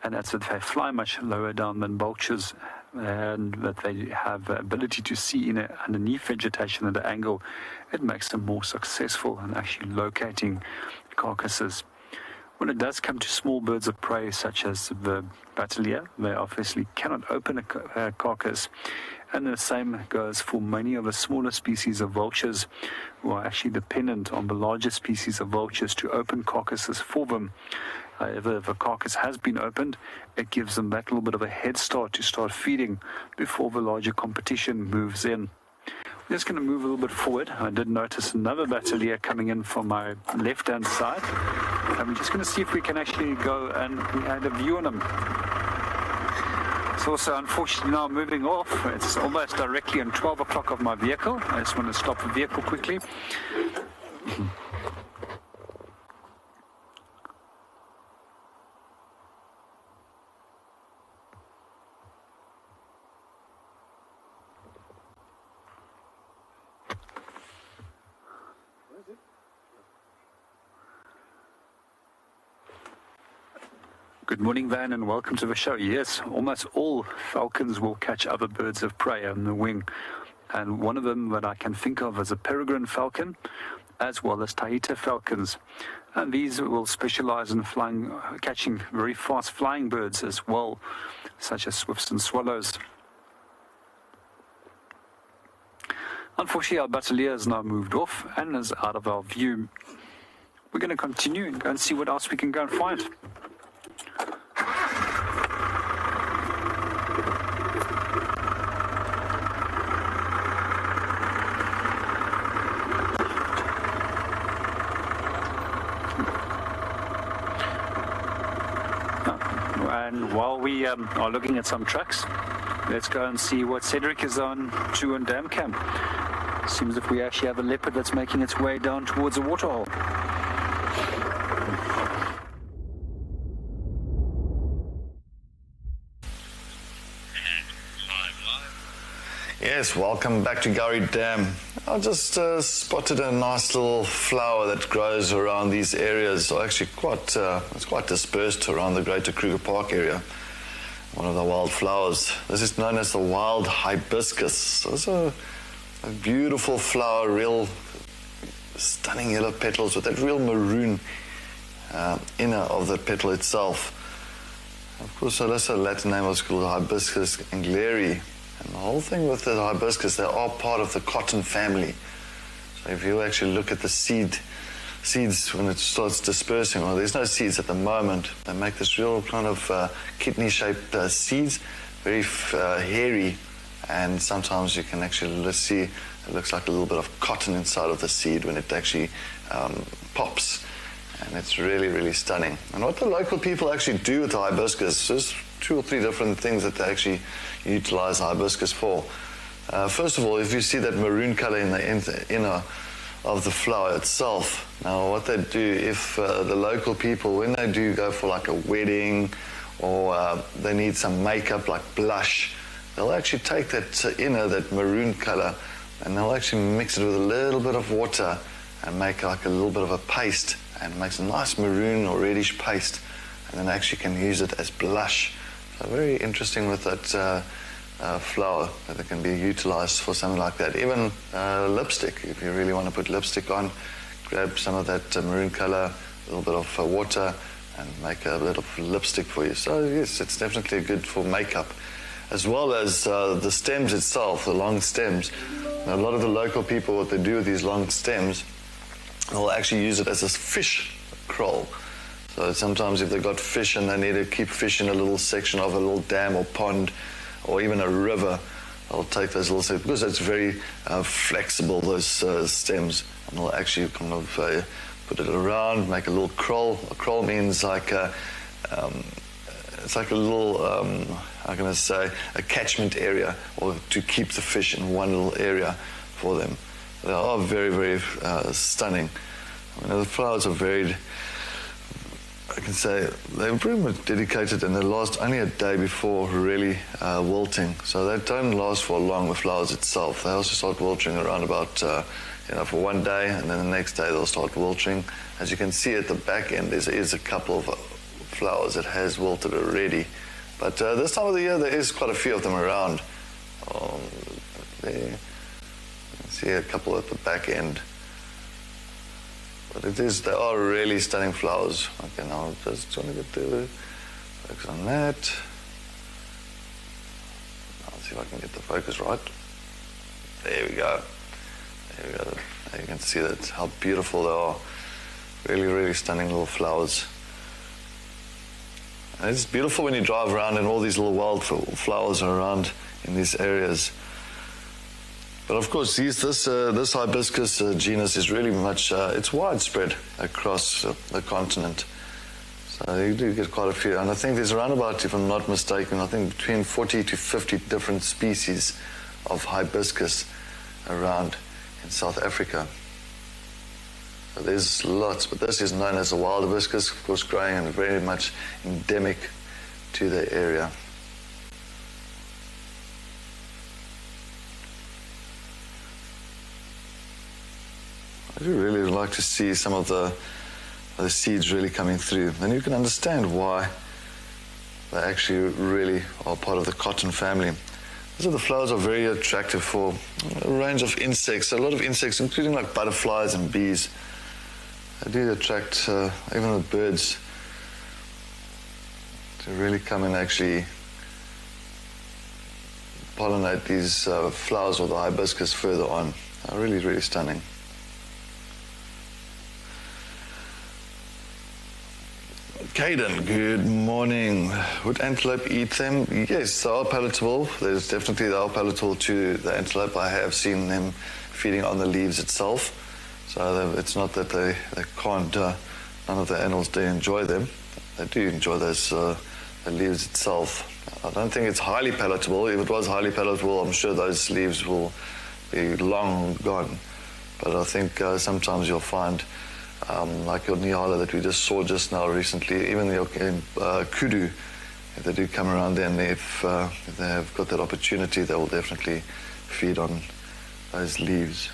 And that's that they fly much lower down than vultures, and that they have the ability to see underneath vegetation at an angle. It makes them more successful in actually locating carcasses. When it does come to small birds of prey, such as the battalier, they obviously cannot open a carcass. And the same goes for many of the smaller species of vultures, who are actually dependent on the larger species of vultures to open carcasses for them. However, if a carcass has been opened, it gives them that little bit of a head start to start feeding before the larger competition moves in. I'm just going to move a little bit forward. I did notice another battalier coming in from my left-hand side. I'm just going to see if we can actually go and add a view on them. It's also unfortunately now moving off. It's almost directly on 12 o'clock of my vehicle. I just want to stop the vehicle quickly. Good morning, Van, and welcome to the show. Yes, almost all falcons will catch other birds of prey on the wing. And one of them that I can think of is a peregrine falcon, as well as Taita falcons. And these will specialize in catching very fast flying birds as well, such as swifts and swallows. Unfortunately, our battalier has now moved off and is out of our view. We're going to continue and go and see what else we can go and find. And while we are looking at some tracks, let's go and see what Cedric is on to on Dam Camp. Seems if we actually have a leopard that's making its way down towards a waterhole. Yes, welcome back to Gowrie Dam. I just spotted a nice little flower that grows around these areas. So actually it's quite dispersed around the greater Kruger Park area. One of the wild flowers. This is known as the wild hibiscus. It's a beautiful flower, real stunning yellow petals with that real maroon inner of the petal itself. Of course, that's a Latin name. It's called Hibiscus angleri. And the whole thing with the hibiscus, they are part of the cotton family. So if you actually look at the seeds when it starts dispersing, well, there's no seeds at the moment. They make this real kind of kidney-shaped seeds, very hairy, and sometimes you can actually see it looks like a little bit of cotton inside of the seed when it actually pops. And it's really, really stunning. And what the local people actually do with the hibiscus, there's 2 or 3 different things that they actually utilize hibiscus for. First of all, if you see that maroon color in the inner of the flower itself, now what they do, if the local people, when they do go for like a wedding or they need some makeup like blush, they'll actually take that inner, that maroon color, and they'll actually mix it with a little bit of water and make like a little bit of a paste, and it makes a nice maroon or reddish paste, and then actually can use it as blush. So very interesting with that flower, that it can be utilized for something like that. Even lipstick, if you really want to put lipstick on, grab some of that maroon color, a little bit of water, and make a bit of lipstick for you. So yes, it's definitely good for makeup, as well as the stems itself, the long stems. Now, a lot of the local people, what they do with these long stems, they'll actually use it as a fish kraal. So sometimes if they've got fish and they need to keep fish in a little section of a little dam or pond or even a river, they'll take those little stems, because it's very flexible, those stems, and they'll actually kind of put it around, make a little kraal. A kraal means like it's like a little, how can I say, a catchment area, or to keep the fish in one little area for them. They are very, very stunning. I mean, the flowers are very, I can say, they're pretty much dedicated, and they last only a day before really wilting. So they don't last for long, the flowers itself. They also start wilting around about, for one day, and then the next day they'll start wilting. As you can see at the back end, there is a couple of flowers that has wilted already. But this time of the year, there is quite a few of them around. There, you can see a couple at the back end. But they are really stunning flowers. Okay, now I'm just trying to get the focus on that. I'll see if I can get the focus right. There we go. There we go. There you can see that, how beautiful they are. Really, really stunning little flowers. And it's beautiful when you drive around and all these little wildflowers are around in these areas. But of course, this hibiscus genus is really much, it's widespread across the continent. So you do get quite a few. And I think there's around about, if I'm not mistaken, I think between 40 to 50 different species of hibiscus around in South Africa. So there's lots, but this is known as a wild hibiscus, of course, growing and very much endemic to the area. I do really like to see some of the seeds really coming through. Then you can understand why they actually really are part of the cotton family. So the flowers are very attractive for a range of insects, a lot of insects, including like butterflies and bees. They do attract even the birds to really come and actually pollinate these flowers or the hibiscus further on. Really, really stunning. Caden, good morning. Would antelope eat them? Yes, they are palatable. They are palatable to the antelope. I have seen them feeding on the leaves itself. So it's not that they can't, none of the animals do enjoy them. They do enjoy those the leaves itself. I don't think it's highly palatable. If it was highly palatable, I'm sure those leaves will be long gone. But I think sometimes you'll find like your Nihala that we just saw just now recently, even your kudu, if they do come around there and if they have got that opportunity, they will definitely feed on those leaves.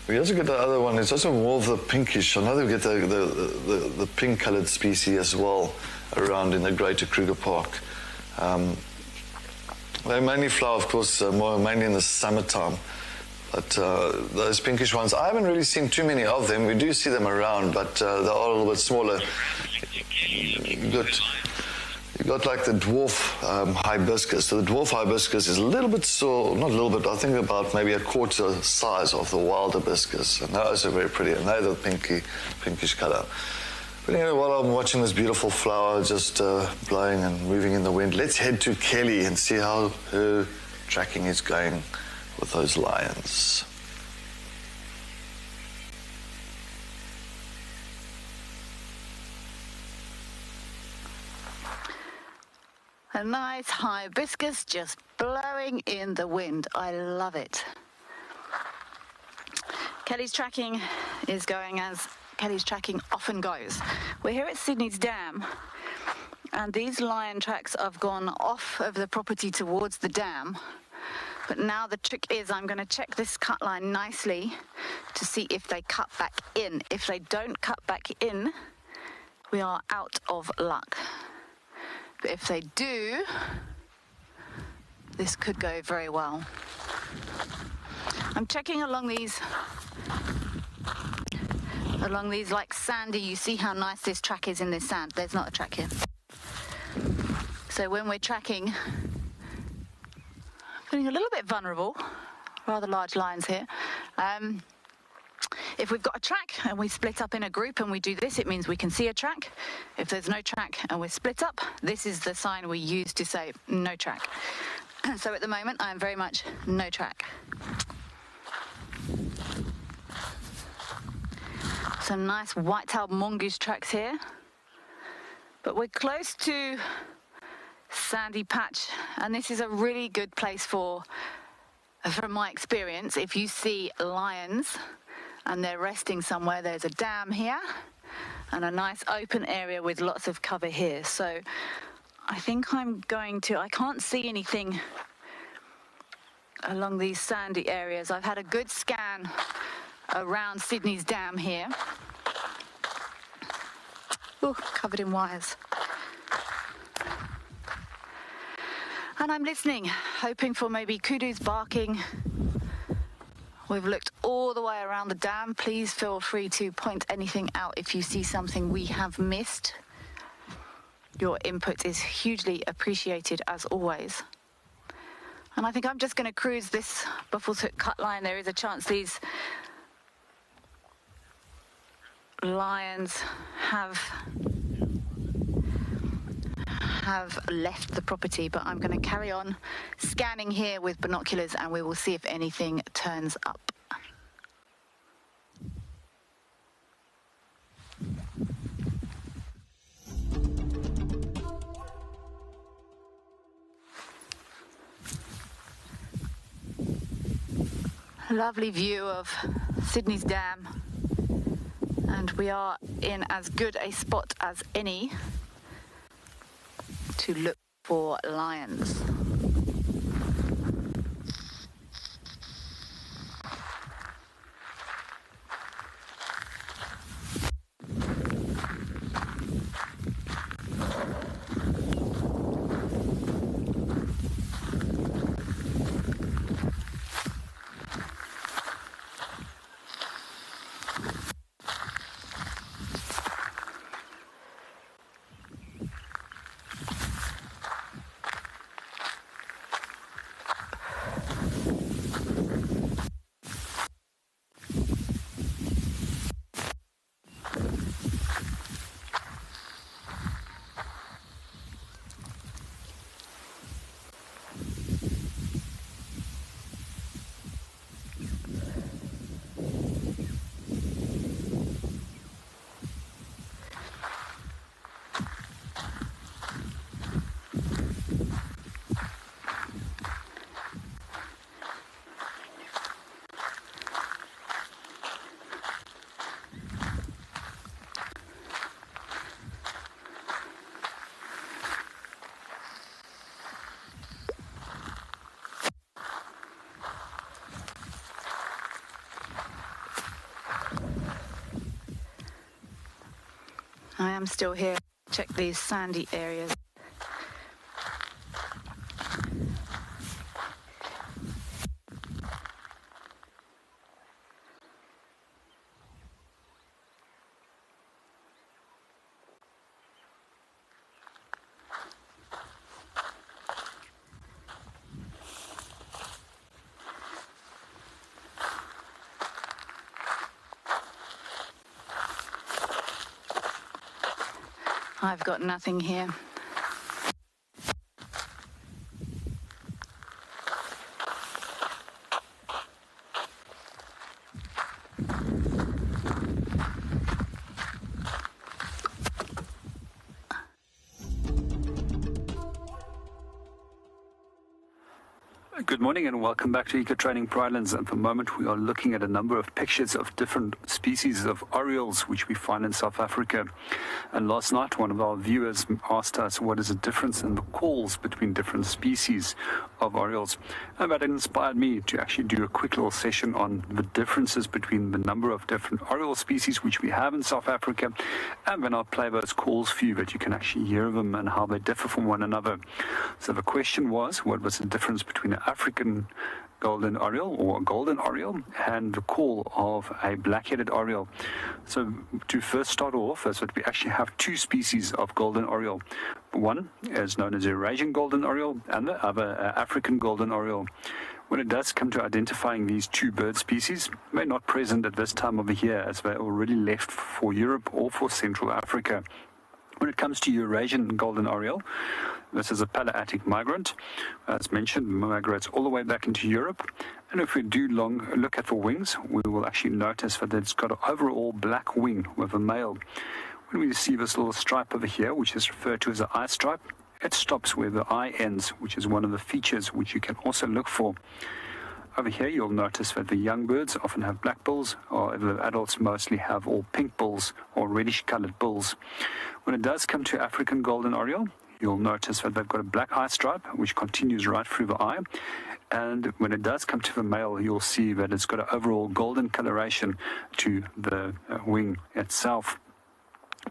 We also get the other one, it's also more of the pinkish. I know they get the pink-coloured species as well around in the Greater Kruger Park. They mainly flower, of course, mainly in the summertime. But those pinkish ones, I haven't really seen too many of them. We do see them around, but they are a little bit smaller. You got like the dwarf hibiscus. So the dwarf hibiscus is a little bit, not a little bit, I think about maybe a quarter size of the wild hibiscus. And they're also very pretty, and they're the pinkish color. But anyway, while I'm watching this beautiful flower just blowing and moving in the wind, let's head to Kelly and see how her tracking is going with those lions. A nice hibiscus just blowing in the wind. I love it. Kelly's tracking is going as Kelly's tracking often goes. We're here at Sydney's Dam, and these lion tracks have gone off of the property towards the dam. But now the trick is I'm going to check this cut line nicely to see if they cut back in. If they don't cut back in, we are out of luck. But if they do, this could go very well. I'm checking along these like sandy. You see how nice this track is in this sand. There's not a track here. So when we're tracking, feeling a little bit vulnerable, rather large lines here. If we've got a track and we split up in a group and we do this, it means we can see a track. If there's no track and we're split up, this is the sign we use to say no track. So at the moment, I'm very much no track. Some nice white-tailed mongoose tracks here. But we're close to sandy patch, and this is a really good place from my experience, if you see lions and they're resting somewhere. There's a dam here and a nice open area with lots of cover here. So I think I can't see anything along these sandy areas. I've had a good scan around Sydney's Dam here. Oh, covered in wires. And I'm listening, hoping for maybe kudus barking. We've looked all the way around the dam. Please feel free to point anything out if you see something we have missed. Your input is hugely appreciated, as always. And I think I'm just going to cruise this Buffelshoek cut line. There is a chance these lions have have left the property, but I'm going to carry on scanning here with binoculars and we will see if anything turns up. Lovely view of Sydney's Dam, and we are in as good a spot as any to look for lions. I am still here. Check these sandy areas. I've got nothing here. Good morning and welcome back to Eco Training Pridelands. At the moment we are looking at a number of pictures of different species of orioles which we find in South Africa. And last night one of our viewers asked us what is the difference in the calls between different species of orioles. And that inspired me to actually do a quick little session on the differences between the number of different oriole species which we have in South Africa, and then I'll play those calls for you that you can actually hear them and how they differ from one another. So the question was, what was the difference between an African golden oriole or a golden oriole and the call of a black-headed oriole? So to first start off is that we actually have two species of golden oriole. One is known as Eurasian golden oriole and the other African golden oriole. When it does come to identifying these two bird species, they're not present at this time of the year as they're already left for Europe or for Central Africa. When it comes to Eurasian golden oriole, this is a Palearctic migrant. As mentioned, migrates all the way back into Europe. And if we do look at the wings, we will actually notice that it's got an overall black wing with a male. When we see this little stripe over here, which is referred to as an eye stripe, it stops where the eye ends, which is one of the features which you can also look for. Over here, you'll notice that the young birds often have black bills, or the adults mostly have all pink bills or reddish-colored bills. When it does come to African golden oriole, you'll notice that they've got a black eye stripe, which continues right through the eye. And when it does come to the male, you'll see that it's got an overall golden coloration to the wing itself.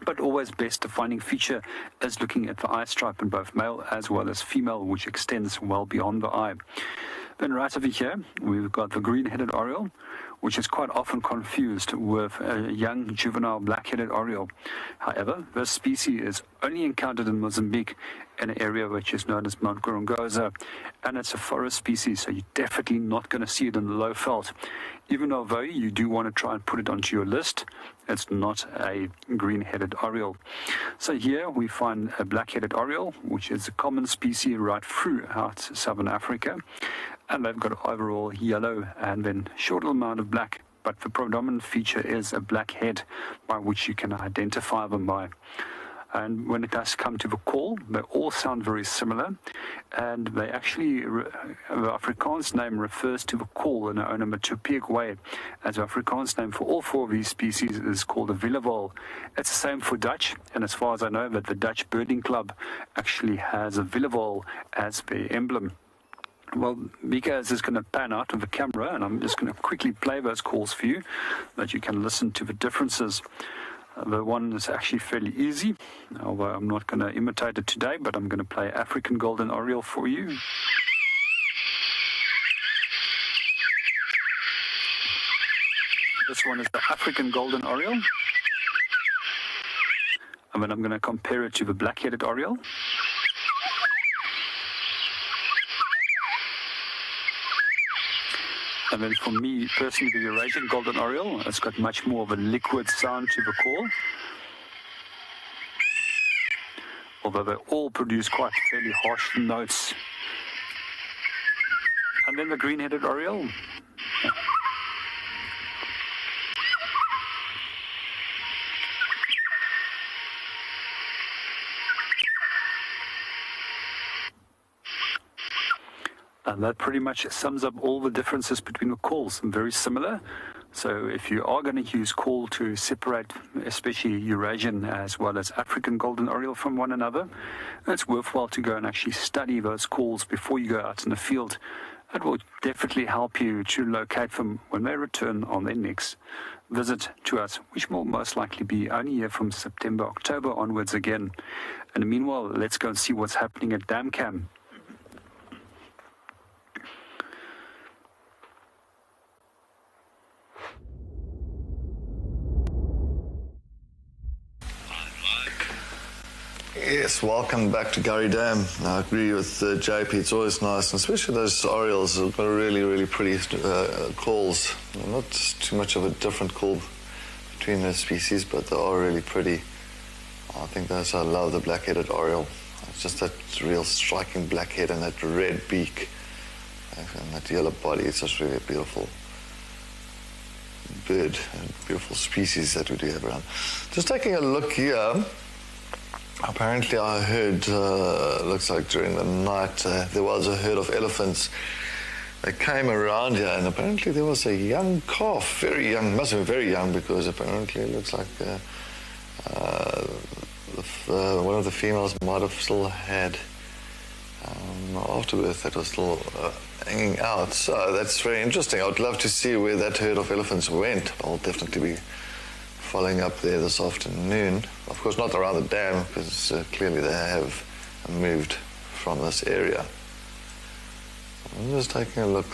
But always best defining feature is looking at the eye stripe in both male as well as female, which extends well beyond the eye. Then right over here, we've got the green-headed oriole, which is quite often confused with a young juvenile black-headed oriole. However, this species is only encountered in Mozambique in an area which is known as Mount Gorongosa, and it's a forest species, so you're definitely not going to see it in the low veld. Even although you do want to try and put it onto your list, it's not a green-headed oriole. So here we find a black-headed oriole, which is a common species right throughout southern Africa, and they've got overall yellow and then short amount of black, but the predominant feature is a black head by which you can identify them by. And when it does come to the call, they all sound very similar, and they actually, the Afrikaans name refers to the call in an onomatopoeic way, as the Afrikaans name for all four of these species is called a willewol. It's the same for Dutch, and as far as I know, that the Dutch Birding Club actually has a willewol as their emblem. Well, Mika is just going to pan out of the camera, and I'm just going to quickly play those calls for you, that you can listen to the differences. The one is actually fairly easy, although I'm not going to imitate it today, but I'm going to play African Golden Oriole for you. This one is the African Golden Oriole. And then I'm going to compare it to the black-headed Oriole. And then for me, personally, the Eurasian Golden Oriole, it's got much more of a liquid sound to the call. Although they all produce quite fairly harsh notes. And then the green-headed Oriole. And that pretty much sums up all the differences between the calls. Very similar. So if you are going to use call to separate, especially Eurasian as well as African Golden Oriole from one another, it's worthwhile to go and actually study those calls before you go out in the field. It will definitely help you to locate them when they return on their next visit to us, which will most likely be only here from September, October onwards again. And meanwhile, let's go and see what's happening at DamCam. Yes, welcome back to Gurry Dam. I agree with JP, it's always nice, and especially those orioles have got really, really pretty calls. Not too much of a different call between the species, but they are really pretty. I think that's why I love the black-headed oriole. It's just that real striking black head and that red beak and that yellow body. It's just really a beautiful bird and beautiful species that we do have around. Just taking a look here. Apparently I heard, looks like during the night, there was a herd of elephants that came around here, and apparently there was a young calf, very young, must have been very young, because apparently it looks like one of the females might have still had afterbirth that was still hanging out. So that's very interesting. I would love to see where that herd of elephants went. I'll definitely be following up there this afternoon. Of course, not around the dam, because clearly they have moved from this area. I'm just taking a look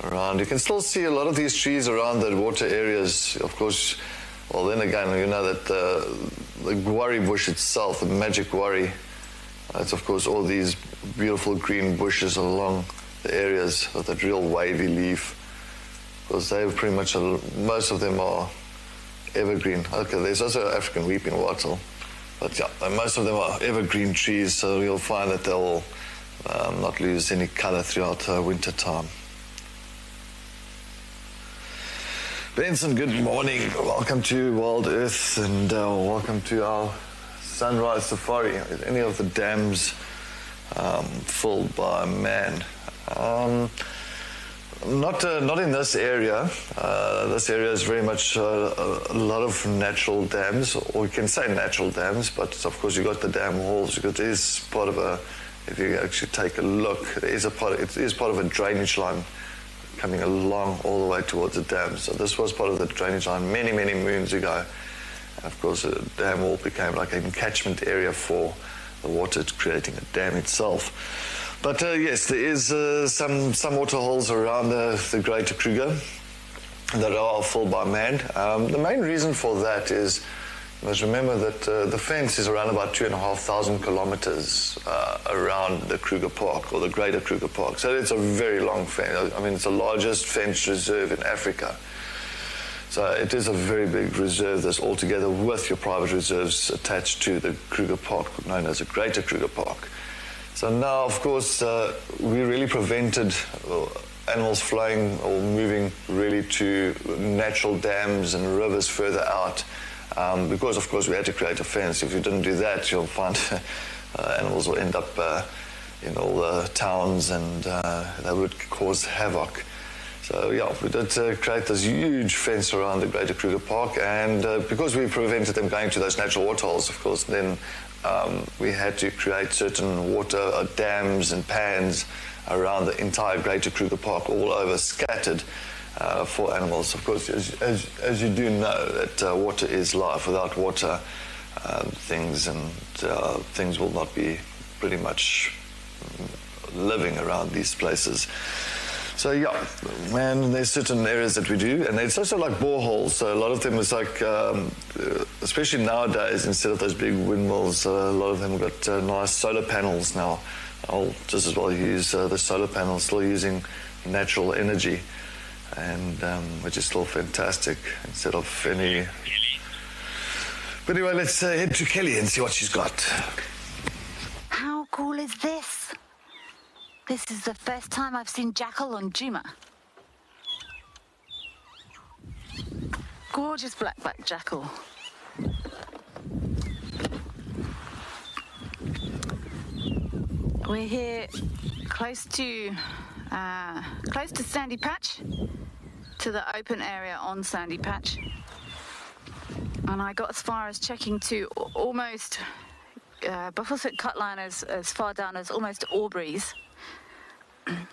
around. You can still see a lot of these trees around the water areas. Of course, well, then again, you know that the guarri bush itself, the magic guarri, it's of course all these beautiful green bushes along the areas with that real wavy leaf, because they've pretty much, most of them are evergreen. Okay, there's also African weeping wattle, but yeah, most of them are evergreen trees, so you'll find that they'll not lose any color throughout winter time. Benson, good morning. Welcome to Wild Earth, and welcome to our sunrise safari. Is any of the dams filled by man? Not in this area. This area is very much a lot of natural dams, or you can say natural dams, but of course you got the dam walls, because it is part of a, if you actually take a look, it is part of a drainage line coming along all the way towards the dam. So this was part of the drainage line many, many moons ago. And of course the dam wall became like an catchment area for the water, creating a dam itself. But yes, there is some water holes around the greater Kruger. that are filled by man. The main reason for that is, you must remember that the fence is around about 2,500 kilometers around the Kruger Park, or the greater Kruger Park. So it's a very long fence. I mean, it's the largest fenced reserve in Africa. So it is a very big reserve that's all together with your private reserves attached to the Kruger Park, known as the Greater Kruger Park. So now, of course, we really prevented animals flowing or moving really to natural dams and rivers further out, because, of course, we had to create a fence. If you didn't do that, you'll find animals will end up in all the towns, and they would cause havoc. So, yeah, we did create this huge fence around the Greater Kruger Park, and because we prevented them going to those natural waterholes, of course, then we had to create certain water dams and pans around the entire Greater Kruger Park, all over, scattered for animals. Of course, as you do know, that water is life. Without water, things will not be pretty much living around these places. So, yeah, man, there's certain areas that we do, and it's also like boreholes. So a lot of them is like, especially nowadays, instead of those big windmills, a lot of them have got nice solar panels now. I'll just as well use the solar panels, still using natural energy, and which is still fantastic, instead of any... But anyway, let's head to Kelly and see what she's got. How cool is this? This is the first time I've seen jackal on Djuma. Gorgeous black-backed jackal. We're here close to Sandy Patch, to the open area on Sandy Patch. And I got as far as checking to almost Buffelsfoot Cutline as far down as almost Aubrey's.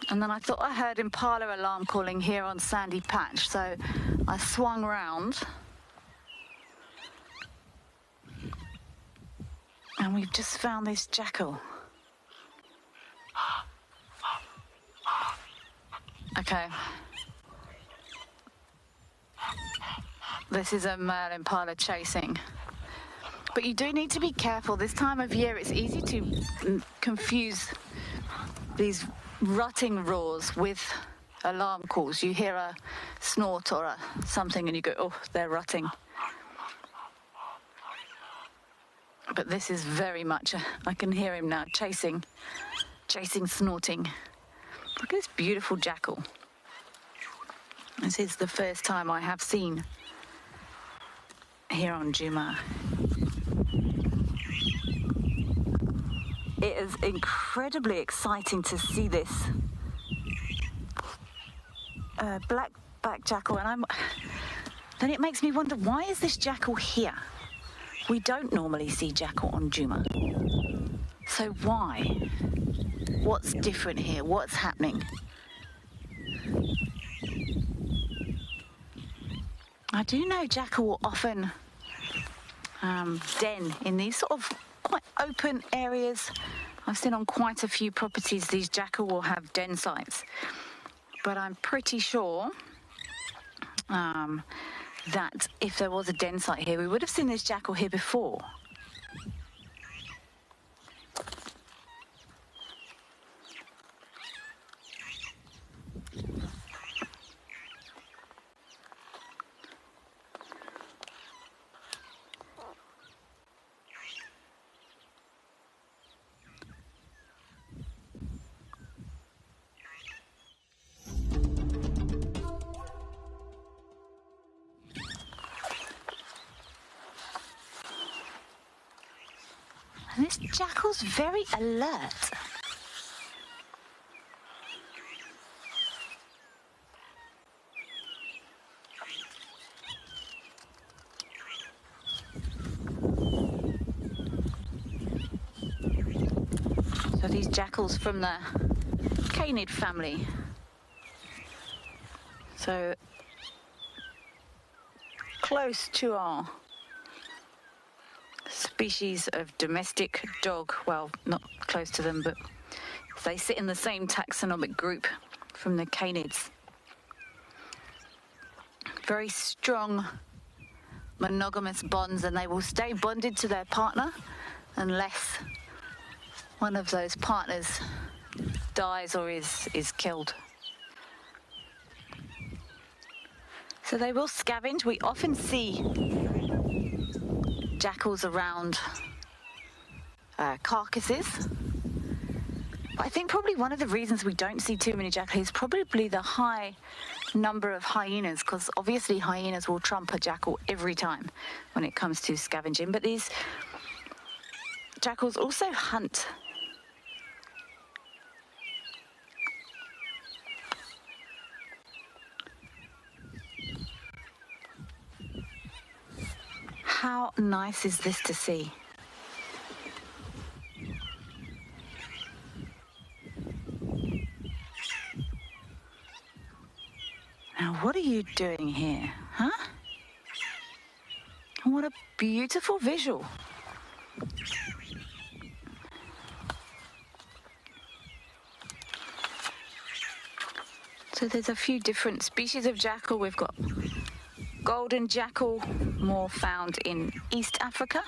And then I thought I heard impala alarm calling here on Sandy Patch, so I swung round. And we've just found this jackal. Okay. This is a male impala chasing. But you do need to be careful. This time of year, it's easy to confuse these rutting roars with alarm calls. You hear a snort or something and you go, oh, they're rutting. But this is very much, I can hear him now, chasing, snorting. Look at this beautiful jackal. This is the first time I have seen here on Djuma. It is incredibly exciting to see this black-backed jackal, and then it makes me wonder, why is this jackal here? We don't normally see jackal on Djuma. So why? What's different here? What's happening? I do know jackal will often den in these sort of quite open areas. I've seen on quite a few properties these jackal will have den sites, but I'm pretty sure that if there was a den site here, we would have seen this jackal here before. And this jackal's very alert. So these jackals from the canid family. So close to our species of domestic dog. Well, not close to them, but they sit in the same taxonomic group from the canids. very strong monogamous bonds, and they will stay bonded to their partner unless one of those partners dies or is killed. So they will scavenge. We often see jackals around carcasses. But I think probably one of the reasons we don't see too many jackals is probably the high number of hyenas, because obviously hyenas will trump a jackal every time when it comes to scavenging. But these jackals also hunt. How nice is this to see? Now, what are you doing here, huh? What a beautiful visual. So there's a few different species of jackal. We've got golden jackal, more found in East Africa.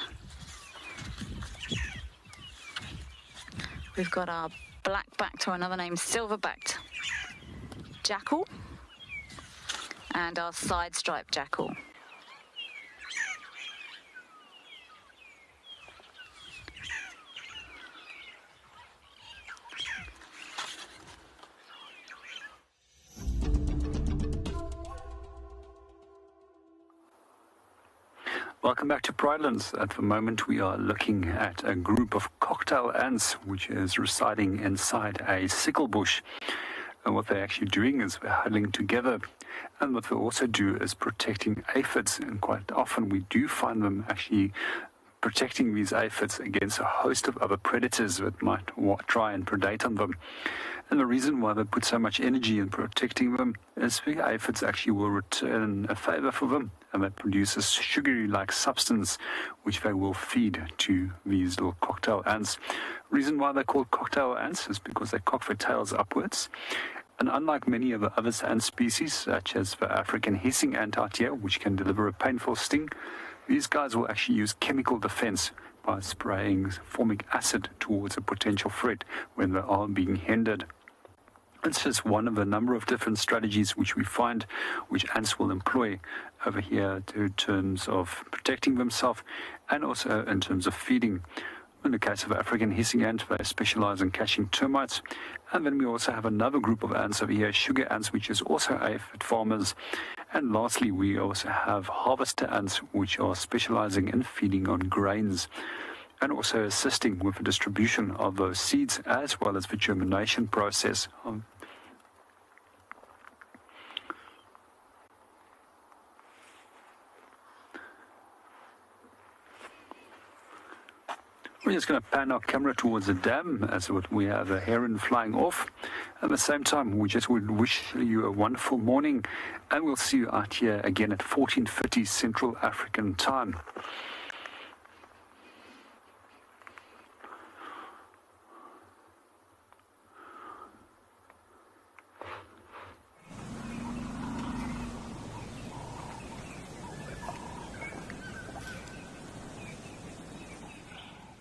We've got our black-backed, or another name, silver-backed jackal, and our side-striped jackal. Welcome back to Pridelands. At the moment we are looking at a group of cocktail ants which is residing inside a sickle bush. And what they're actually doing is they're huddling together. And what they also do is protecting aphids. And quite often we do find them actually protecting these aphids against a host of other predators that might try and predate on them. And the reason why they put so much energy in protecting them is the aphids actually will return a favor for them, and that produces sugary-like substance which they will feed to these little cocktail ants. The reason why they're called cocktail ants is because they cock their tails upwards. And unlike many of the other ant species, such as the African hissing ant out here, which can deliver a painful sting, these guys will actually use chemical defense by spraying formic acid towards a potential threat when they are being hindered. It's just one of a number of different strategies which we find which ants will employ over here in terms of protecting themselves and also in terms of feeding. In the case of African hissing ant, they specialize in catching termites. And then we also have another group of ants over here, sugar ants, which is also aphid farmers. And lastly, we also have harvester ants, which are specializing in feeding on grains and also assisting with the distribution of those seeds as well as the germination process. We're just going to pan our camera towards the dam as we have a heron flying off. At the same time, we just would wish you a wonderful morning, and we'll see you out here again at 14:30 Central African time.